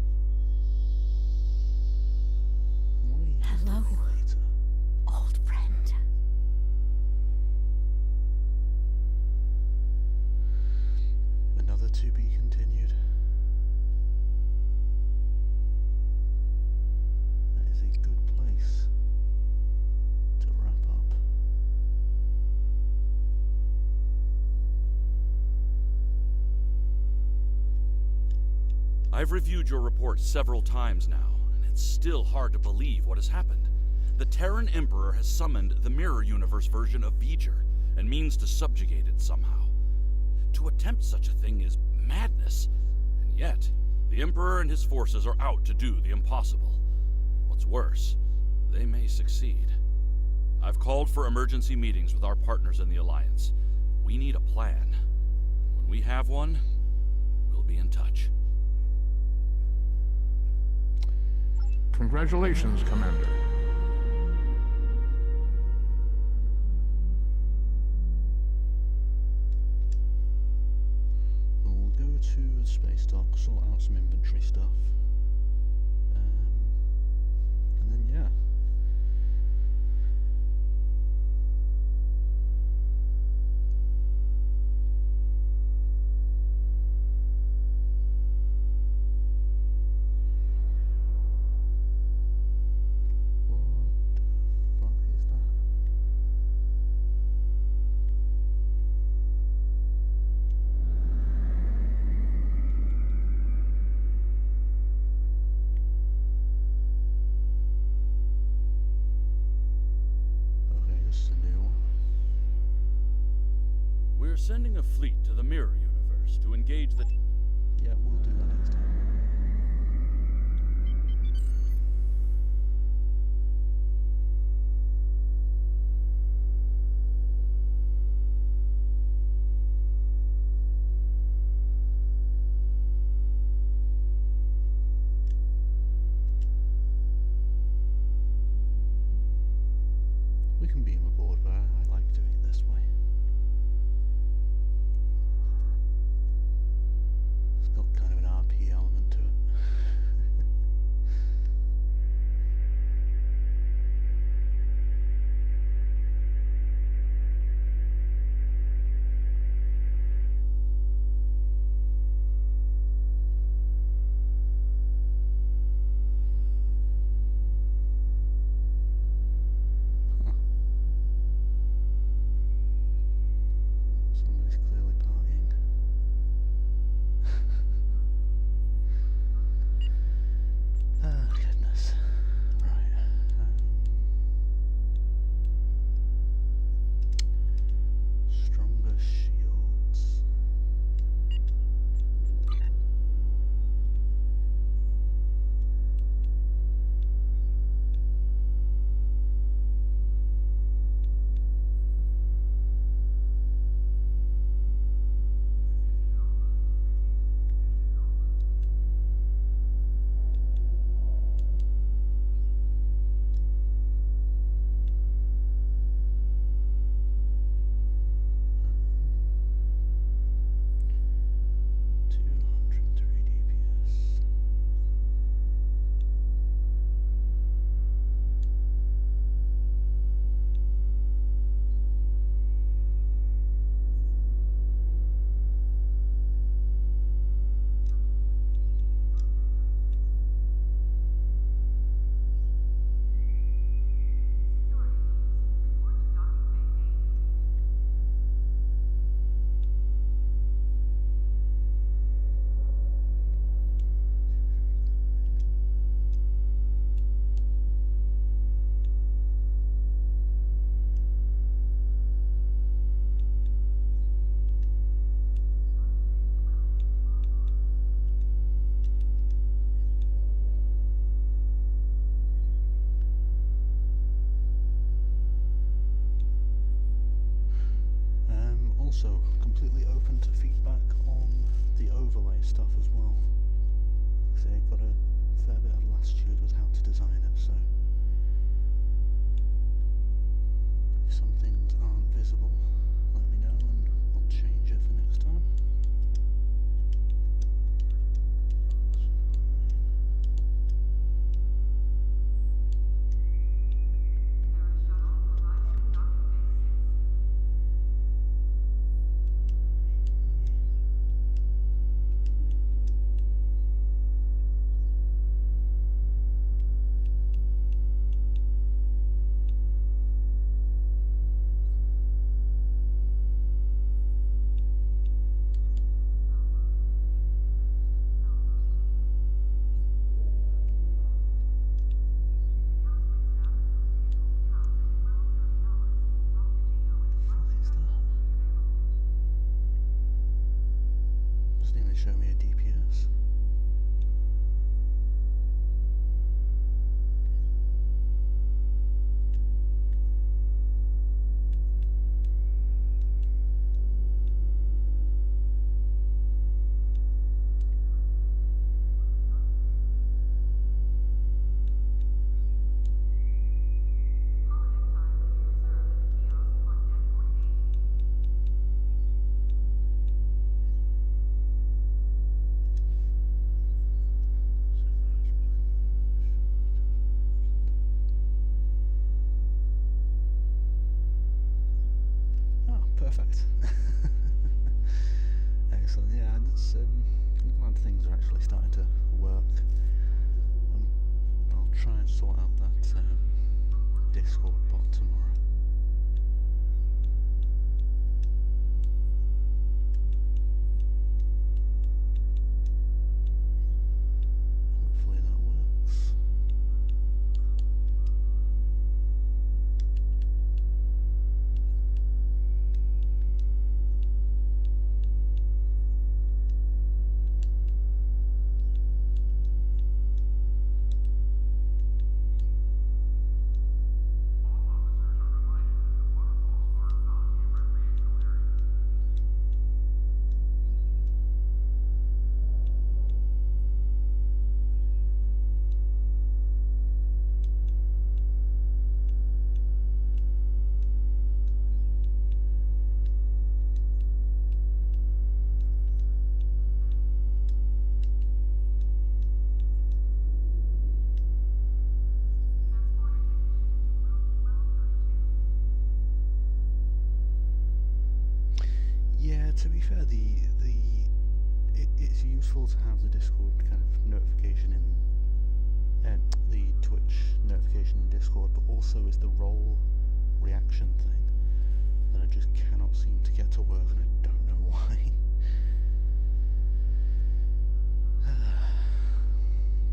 S4: Hello, old friend.
S1: Another to be continued. That is a good place to wrap up.
S17: I've reviewed your report several times now. It's still hard to believe what has happened. The Terran Emperor has summoned the Mirror Universe version of V'ger and means to subjugate it somehow. To attempt such a thing is madness, and yet the Emperor and his forces are out to do the impossible. What's worse, they may succeed. I've called for emergency meetings with our partners in the Alliance. We need a plan. When we have one, we'll be in touch.
S21: Congratulations, Commander.
S1: We'll go to the space dock, sort out some inventory stuff. And then, yeah.
S17: sending a fleet to the Mirror Universe to engage the...
S1: Yeah, we'll do that next time. We can beam aboard, but I like doing it this way. It's got kind of an RP element to it. Somebody's clearly partying. Ah, goodness. Right. Stronger shields. Also, completely open to feedback on the overlay stuff as well. So I got a fair bit of latitude with how to design it, so if some things aren't visible, let me know and I'll change it for next time. Doesn't even show me a DPS. Perfect. Excellent. Yeah, and it's I'm glad things are actually starting to work. I'll try and sort out that Discord bot tomorrow. Hopefully that works. to be fair, it's useful to have the Discord kind of notification in the Twitch notification in Discord, but also is the role reaction thing that I just cannot seem to get to work, and I don't know why.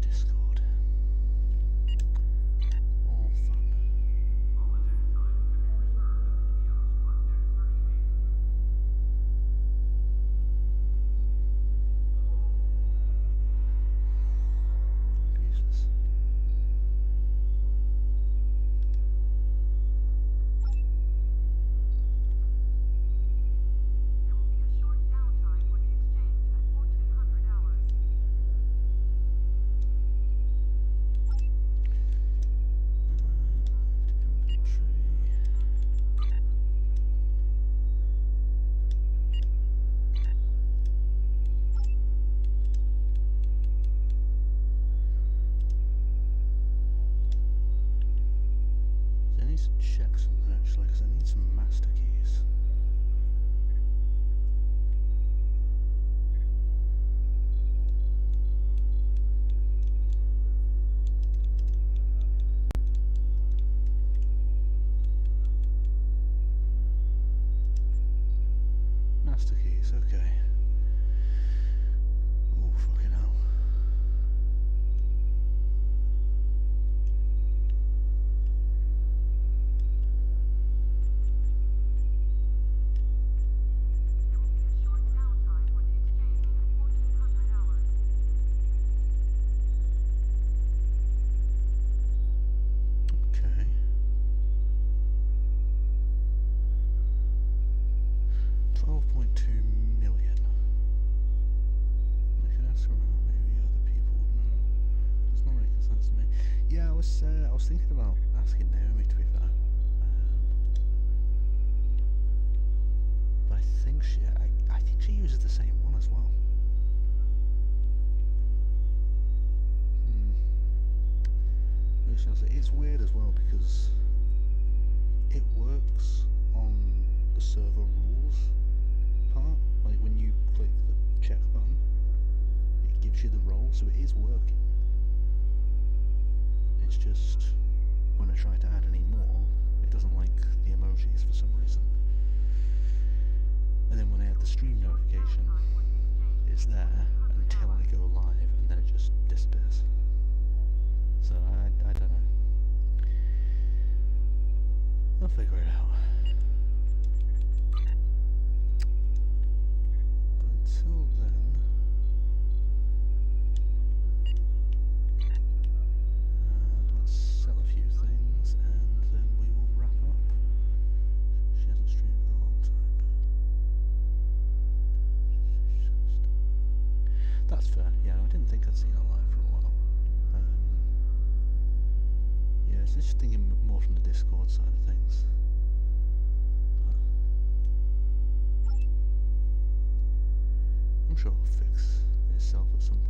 S1: Discord. All fun. Jesus. I need to check something actually, because I need some master keys. Master keys, okay. Oh, fucking hell. Okay. 12.2 million. I could ask around, maybe other people would know. Does not make sense to me. Yeah, I was thinking about asking Naomi, to be fair. But I think I think she uses the same one as well. It's weird as well because it works on the server rules part. Like when you click the check button, it gives you the role, so it is working. It's just when I try to add any more, it doesn't like the emojis for some reason. And then when I add the stream notification, it's there until I go live, and then it just disappears. So I don't know. I'll figure it out. But until then, let's sell a few things and then we will wrap up. She hasn't streamed in a long time. That's fair. Yeah, I didn't think I'd seen her live for a while. Yeah, it's just thinking more from the Discord side of things. But I'm sure it'll fix itself at some point.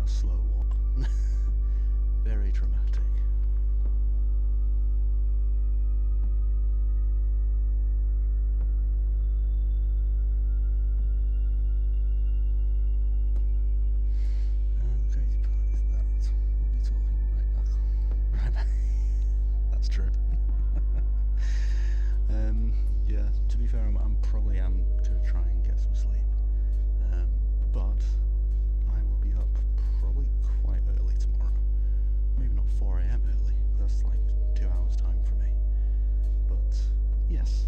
S1: a slow walk. Very dramatic. Crazy part is that we'll be talking right back. That's true. Yeah, to be fair, I'm probably gonna try and get some sleep. But I will be up probably quite early tomorrow. Maybe not 4 AM early. That's like 2 hours time for me. But yes,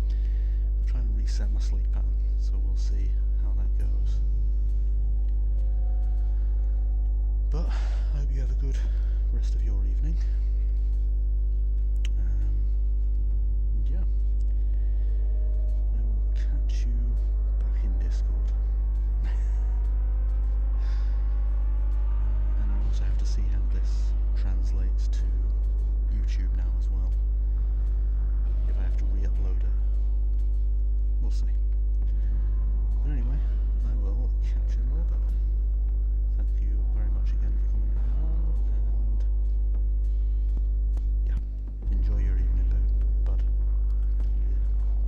S1: I'm trying to reset my sleep pattern, so we'll see how that goes. But I hope you have a good rest of your evening. Yeah. I will catch you